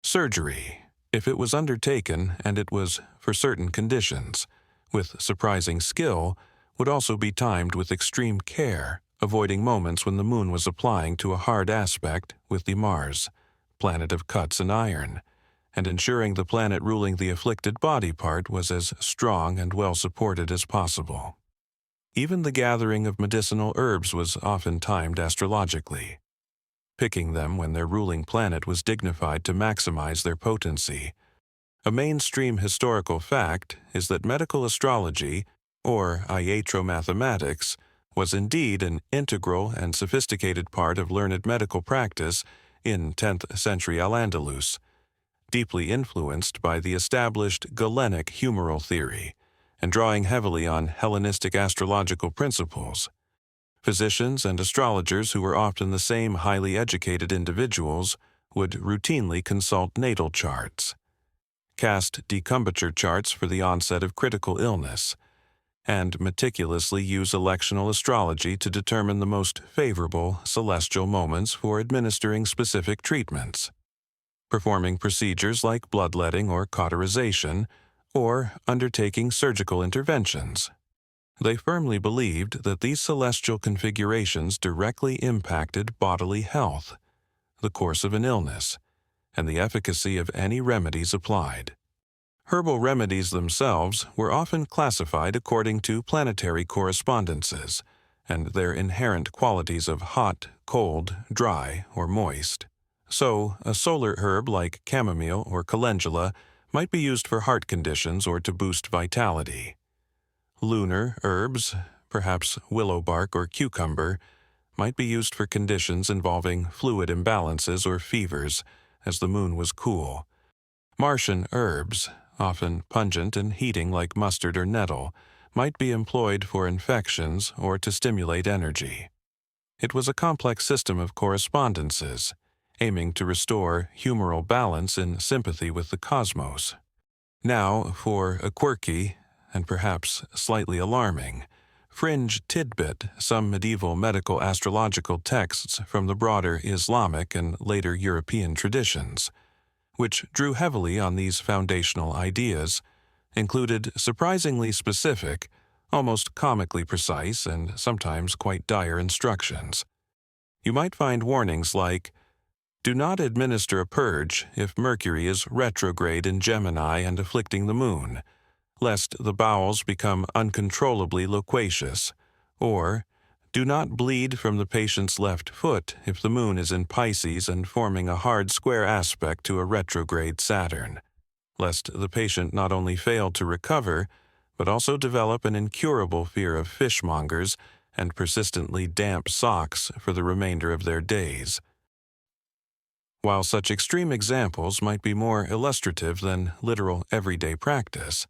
Surgery, if it was undertaken and it was for certain conditions, with surprising skill, would also be timed with extreme care, avoiding moments when the moon was applying to a hard aspect with the Mars, planet of cuts and iron, and ensuring the planet ruling the afflicted body part was as strong and well supported as possible. Even the gathering of medicinal herbs was often timed astrologically, picking them when their ruling planet was dignified to maximize their potency. A mainstream historical fact is that medical astrology, or iatromathematics, was indeed an integral and sophisticated part of learned medical practice in 10th century Al-Andalus, deeply influenced by the established Galenic humoral theory and drawing heavily on Hellenistic astrological principles. Physicians and astrologers who were often the same highly educated individuals would routinely consult natal charts, cast decumbiture charts for the onset of critical illness, and meticulously use electional astrology to determine the most favorable celestial moments for administering specific treatments, performing procedures like bloodletting or cauterization, or undertaking surgical interventions. They firmly believed that these celestial configurations directly impacted bodily health, the course of an illness, and the efficacy of any remedies applied. Herbal remedies themselves were often classified according to planetary correspondences and their inherent qualities of hot, cold, dry, or moist. So, a solar herb like chamomile or calendula might be used for heart conditions or to boost vitality. Lunar herbs, perhaps willow bark or cucumber, might be used for conditions involving fluid imbalances or fevers, as the moon was cool. Martian herbs, often pungent and heating like mustard or nettle, might be employed for infections or to stimulate energy. It was a complex system of correspondences, aiming to restore humoral balance in sympathy with the cosmos. Now, for a quirky, and perhaps slightly alarming, fringe tidbit, some medieval medical astrological texts from the broader Islamic and later European traditions, which drew heavily on these foundational ideas, included surprisingly specific, almost comically precise, and sometimes quite dire instructions. You might find warnings like, "Do not administer a purge if Mercury is retrograde in Gemini and afflicting the moon, lest the bowels become uncontrollably loquacious," or "Do not bleed from the patient's left foot if the moon is in Pisces and forming a hard square aspect to a retrograde Saturn, lest the patient not only fail to recover, but also develop an incurable fear of fishmongers and persistently damp socks for the remainder of their days." While such extreme examples might be more illustrative than literal everyday practice,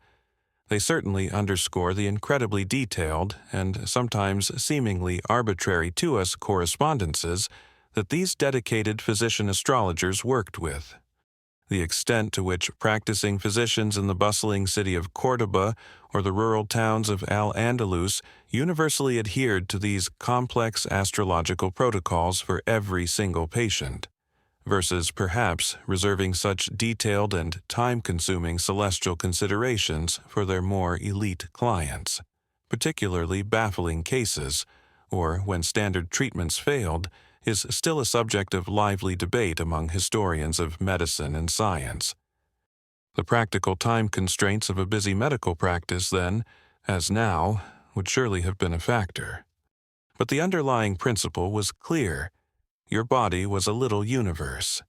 they certainly underscore the incredibly detailed and sometimes seemingly arbitrary to us correspondences that these dedicated physician astrologers worked with. The extent to which practicing physicians in the bustling city of Córdoba or the rural towns of Al-Andalus universally adhered to these complex astrological protocols for every single patient, versus perhaps reserving such detailed and time-consuming celestial considerations for their more elite clients, particularly baffling cases, or when standard treatments failed, is still a subject of lively debate among historians of medicine and science. The practical time constraints of a busy medical practice then, as now, would surely have been a factor. But the underlying principle was clear. Your body was a little universe,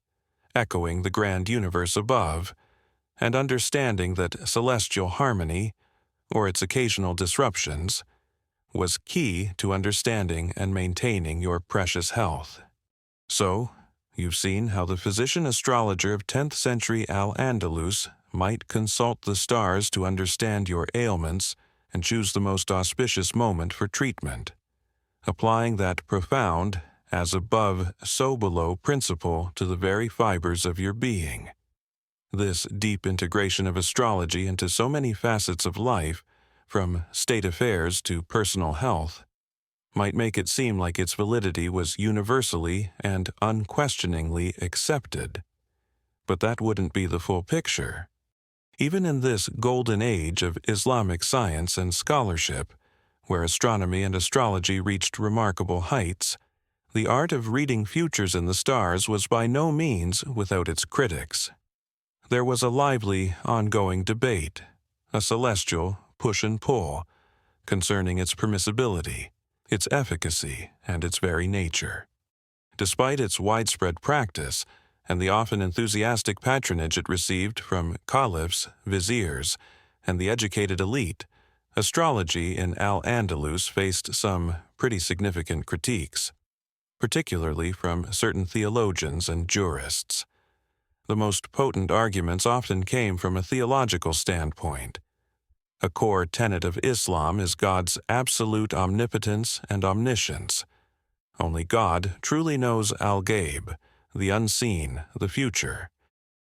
echoing the grand universe above, and understanding that celestial harmony, or its occasional disruptions, was key to understanding and maintaining your precious health. So, you've seen how the physician-astrologer of 10th century Al-Andalus might consult the stars to understand your ailments and choose the most auspicious moment for treatment, applying that profound, as above, so below principle to the very fibers of your being. This deep integration of astrology into so many facets of life, from state affairs to personal health, might make it seem like its validity was universally and unquestioningly accepted. But that wouldn't be the full picture. Even in this golden age of Islamic science and scholarship, where astronomy and astrology reached remarkable heights, the art of reading futures in the stars was by no means without its critics. There was a lively, ongoing debate, a celestial push and pull, concerning its permissibility, its efficacy, and its very nature. Despite its widespread practice and the often enthusiastic patronage it received from caliphs, viziers, and the educated elite, astrology in Al-Andalus faced some pretty significant critiques, particularly from certain theologians and jurists. The most potent arguments often came from a theological standpoint. A core tenet of Islam is God's absolute omnipotence and omniscience. Only God truly knows al-Ghaib, the unseen, the future.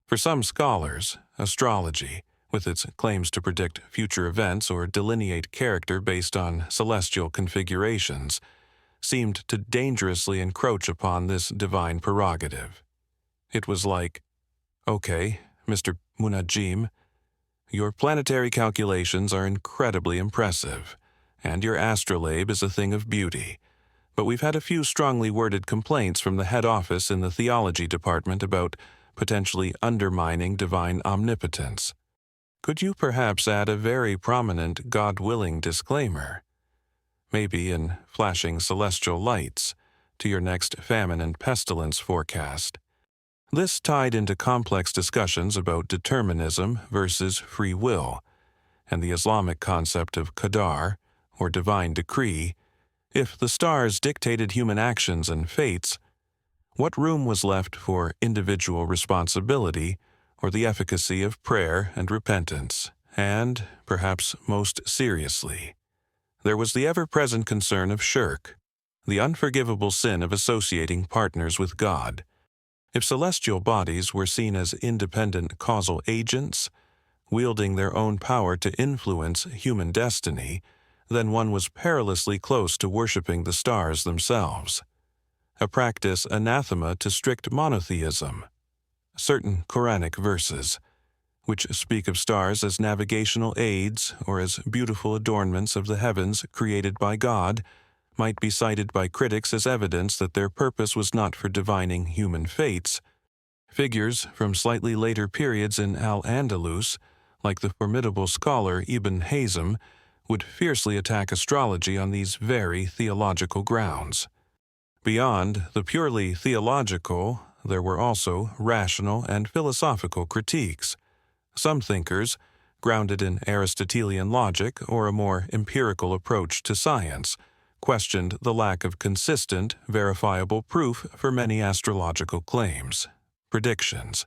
For some scholars, astrology, with its claims to predict future events or delineate character based on celestial configurations, seemed to dangerously encroach upon this divine prerogative. It was like, "Okay, Mr. Munajjim, your planetary calculations are incredibly impressive, and your astrolabe is a thing of beauty, but we've had a few strongly worded complaints from the head office in the theology department about potentially undermining divine omnipotence. Could you perhaps add a very prominent God-willing disclaimer, maybe in flashing celestial lights, to your next famine and pestilence forecast?" This tied into complex discussions about determinism versus free will, and the Islamic concept of qadar, or divine decree. If the stars dictated human actions and fates, what room was left for individual responsibility or the efficacy of prayer and repentance? And, perhaps most seriously, there was the ever-present concern of shirk, the unforgivable sin of associating partners with God. If celestial bodies were seen as independent causal agents, wielding their own power to influence human destiny, then one was perilously close to worshiping the stars themselves, a practice anathema to strict monotheism. Certain Quranic verses, which speak of stars as navigational aids or as beautiful adornments of the heavens created by God, might be cited by critics as evidence that their purpose was not for divining human fates. Figures from slightly later periods in Al-Andalus, like the formidable scholar Ibn Hazm, would fiercely attack astrology on these very theological grounds. Beyond the purely theological, there were also rational and philosophical critiques. Some thinkers, grounded in Aristotelian logic or a more empirical approach to science, questioned the lack of consistent, verifiable proof for many astrological claims, predictions,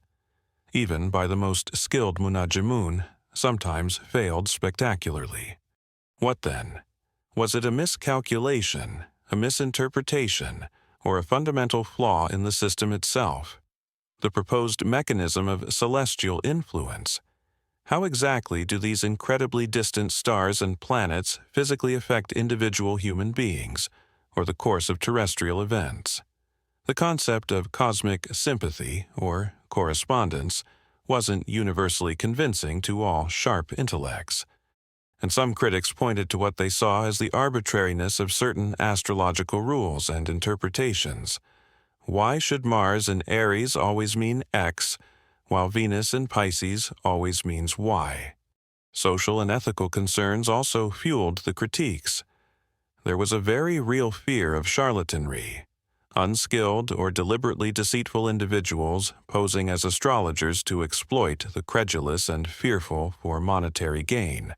even by the most skilled munajimun, sometimes failed spectacularly. What then? Was it a miscalculation, a misinterpretation, or a fundamental flaw in the system itself? The proposed mechanism of celestial influence. How exactly do these incredibly distant stars and planets physically affect individual human beings, or the course of terrestrial events? The concept of cosmic sympathy, or correspondence, wasn't universally convincing to all sharp intellects, and some critics pointed to what they saw as the arbitrariness of certain astrological rules and interpretations. Why should Mars in Aries always mean X, while Venus in Pisces always means Y? Social and ethical concerns also fueled the critiques. There was a very real fear of charlatanry, unskilled or deliberately deceitful individuals posing as astrologers to exploit the credulous and fearful for monetary gain.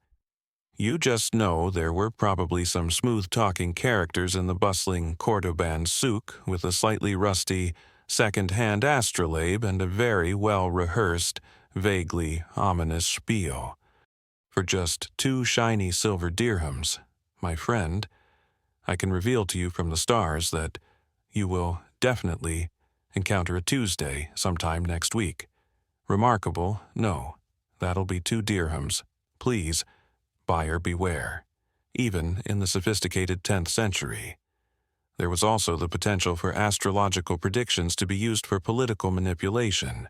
You just know there were probably some smooth-talking characters in the bustling Cordoban souk with a slightly rusty, second-hand astrolabe and a very well-rehearsed, vaguely ominous spiel. For just 2 shiny silver dirhams, my friend, I can reveal to you from the stars that you will definitely encounter a Tuesday sometime next week. Remarkable? No. That'll be 2 dirhams. Please, buyer beware. Even in the sophisticated 10th century. There was also the potential for astrological predictions to be used for political manipulation,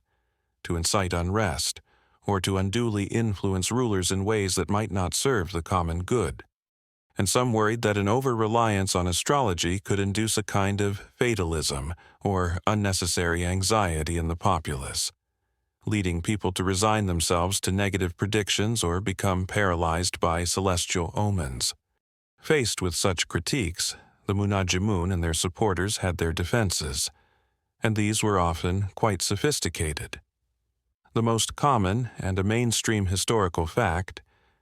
to incite unrest, or to unduly influence rulers in ways that might not serve the common good. And some worried that an over-reliance on astrology could induce a kind of fatalism or unnecessary anxiety in the populace, leading people to resign themselves to negative predictions or become paralyzed by celestial omens. Faced with such critiques, the Munajimun and their supporters had their defenses, and these were often quite sophisticated. The most common and a mainstream historical fact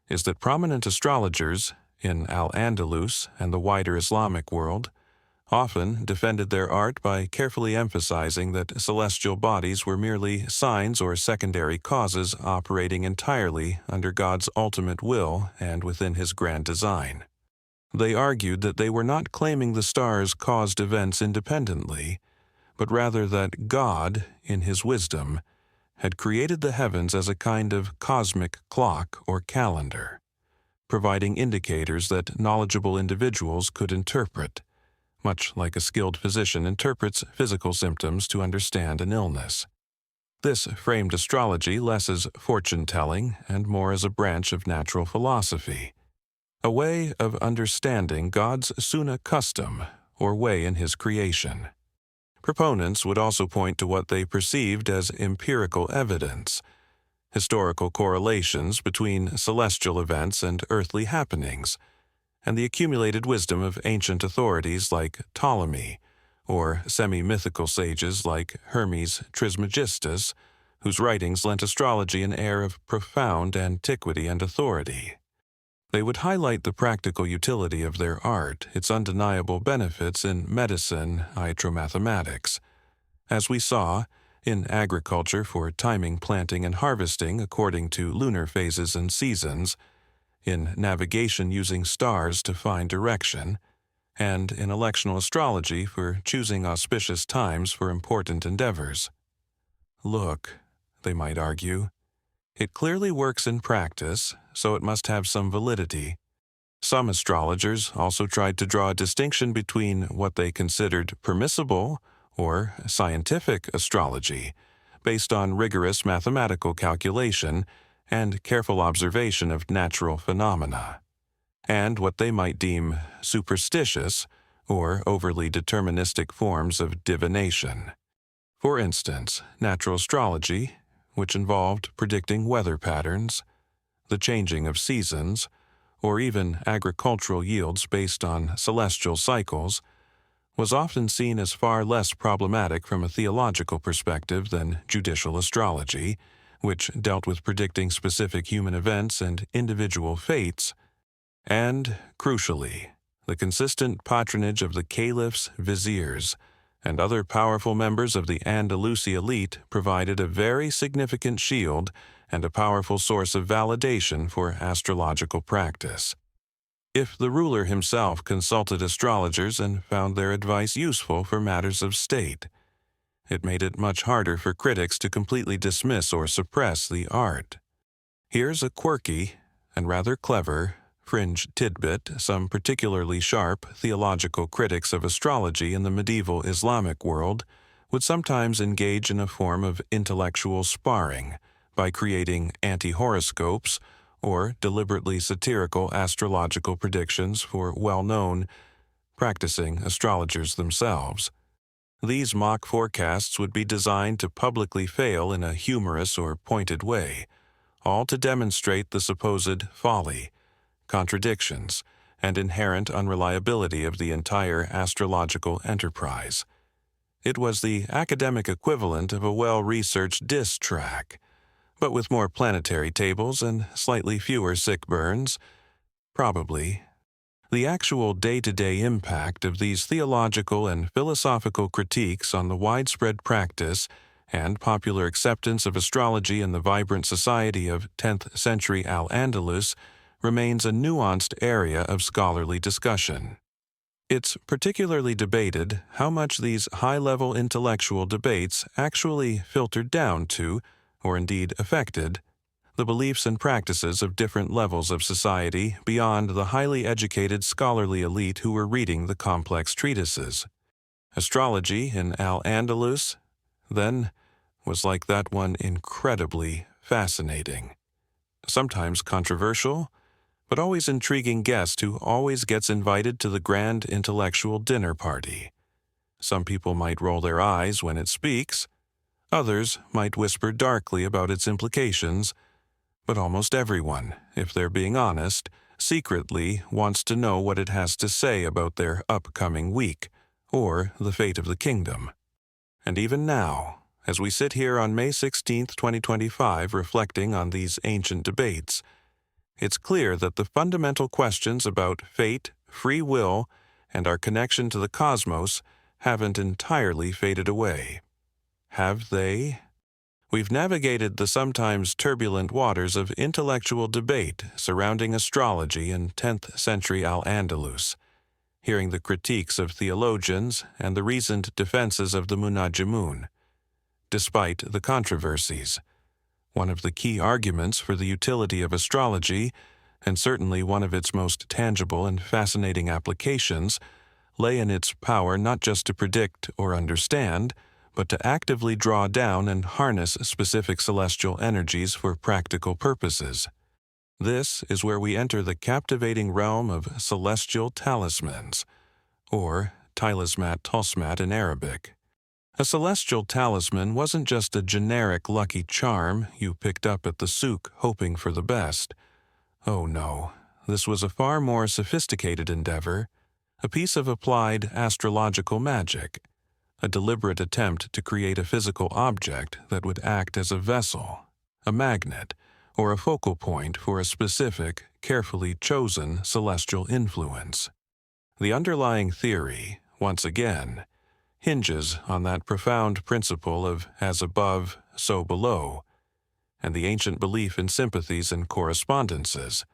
is that prominent astrologers in Al-Andalus and the wider Islamic world often defended their art by carefully emphasizing that celestial bodies were merely signs or secondary causes operating entirely under God's ultimate will and within His grand design. They argued that they were not claiming the stars caused events independently, but rather that God, in His wisdom, had created the heavens as a kind of cosmic clock or calendar, providing indicators that knowledgeable individuals could interpret, much like a skilled physician interprets physical symptoms to understand an illness. This framed astrology less as fortune-telling and more as a branch of natural philosophy, a way of understanding God's Sunnah custom or way in His creation. Proponents would also point to what they perceived as empirical evidence, historical correlations between celestial events and earthly happenings, and the accumulated wisdom of ancient authorities like Ptolemy, or semi-mythical sages like Hermes Trismegistus, whose writings lent astrology an air of profound antiquity and authority. They would highlight the practical utility of their art, its undeniable benefits in medicine, hydromathematics. As we saw, in agriculture for timing planting and harvesting according to lunar phases and seasons, in navigation using stars to find direction, and in electional astrology for choosing auspicious times for important endeavors. Look, they might argue, it clearly works in practice, so it must have some validity. Some astrologers also tried to draw a distinction between what they considered permissible or scientific astrology, based on rigorous mathematical calculation and careful observation of natural phenomena, and what they might deem superstitious or overly deterministic forms of divination. For instance, natural astrology, which involved predicting weather patterns, the changing of seasons, or even agricultural yields based on celestial cycles, was often seen as far less problematic from a theological perspective than judicial astrology, which dealt with predicting specific human events and individual fates, and, crucially, the consistent patronage of the caliphs, viziers, and other powerful members of the Andalusi elite provided a very significant shield and a powerful source of validation for astrological practice. If the ruler himself consulted astrologers and found their advice useful for matters of state, it made it much harder for critics to completely dismiss or suppress the art. Here's a quirky and rather clever fringe tidbit some particularly sharp theological critics of astrology in the medieval Islamic world would sometimes engage in a form of intellectual sparring by creating anti-horoscopes or deliberately satirical astrological predictions for well-known, practicing astrologers themselves. These mock forecasts would be designed to publicly fail in a humorous or pointed way, all to demonstrate the supposed folly, contradictions, and inherent unreliability of the entire astrological enterprise. It was the academic equivalent of a well-researched diss track, but with more planetary tables and slightly fewer sick burns, probably. The actual day-to-day impact of these theological and philosophical critiques on the widespread practice and popular acceptance of astrology in the vibrant society of 10th century Al-Andalus remains a nuanced area of scholarly discussion. It's particularly debated how much these high-level intellectual debates actually filtered down to, or indeed affected, the beliefs and practices of different levels of society beyond the highly educated scholarly elite who were reading the complex treatises. Astrology in Al-Andalus, then, was like that one incredibly fascinating, sometimes controversial, but always intriguing guest who always gets invited to the grand intellectual dinner party. Some people might roll their eyes when it speaks, others might whisper darkly about its implications, but almost everyone, if they're being honest, secretly wants to know what it has to say about their upcoming week, or the fate of the kingdom. And even now, as we sit here on May 16, 2025, reflecting on these ancient debates, it's clear that the fundamental questions about fate, free will, and our connection to the cosmos haven't entirely faded away. Have they? We've navigated the sometimes turbulent waters of intellectual debate surrounding astrology in 10th century Al-Andalus, hearing the critiques of theologians and the reasoned defenses of the Munajimun. Despite the controversies, one of the key arguments for the utility of astrology, and certainly one of its most tangible and fascinating applications, lay in its power not just to predict or understand, but to actively draw down and harness specific celestial energies for practical purposes. This is where we enter the captivating realm of celestial talismans, or talismat tosmat in Arabic. A celestial talisman wasn't just a generic lucky charm you picked up at the souk hoping for the best. Oh no, this was a far more sophisticated endeavor, a piece of applied astrological magic, a deliberate attempt to create a physical object that would act as a vessel, a magnet, or a focal point for a specific, carefully chosen celestial influence. The underlying theory, once again, hinges on that profound principle of as above, so below, and the ancient belief in sympathies and correspondences,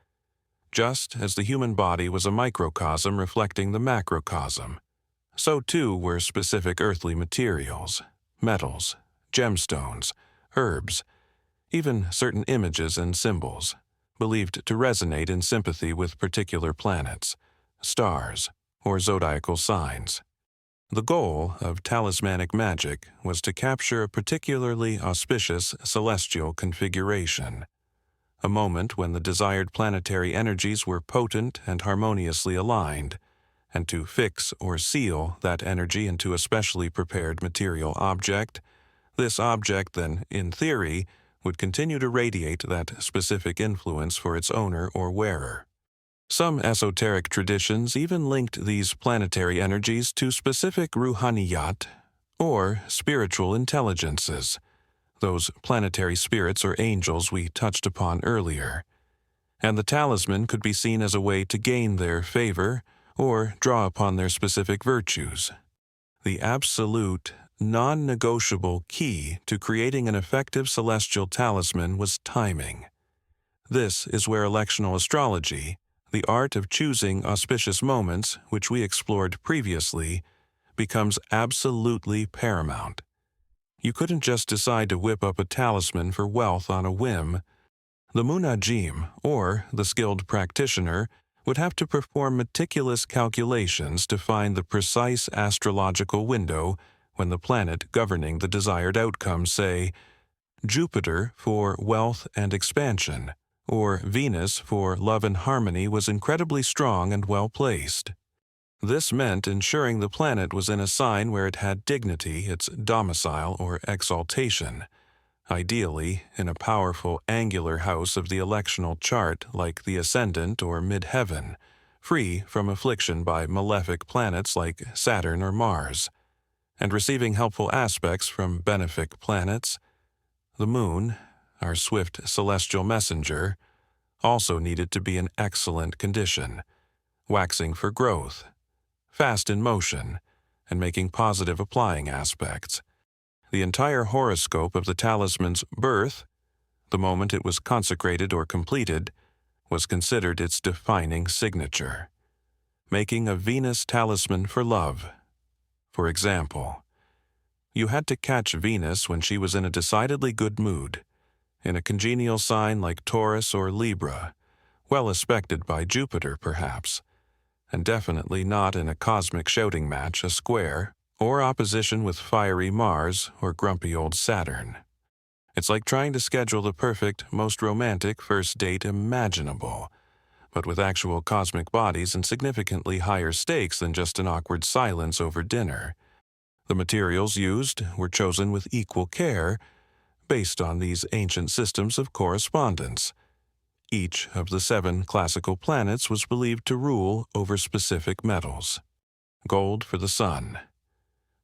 just as the human body was a microcosm reflecting the macrocosm. So too were specific earthly materials, metals, gemstones, herbs, even certain images and symbols, believed to resonate in sympathy with particular planets, stars, or zodiacal signs. The goal of talismanic magic was to capture a particularly auspicious celestial configuration, a moment when the desired planetary energies were potent and harmoniously aligned, and to fix or seal that energy into a specially prepared material object. This object then, in theory, would continue to radiate that specific influence for its owner or wearer. Some esoteric traditions even linked these planetary energies to specific ruhaniyat, or spiritual intelligences, those planetary spirits or angels we touched upon earlier. And the talisman could be seen as a way to gain their favor or draw upon their specific virtues. The absolute, non-negotiable key to creating an effective celestial talisman was timing. This is where electional astrology, the art of choosing auspicious moments, which we explored previously, becomes absolutely paramount. You couldn't just decide to whip up a talisman for wealth on a whim. The munajim, or the skilled practitioner, would have to perform meticulous calculations to find the precise astrological window when the planet governing the desired outcome, say, Jupiter for wealth and expansion, or Venus for love and harmony, was incredibly strong and well placed. This meant ensuring the planet was in a sign where it had dignity, its domicile or exaltation, ideally in a powerful angular house of the electional chart like the ascendant or midheaven, free from affliction by malefic planets like Saturn or Mars, and receiving helpful aspects from benefic planets. The moon, our swift celestial messenger, also needed to be in excellent condition, waxing for growth, fast in motion, and making positive applying aspects. The entire horoscope of the talisman's birth, the moment it was consecrated or completed, was considered its defining signature. Making a Venus talisman for love. For example, you had to catch Venus when she was in a decidedly good mood, in a congenial sign like Taurus or Libra, well aspected by Jupiter perhaps, and definitely not in a cosmic shouting match, a square, or opposition with fiery Mars or grumpy old Saturn. It's like trying to schedule the perfect, most romantic first date imaginable, but with actual cosmic bodies and significantly higher stakes than just an awkward silence over dinner. The materials used were chosen with equal care, based on these ancient systems of correspondence. Each of the 7 classical planets was believed to rule over specific metals. Gold for the sun,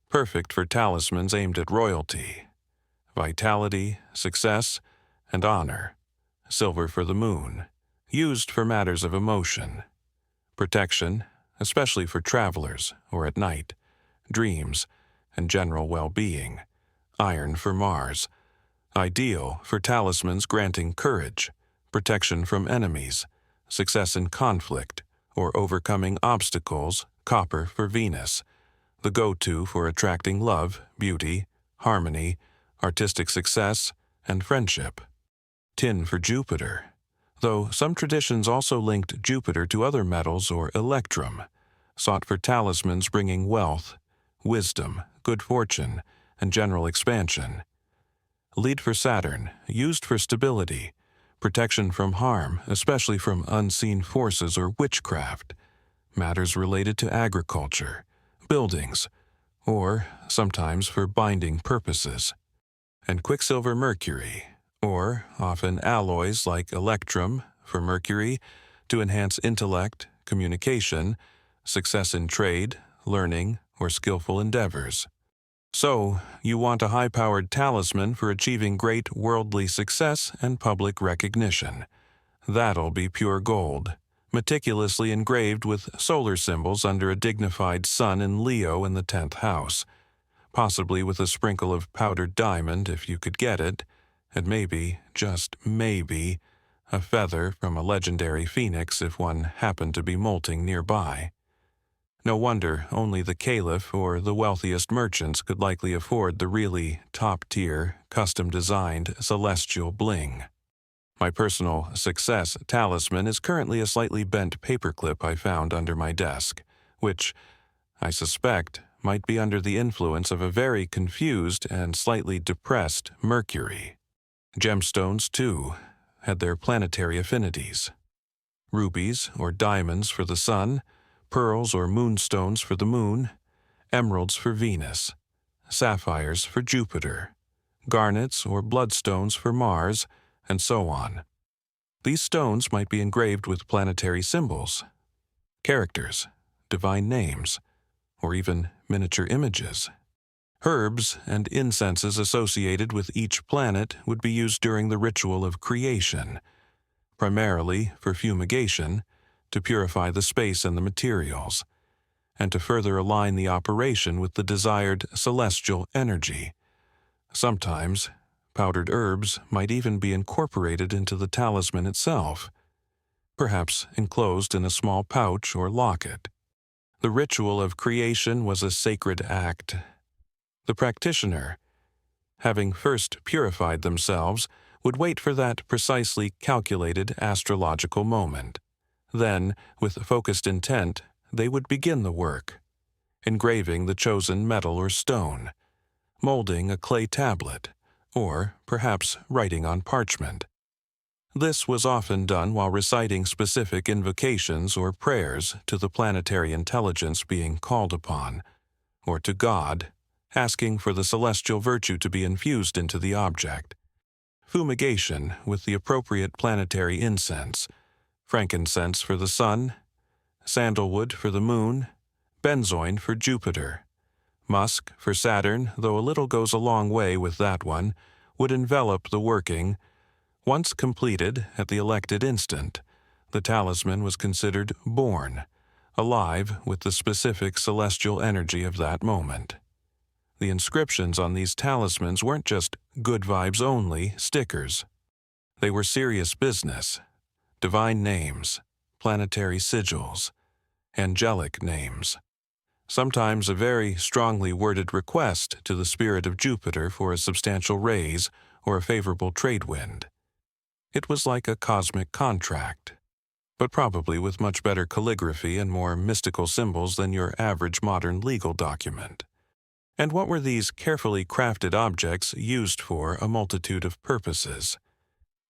perfect for talismans aimed at royalty. Vitality, success, and honor. Silver for the moon, used for matters of emotion. Protection, especially for travelers or at night. Dreams, and general well-being. Iron for Mars, ideal for talismans granting courage, protection from enemies, success in conflict, or overcoming obstacles. Copper for Venus, the go-to for attracting love, beauty, harmony, artistic success, and friendship. Tin for Jupiter, though some traditions also linked Jupiter to other metals or electrum, sought for talismans bringing wealth, wisdom, good fortune, and general expansion. Lead for Saturn, used for stability, protection from harm, especially from unseen forces or witchcraft, matters related to agriculture, buildings, or sometimes for binding purposes. And Quicksilver Mercury, or often alloys like electrum for Mercury, to enhance intellect, communication, success in trade, learning, or skillful endeavors. So, you want a high-powered talisman for achieving great worldly success and public recognition. That'll be pure gold, meticulously engraved with solar symbols under a dignified sun in Leo in the 10th house, possibly with a sprinkle of powdered diamond if you could get it, and maybe, just maybe, a feather from a legendary phoenix if one happened to be molting nearby. No wonder only the caliph or the wealthiest merchants could likely afford the really top-tier, custom-designed celestial bling. My personal success talisman is currently a slightly bent paperclip I found under my desk, which, I suspect, might be under the influence of a very confused and slightly depressed Mercury. Gemstones, too, had their planetary affinities. Rubies or diamonds for the sun, pearls or moonstones for the moon, emeralds for Venus, sapphires for Jupiter, garnets or bloodstones for Mars, and so on. These stones might be engraved with planetary symbols, characters, divine names, or even miniature images. Herbs and incenses associated with each planet would be used during the ritual of creation, primarily for fumigation, to purify the space and the materials, and to further align the operation with the desired celestial energy. Sometimes, powdered herbs might even be incorporated into the talisman itself, perhaps enclosed in a small pouch or locket. The ritual of creation was a sacred act. The practitioner, having first purified themselves, would wait for that precisely calculated astrological moment. Then, with focused intent, they would begin the work, engraving the chosen metal or stone, molding a clay tablet, or perhaps writing on parchment. This was often done while reciting specific invocations or prayers to the planetary intelligence being called upon, or to God, asking for the celestial virtue to be infused into the object. Fumigation with the appropriate planetary incense, frankincense for the sun, sandalwood for the moon, benzoin for Jupiter, musk for Saturn, though a little goes a long way with that one, would envelop the working. Once completed at the elected instant, the talisman was considered born, alive with the specific celestial energy of that moment. The inscriptions on these talismans weren't just good vibes only stickers. They were serious business, divine names, planetary sigils, angelic names, sometimes a very strongly worded request to the spirit of Jupiter for a substantial raise or a favorable trade wind. It was like a cosmic contract, but probably with much better calligraphy and more mystical symbols than your average modern legal document. And what were these carefully crafted objects used for? A multitude of purposes.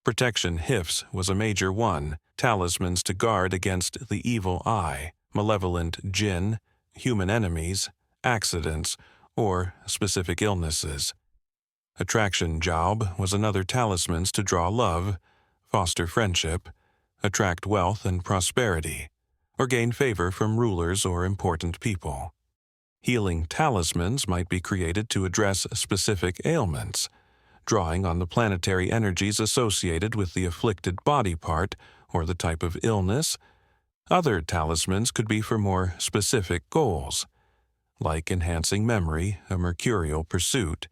Protection hifs was a major one, talismans to guard against the evil eye, malevolent jinn, human enemies, accidents, or specific illnesses. Attraction jaub was another talismans to draw love, foster friendship, attract wealth and prosperity, or gain favor from rulers or important people. Healing talismans might be created to address specific ailments, drawing on the planetary energies associated with the afflicted body part or the type of illness. Other talismans could be for more specific goals, like enhancing memory, a mercurial pursuit,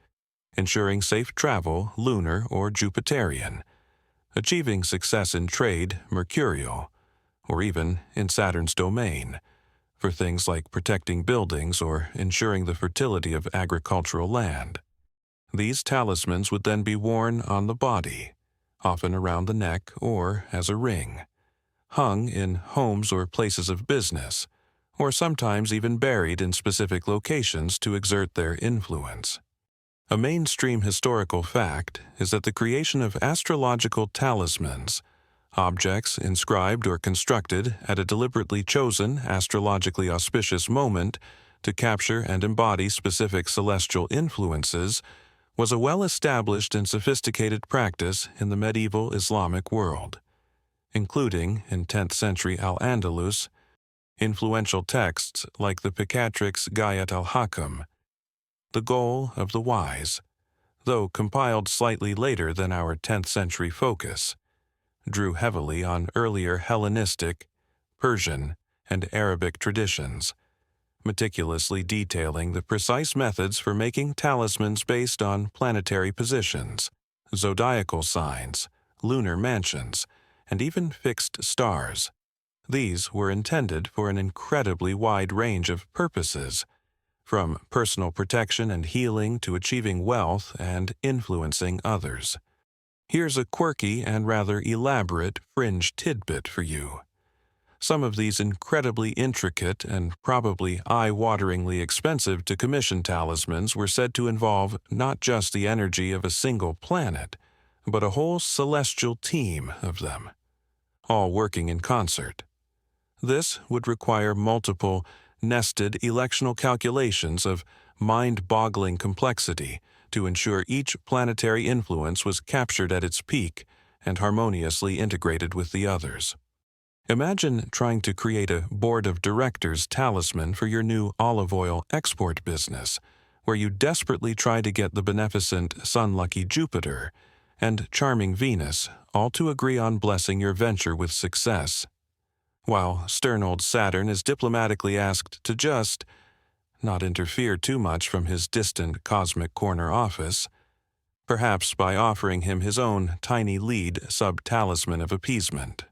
ensuring safe travel, lunar or Jupiterian, achieving success in trade, mercurial, or even in Saturn's domain, for things like protecting buildings or ensuring the fertility of agricultural land. These talismans would then be worn on the body, often around the neck or as a ring, hung in homes or places of business, or sometimes even buried in specific locations to exert their influence. A mainstream historical fact is that the creation of astrological talismans, objects inscribed or constructed at a deliberately chosen, astrologically auspicious moment to capture and embody specific celestial influences, was a well-established and sophisticated practice in the medieval Islamic world, including, in 10th century Al-Andalus, influential texts like the Picatrix Gayat al-Hakam, The Goal of the Wise, though compiled slightly later than our 10th century focus, drew heavily on earlier Hellenistic, Persian, and Arabic traditions, meticulously detailing the precise methods for making talismans based on planetary positions, zodiacal signs, lunar mansions, and even fixed stars. These were intended for an incredibly wide range of purposes, from personal protection and healing to achieving wealth and influencing others. Here's a quirky and rather elaborate fringe tidbit for you. Some of these incredibly intricate and probably eye-wateringly expensive to commission talismans were said to involve not just the energy of a single planet, but a whole celestial team of them, all working in concert. This would require multiple, nested electional calculations of mind-boggling complexity to ensure each planetary influence was captured at its peak and harmoniously integrated with the others. Imagine trying to create a board of directors talisman for your new olive oil export business, where you desperately try to get the beneficent sun-lucky Jupiter and charming Venus all to agree on blessing your venture with success. while stern old Saturn is diplomatically asked to just not interfere too much from his distant cosmic corner office, perhaps by offering him his own tiny lead sub-talisman of appeasement.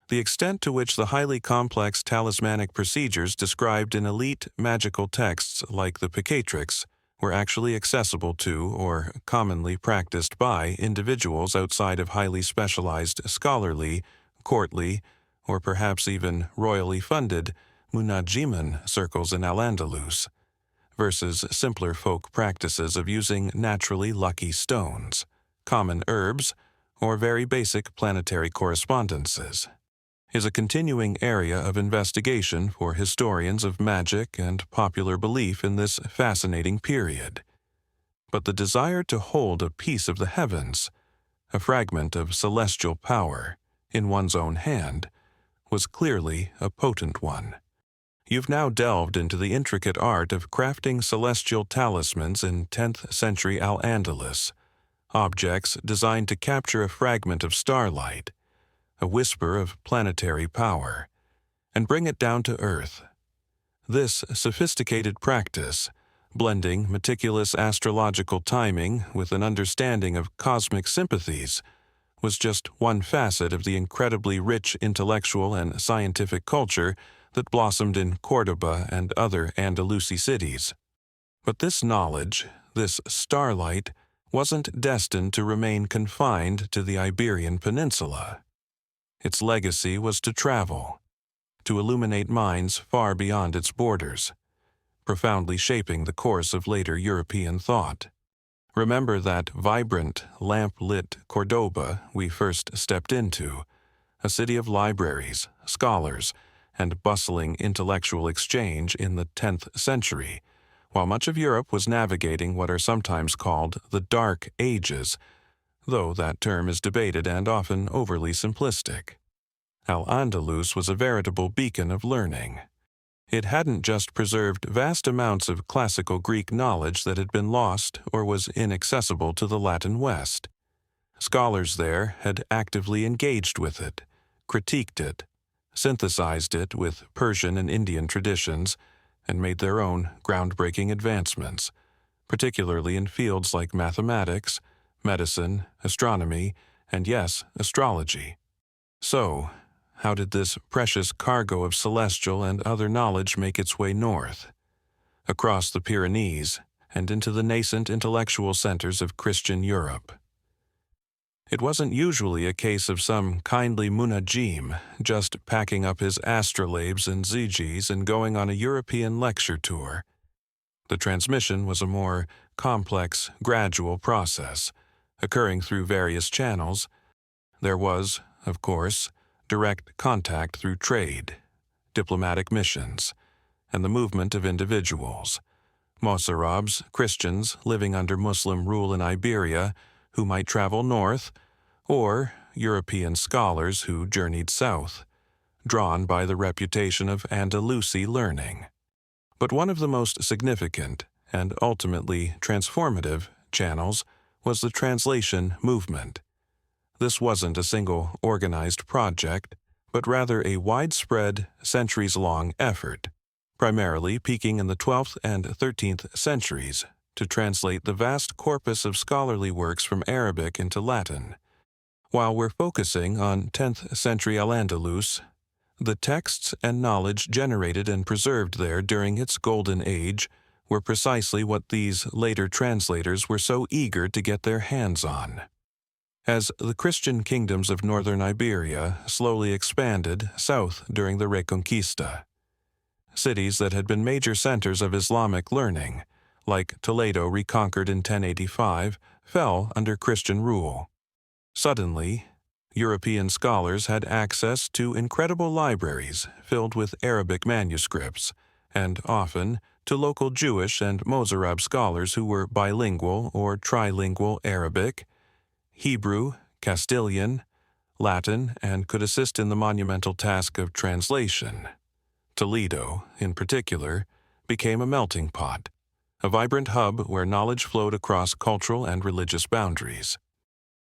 The extent to which the highly complex talismanic procedures described in elite magical texts like the Picatrix were actually accessible to or commonly practiced by individuals outside of highly specialized scholarly, courtly, or perhaps even royally funded munajiman circles in Al-Andalus, versus simpler folk practices of using naturally lucky stones, common herbs, or very basic planetary correspondences, is a continuing area of investigation for historians of magic and popular belief in this fascinating period. But the desire to hold a piece of the heavens, a fragment of celestial power, in one's own hand, was clearly a potent one. You've now delved into the intricate art of crafting celestial talismans in 10th century Al-Andalus, objects designed to capture a fragment of starlight, a whisper of planetary power, and bring it down to earth. This sophisticated practice, blending meticulous astrological timing with an understanding of cosmic sympathies, was just one facet of the incredibly rich intellectual and scientific culture that blossomed in Cordoba and other Andalusi cities. But this knowledge, this starlight, wasn't destined to remain confined to the Iberian Peninsula. Its legacy was to travel, to illuminate minds far beyond its borders, profoundly shaping the course of later European thought. Remember that vibrant, lamp-lit Cordoba we first stepped into, a city of libraries, scholars, and bustling intellectual exchange in the 10th century, while much of Europe was navigating what are sometimes called the Dark Ages, though that term is debated and often overly simplistic. Al-Andalus was a veritable beacon of learning. It hadn't just preserved vast amounts of classical Greek knowledge that had been lost or was inaccessible to the Latin West. Scholars there had actively engaged with it, critiqued it, synthesized it with Persian and Indian traditions, and made their own groundbreaking advancements, particularly in fields like mathematics, medicine, astronomy, and yes, astrology. So, how did this precious cargo of celestial and other knowledge make its way north, across the Pyrenees, and into the nascent intellectual centers of Christian Europe? It wasn't usually a case of some kindly munajim just packing up his astrolabes and zigis and going on a European lecture tour. The transmission was a more complex, gradual process, occurring through various channels. There was, of course, direct contact through trade, diplomatic missions, and the movement of individuals, Mozarabs, Christians living under Muslim rule in Iberia, who might travel north, or European scholars who journeyed south, drawn by the reputation of Andalusi learning. But one of the most significant and ultimately transformative channels was the translation movement. This wasn't a single organized project, but rather a widespread, centuries-long effort, primarily peaking in the 12th and 13th centuries, to translate the vast corpus of scholarly works from Arabic into Latin. While we're focusing on 10th century Al-Andalus, the texts and knowledge generated and preserved there during its golden age were precisely what these later translators were so eager to get their hands on. As the Christian kingdoms of northern Iberia slowly expanded south during the Reconquista, cities that had been major centers of Islamic learning, like Toledo reconquered in 1085, fell under Christian rule. Suddenly, European scholars had access to incredible libraries filled with Arabic manuscripts, and often to local Jewish and Mozarab scholars who were bilingual or trilingual Arabic, Hebrew, Castilian, Latin, and could assist in the monumental task of translation. Toledo, in particular, became a melting pot, a vibrant hub where knowledge flowed across cultural and religious boundaries.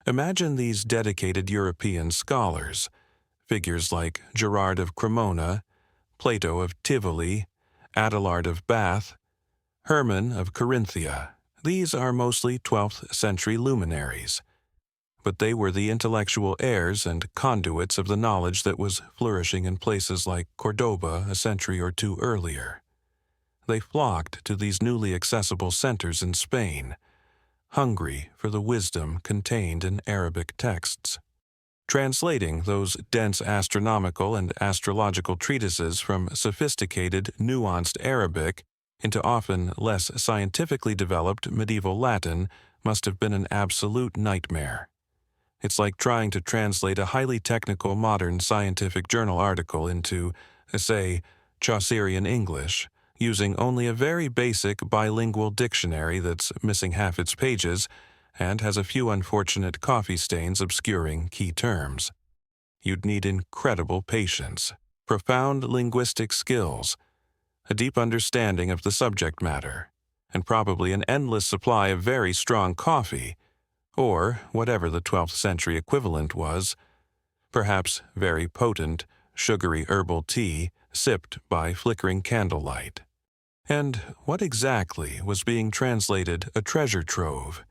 Imagine these dedicated European scholars, Figures like Gerard of Cremona, Plato of Tivoli, Adelard of Bath, Hermann of Carinthia. These are mostly 12th century luminaries, but they were the intellectual heirs and conduits of the knowledge that was flourishing in places like Cordoba a century or two earlier. They flocked to these newly accessible centers in Spain, hungry for the wisdom contained in Arabic texts. Translating those dense astronomical and astrological treatises from sophisticated, nuanced Arabic into often less scientifically developed medieval Latin must have been an absolute nightmare. It's like trying to translate a highly technical modern scientific journal article into, say, Chaucerian English, using only a very basic bilingual dictionary that's missing half its pages and has a few unfortunate coffee stains obscuring key terms. You'd need incredible patience, profound linguistic skills, a deep understanding of the subject matter, and probably an endless supply of very strong coffee, or whatever the 12th century equivalent was, perhaps very potent, sugary herbal tea sipped by flickering candlelight. And what exactly was being translated a treasure trove?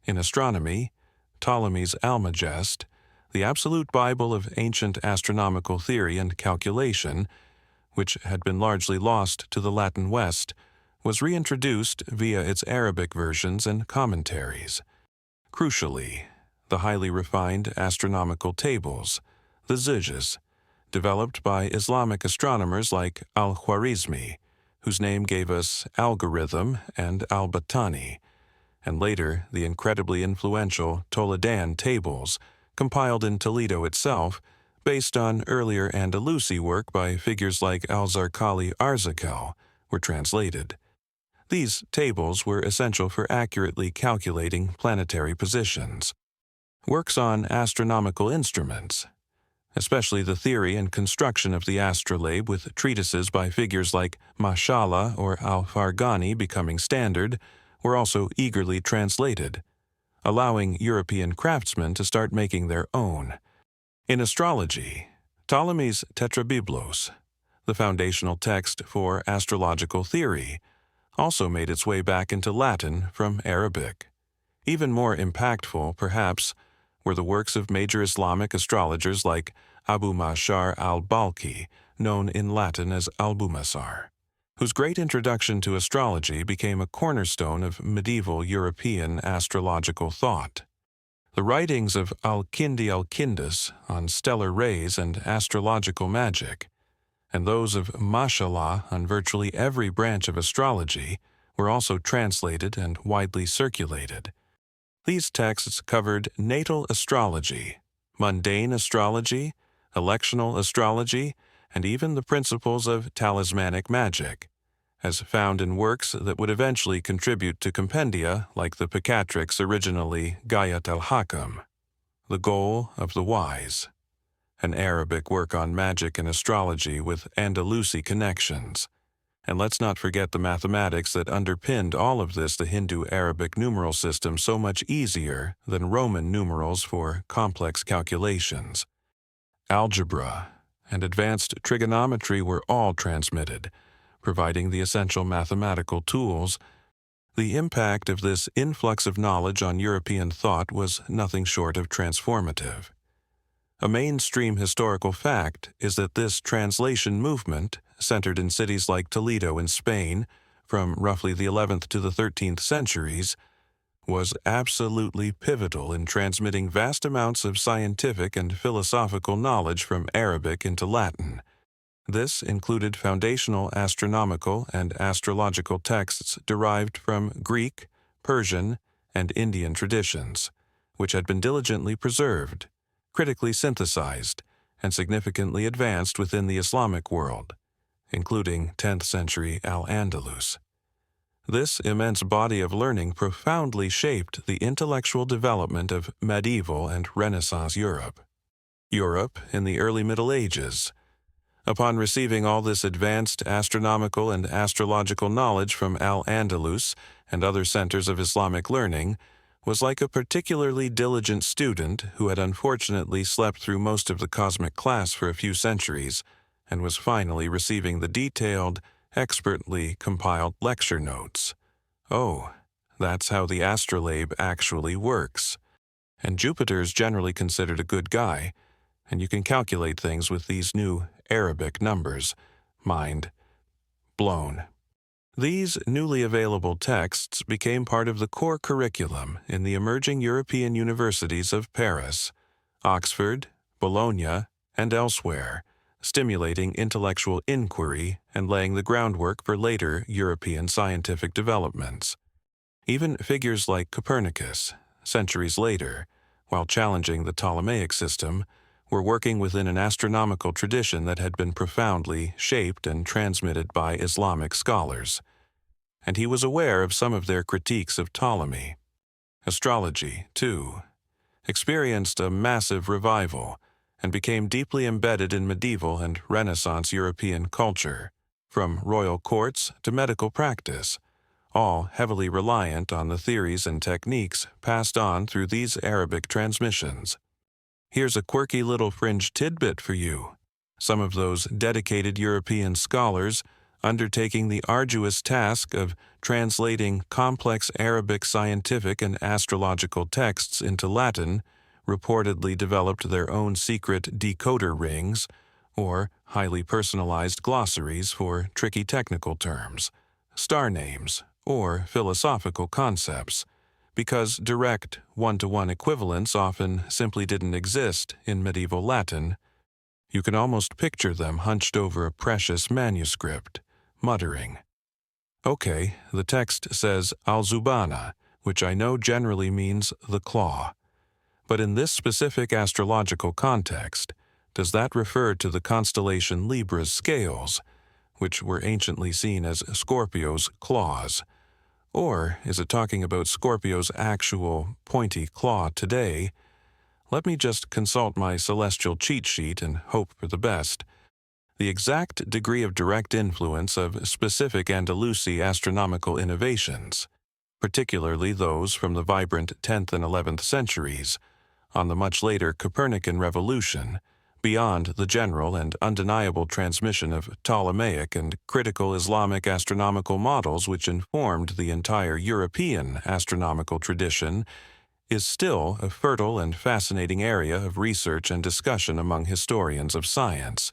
In astronomy, Ptolemy's Almagest, the absolute Bible of ancient astronomical theory and calculation, which had been largely lost to the Latin West, was reintroduced via its Arabic versions and commentaries. Crucially, the highly refined astronomical tables, the Zujus, developed by Islamic astronomers like Al-Khwarizmi, whose name gave us algorithm and al-Battani, and later the incredibly influential Toledan tables, compiled in Toledo itself, based on earlier Andalusi work by figures like al-Zarqali Arzakel, were translated. These tables were essential for accurately calculating planetary positions. Works on astronomical instruments, especially the theory and construction of the astrolabe with treatises by figures like Mashallah or Al-Farghani becoming standard, were also eagerly translated, allowing European craftsmen to start making their own. In astrology, Ptolemy's Tetrabiblos, the foundational text for astrological theory, also made its way back into Latin from Arabic. Even more impactful, perhaps, were the works of major Islamic astrologers like Abu Mashar al-Balkhi, known in Latin as Albumasar, whose great introduction to astrology became a cornerstone of medieval European astrological thought. The writings of Al-Kindi al-Kindis on stellar rays and astrological magic, and those of Mashallah on virtually every branch of astrology, were also translated and widely circulated. These texts covered natal astrology, mundane astrology, electional astrology, and even the principles of talismanic magic, as found in works that would eventually contribute to compendia like the Picatrix, originally Gayat al-Hakam, the Goal of the Wise, an Arabic work on magic and astrology with Andalusi connections. And let's not forget the mathematics that underpinned all of this, the Hindu-Arabic numeral system, so much easier than Roman numerals for complex calculations. Algebra and advanced trigonometry were all transmitted, providing the essential mathematical tools. The impact of this influx of knowledge on European thought was nothing short of transformative. A mainstream historical fact is that this translation movement, centered in cities like Toledo in Spain, from roughly the 11th to the 13th centuries, was absolutely pivotal in transmitting vast amounts of scientific and philosophical knowledge from Arabic into Latin. This included foundational astronomical and astrological texts derived from Greek, Persian, and Indian traditions, which had been diligently preserved, critically synthesized, and significantly advanced within the Islamic world, including 10th century Al-Andalus. This immense body of learning profoundly shaped the intellectual development of medieval and Renaissance Europe. Europe in the early Middle Ages. Upon receiving all this advanced astronomical and astrological knowledge from Al-Andalus and other centers of Islamic learning, was like a particularly diligent student who had unfortunately slept through most of the cosmic class for a few centuries and was finally receiving the detailed, expertly compiled lecture notes. Oh, that's how the astrolabe actually works. And Jupiter's generally considered a good guy, and you can calculate things with these new Arabic numbers. Mind blown. These newly available texts became part of the core curriculum in the emerging European universities of Paris, Oxford, Bologna, and elsewhere, stimulating intellectual inquiry and laying the groundwork for later European scientific developments. Even figures like Copernicus, centuries later, while challenging the Ptolemaic system, were working within an astronomical tradition that had been profoundly shaped and transmitted by Islamic scholars. And he was aware of some of their critiques of Ptolemy. Astrology, too, experienced a massive revival and became deeply embedded in medieval and Renaissance European culture, from royal courts to medical practice, all heavily reliant on the theories and techniques passed on through these Arabic transmissions. Here's a quirky little fringe tidbit for you. Some of those dedicated European scholars, undertaking the arduous task of translating complex Arabic scientific and astrological texts into Latin, reportedly developed their own secret decoder rings, or highly personalized glossaries for tricky technical terms, star names, or philosophical concepts, because direct one-to-one equivalents often simply didn't exist in medieval Latin. You can almost picture them hunched over a precious manuscript, muttering. Okay, the text says Al-Zubana, which I know generally means the claw. But in this specific astrological context, does that refer to the constellation Libra's scales, which were anciently seen as Scorpio's claws? Or is it talking about Scorpio's actual pointy claw today? Let me just consult my celestial cheat sheet and hope for the best. The exact degree of direct influence of specific Andalusi astronomical innovations, particularly those from the vibrant 10th and 11th centuries, on the much later Copernican revolution, beyond the general and undeniable transmission of Ptolemaic and critical Islamic astronomical models which informed the entire European astronomical tradition, is still a fertile and fascinating area of research and discussion among historians of science,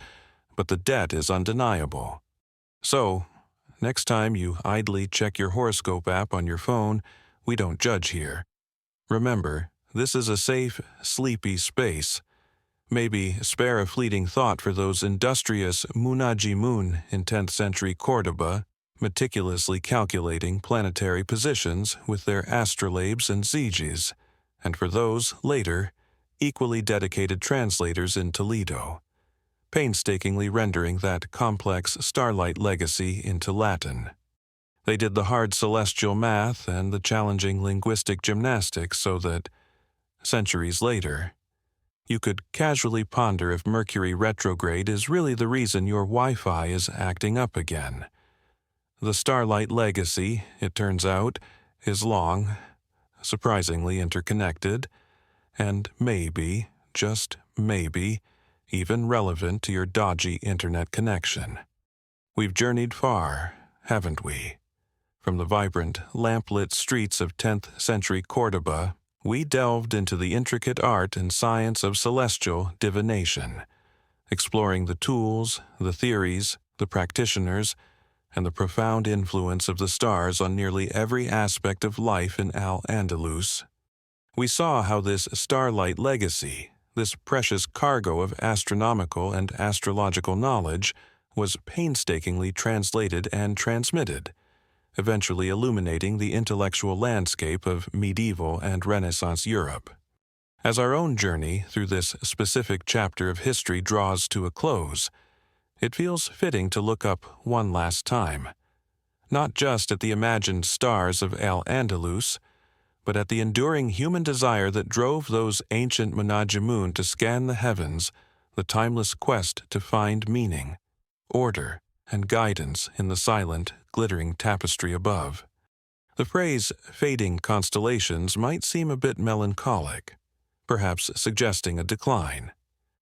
but the debt is undeniable. So, next time you idly check your horoscope app on your phone, we don't judge here. Remember, this is a safe, sleepy space. Maybe spare a fleeting thought for those industrious munajimun in 10th century Cordoba, meticulously calculating planetary positions with their astrolabes and ziges, and for those, later, equally dedicated translators in Toledo, painstakingly rendering that complex starlight legacy into Latin. They did the hard celestial math and the challenging linguistic gymnastics so that, centuries later, you could casually ponder if Mercury retrograde is really the reason your Wi-Fi is acting up again. The starlight legacy, it turns out, is long, surprisingly interconnected, and maybe, just maybe, even relevant to your dodgy internet connection. We've journeyed far, haven't we? From the vibrant, lamplit streets of 10th century Cordoba, we delved into the intricate art and science of celestial divination, exploring the tools, the theories, the practitioners, and the profound influence of the stars on nearly every aspect of life in Al-Andalus. We saw how this starlight legacy, this precious cargo of astronomical and astrological knowledge, was painstakingly translated and transmitted, eventually illuminating the intellectual landscape of medieval and Renaissance Europe. As our own journey through this specific chapter of history draws to a close, it feels fitting to look up one last time, not just at the imagined stars of Al-Andalus, but at the enduring human desire that drove those ancient Munajimun to scan the heavens, the timeless quest to find meaning, order, and guidance in the silent, glittering tapestry above. The phrase fading constellations might seem a bit melancholic, perhaps suggesting a decline.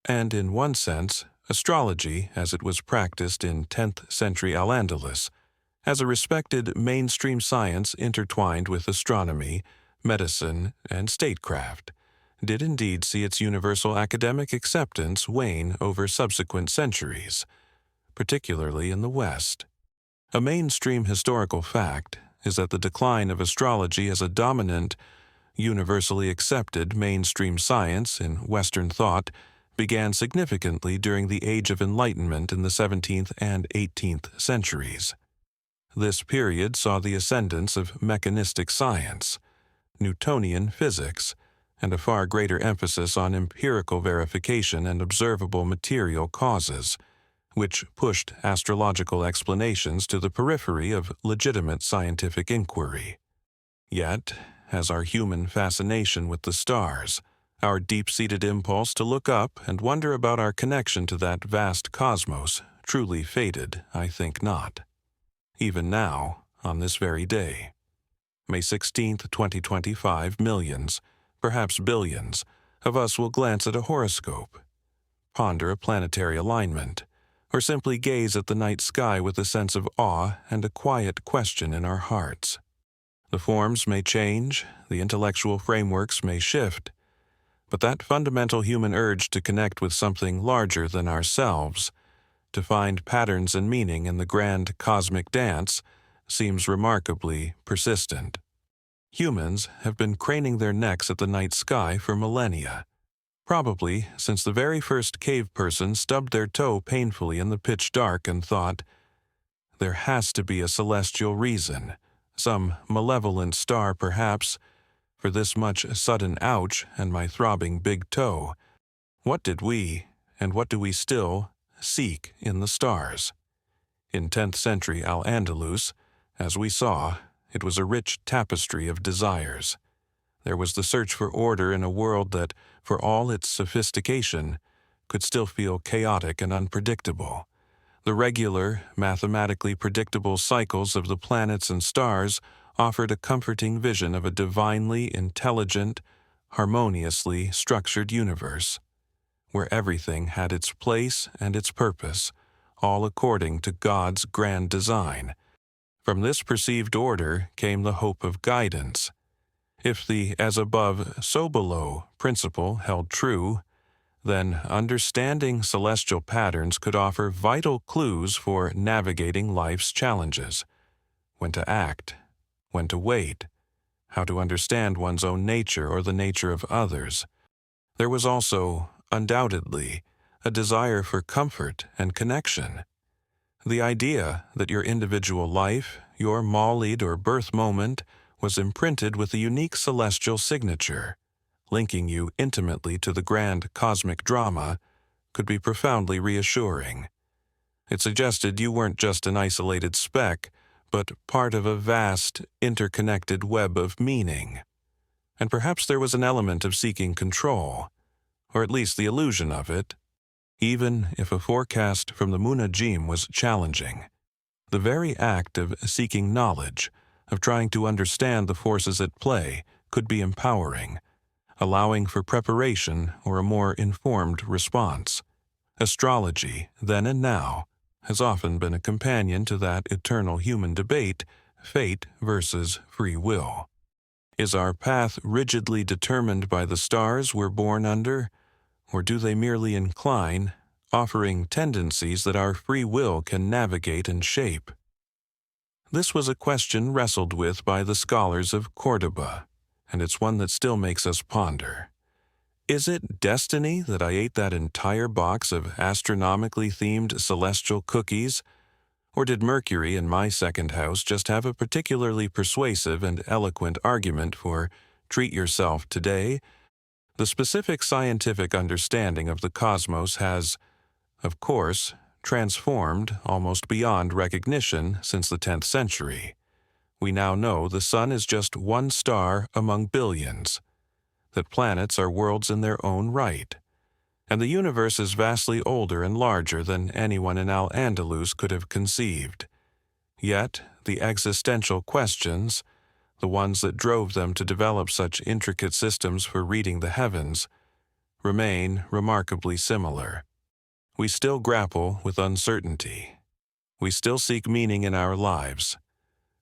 And in one sense, astrology, as it was practiced in 10th century Al-Andalus, as a respected mainstream science intertwined with astronomy, medicine, and statecraft, did indeed see its universal academic acceptance wane over subsequent centuries, particularly in the West. A mainstream historical fact is that the decline of astrology as a dominant, universally accepted mainstream science in Western thought began significantly during the Age of Enlightenment in the 17th and 18th centuries. This period saw the ascendance of mechanistic science, Newtonian physics, and a far greater emphasis on empirical verification and observable material causes, which pushed astrological explanations to the periphery of legitimate scientific inquiry. Yet, as our human fascination with the stars, our deep-seated impulse to look up and wonder about our connection to that vast cosmos truly faded, I think not. Even now, on this very day, May 16th, 2025, millions, perhaps billions, of us will glance at a horoscope, ponder a planetary alignment, or simply gaze at the night sky with a sense of awe and a quiet question in our hearts. The forms may change, the intellectual frameworks may shift, but that fundamental human urge to connect with something larger than ourselves, to find patterns and meaning in the grand cosmic dance, seems remarkably persistent. Humans have been craning their necks at the night sky for millennia, probably since the very first cave person stubbed their toe painfully in the pitch dark and thought, "There has to be a celestial reason, some malevolent star perhaps, for this much sudden ouch and my throbbing big toe. What did we, and what do we still, seek in the stars?" In 10th century Al-Andalus, as we saw, it was a rich tapestry of desires. There was the search for order in a world that, for all its sophistication, could still feel chaotic and unpredictable. The regular, mathematically predictable cycles of the planets and stars offered a comforting vision of a divinely intelligent, harmoniously structured universe, where everything had its place and its purpose, all according to God's grand design. From this perceived order came the hope of guidance. If the as above, so below principle held true, then understanding celestial patterns could offer vital clues for navigating life's challenges: when to act, when to wait, how to understand one's own nature or the nature of others. There was also, undoubtedly, a desire for comfort and connection. The idea that your individual life, your mawlid or birth moment, was imprinted with a unique celestial signature, linking you intimately to the grand cosmic drama, could be profoundly reassuring. It suggested you weren't just an isolated speck, but part of a vast, interconnected web of meaning. And perhaps there was an element of seeking control, or at least the illusion of it, even if a forecast from the Munajim was challenging. The very act of seeking knowledge, of trying to understand the forces at play, could be empowering, allowing for preparation or a more informed response. Astrology, then and now, has often been a companion to that eternal human debate, fate versus free will. Is our path rigidly determined by the stars we're born under, or do they merely incline, offering tendencies that our free will can navigate and shape? This was a question wrestled with by the scholars of Cordoba, and it's one that still makes us ponder. Is it destiny that I ate that entire box of astronomically themed celestial cookies? Or did Mercury in my second house just have a particularly persuasive and eloquent argument for treat yourself today? The specific scientific understanding of the cosmos has, of course, transformed almost beyond recognition since the 10th century. We now know the sun is just one star among billions, that planets are worlds in their own right, and the universe is vastly older and larger than anyone in Al-Andalus could have conceived. Yet, the existential questions, the ones that drove them to develop such intricate systems for reading the heavens, remain remarkably similar. We still grapple with uncertainty. We still seek meaning in our lives.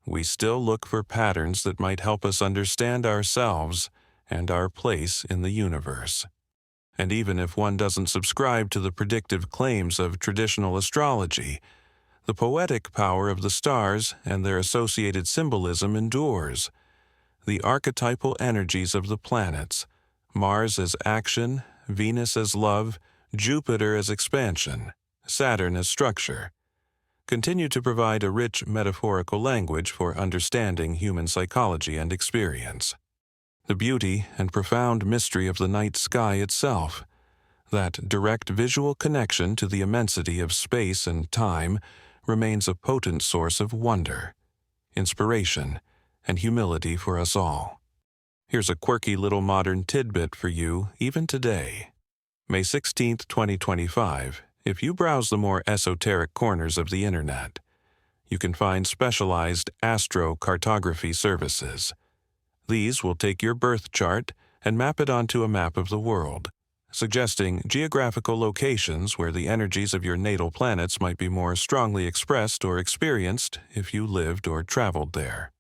We still look for patterns that might help us understand ourselves and our place in the universe. And even if one doesn't subscribe to the predictive claims of traditional astrology, the poetic power of the stars and their associated symbolism endures. The archetypal energies of the planets, Mars as action, Venus as love, Jupiter as expansion, Saturn as structure, continue to provide a rich metaphorical language for understanding human psychology and experience. The beauty and profound mystery of the night sky itself, that direct visual connection to the immensity of space and time, remains a potent source of wonder, inspiration, and humility for us all. Here's a quirky little modern tidbit for you even today. May 16, 2025, if you browse the more esoteric corners of the internet, you can find specialized astrocartography services. These will take your birth chart and map it onto a map of the world, suggesting geographical locations where the energies of your natal planets might be more strongly expressed or experienced if you lived or traveled there.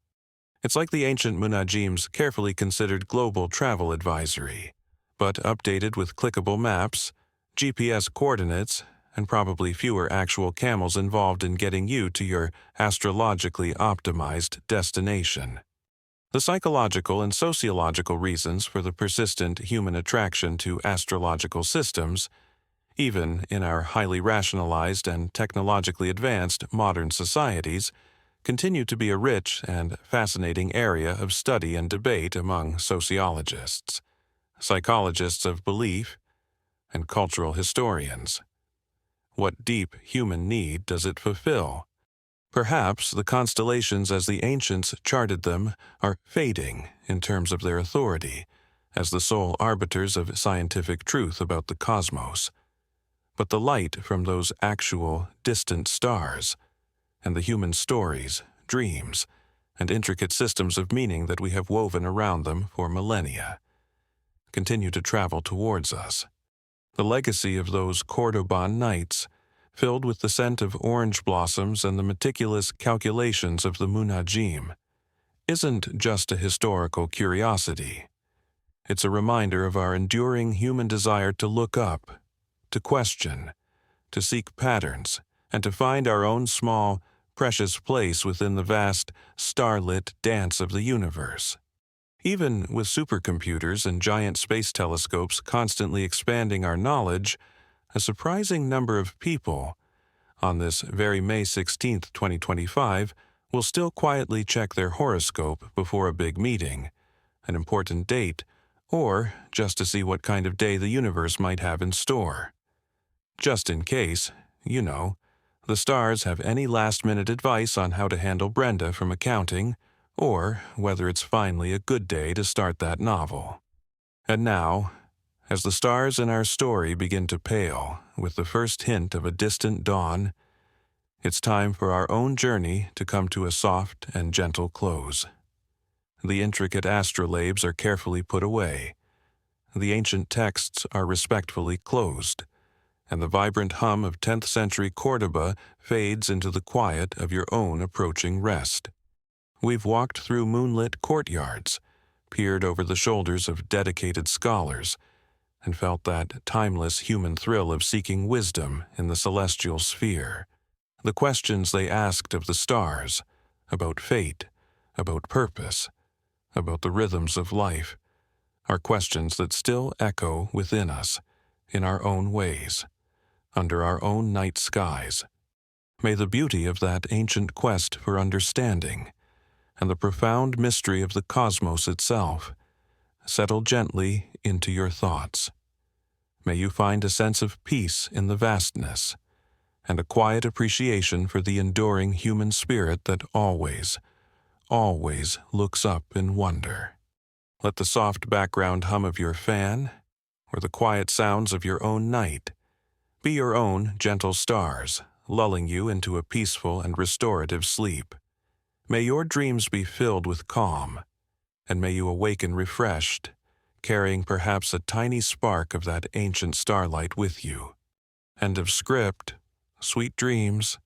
It's like the ancient Munajim's carefully considered global travel advisory, but updated with clickable maps, GPS coordinates, and probably fewer actual camels involved in getting you to your astrologically optimized destination. The psychological and sociological reasons for the persistent human attraction to astrological systems, even in our highly rationalized and technologically advanced modern societies, continue to be a rich and fascinating area of study and debate among sociologists, psychologists of belief, and cultural historians. What deep human need does it fulfill? Perhaps the constellations as the ancients charted them are fading in terms of their authority as the sole arbiters of scientific truth about the cosmos. But the light from those actual, distant stars, and the human stories, dreams, and intricate systems of meaning that we have woven around them for millennia, continue to travel towards us. The legacy of those Cordoban nights, filled with the scent of orange blossoms and the meticulous calculations of the Munajim, isn't just a historical curiosity. It's a reminder of our enduring human desire to look up, to question, to seek patterns, and to find our own small, precious place within the vast, starlit dance of the universe. Even with supercomputers and giant space telescopes constantly expanding our knowledge, a surprising number of people, on this very May 16, 2025, will still quietly check their horoscope before a big meeting, an important date, or just to see what kind of day the universe might have in store. Just in case, the stars have any last-minute advice on how to handle Brenda from accounting, or whether it's finally a good day to start that novel. And now, as the stars in our story begin to pale with the first hint of a distant dawn, it's time for our own journey to come to a soft and gentle close. The intricate astrolabes are carefully put away. The ancient texts are respectfully closed, and the vibrant hum of 10th century Cordoba fades into the quiet of your own approaching rest. We've walked through moonlit courtyards, peered over the shoulders of dedicated scholars, and felt that timeless human thrill of seeking wisdom in the celestial sphere. The questions they asked of the stars, about fate, about purpose, about the rhythms of life, are questions that still echo within us, in our own ways, under our own night skies. May the beauty of that ancient quest for understanding, and the profound mystery of the cosmos itself, settle gently into your thoughts. May you find a sense of peace in the vastness, and a quiet appreciation for the enduring human spirit that always, always looks up in wonder. Let the soft background hum of your fan, or the quiet sounds of your own night, be your own gentle stars, lulling you into a peaceful and restorative sleep. May your dreams be filled with calm, and may you awaken refreshed, carrying perhaps a tiny spark of that ancient starlight with you. End of script. Sweet dreams.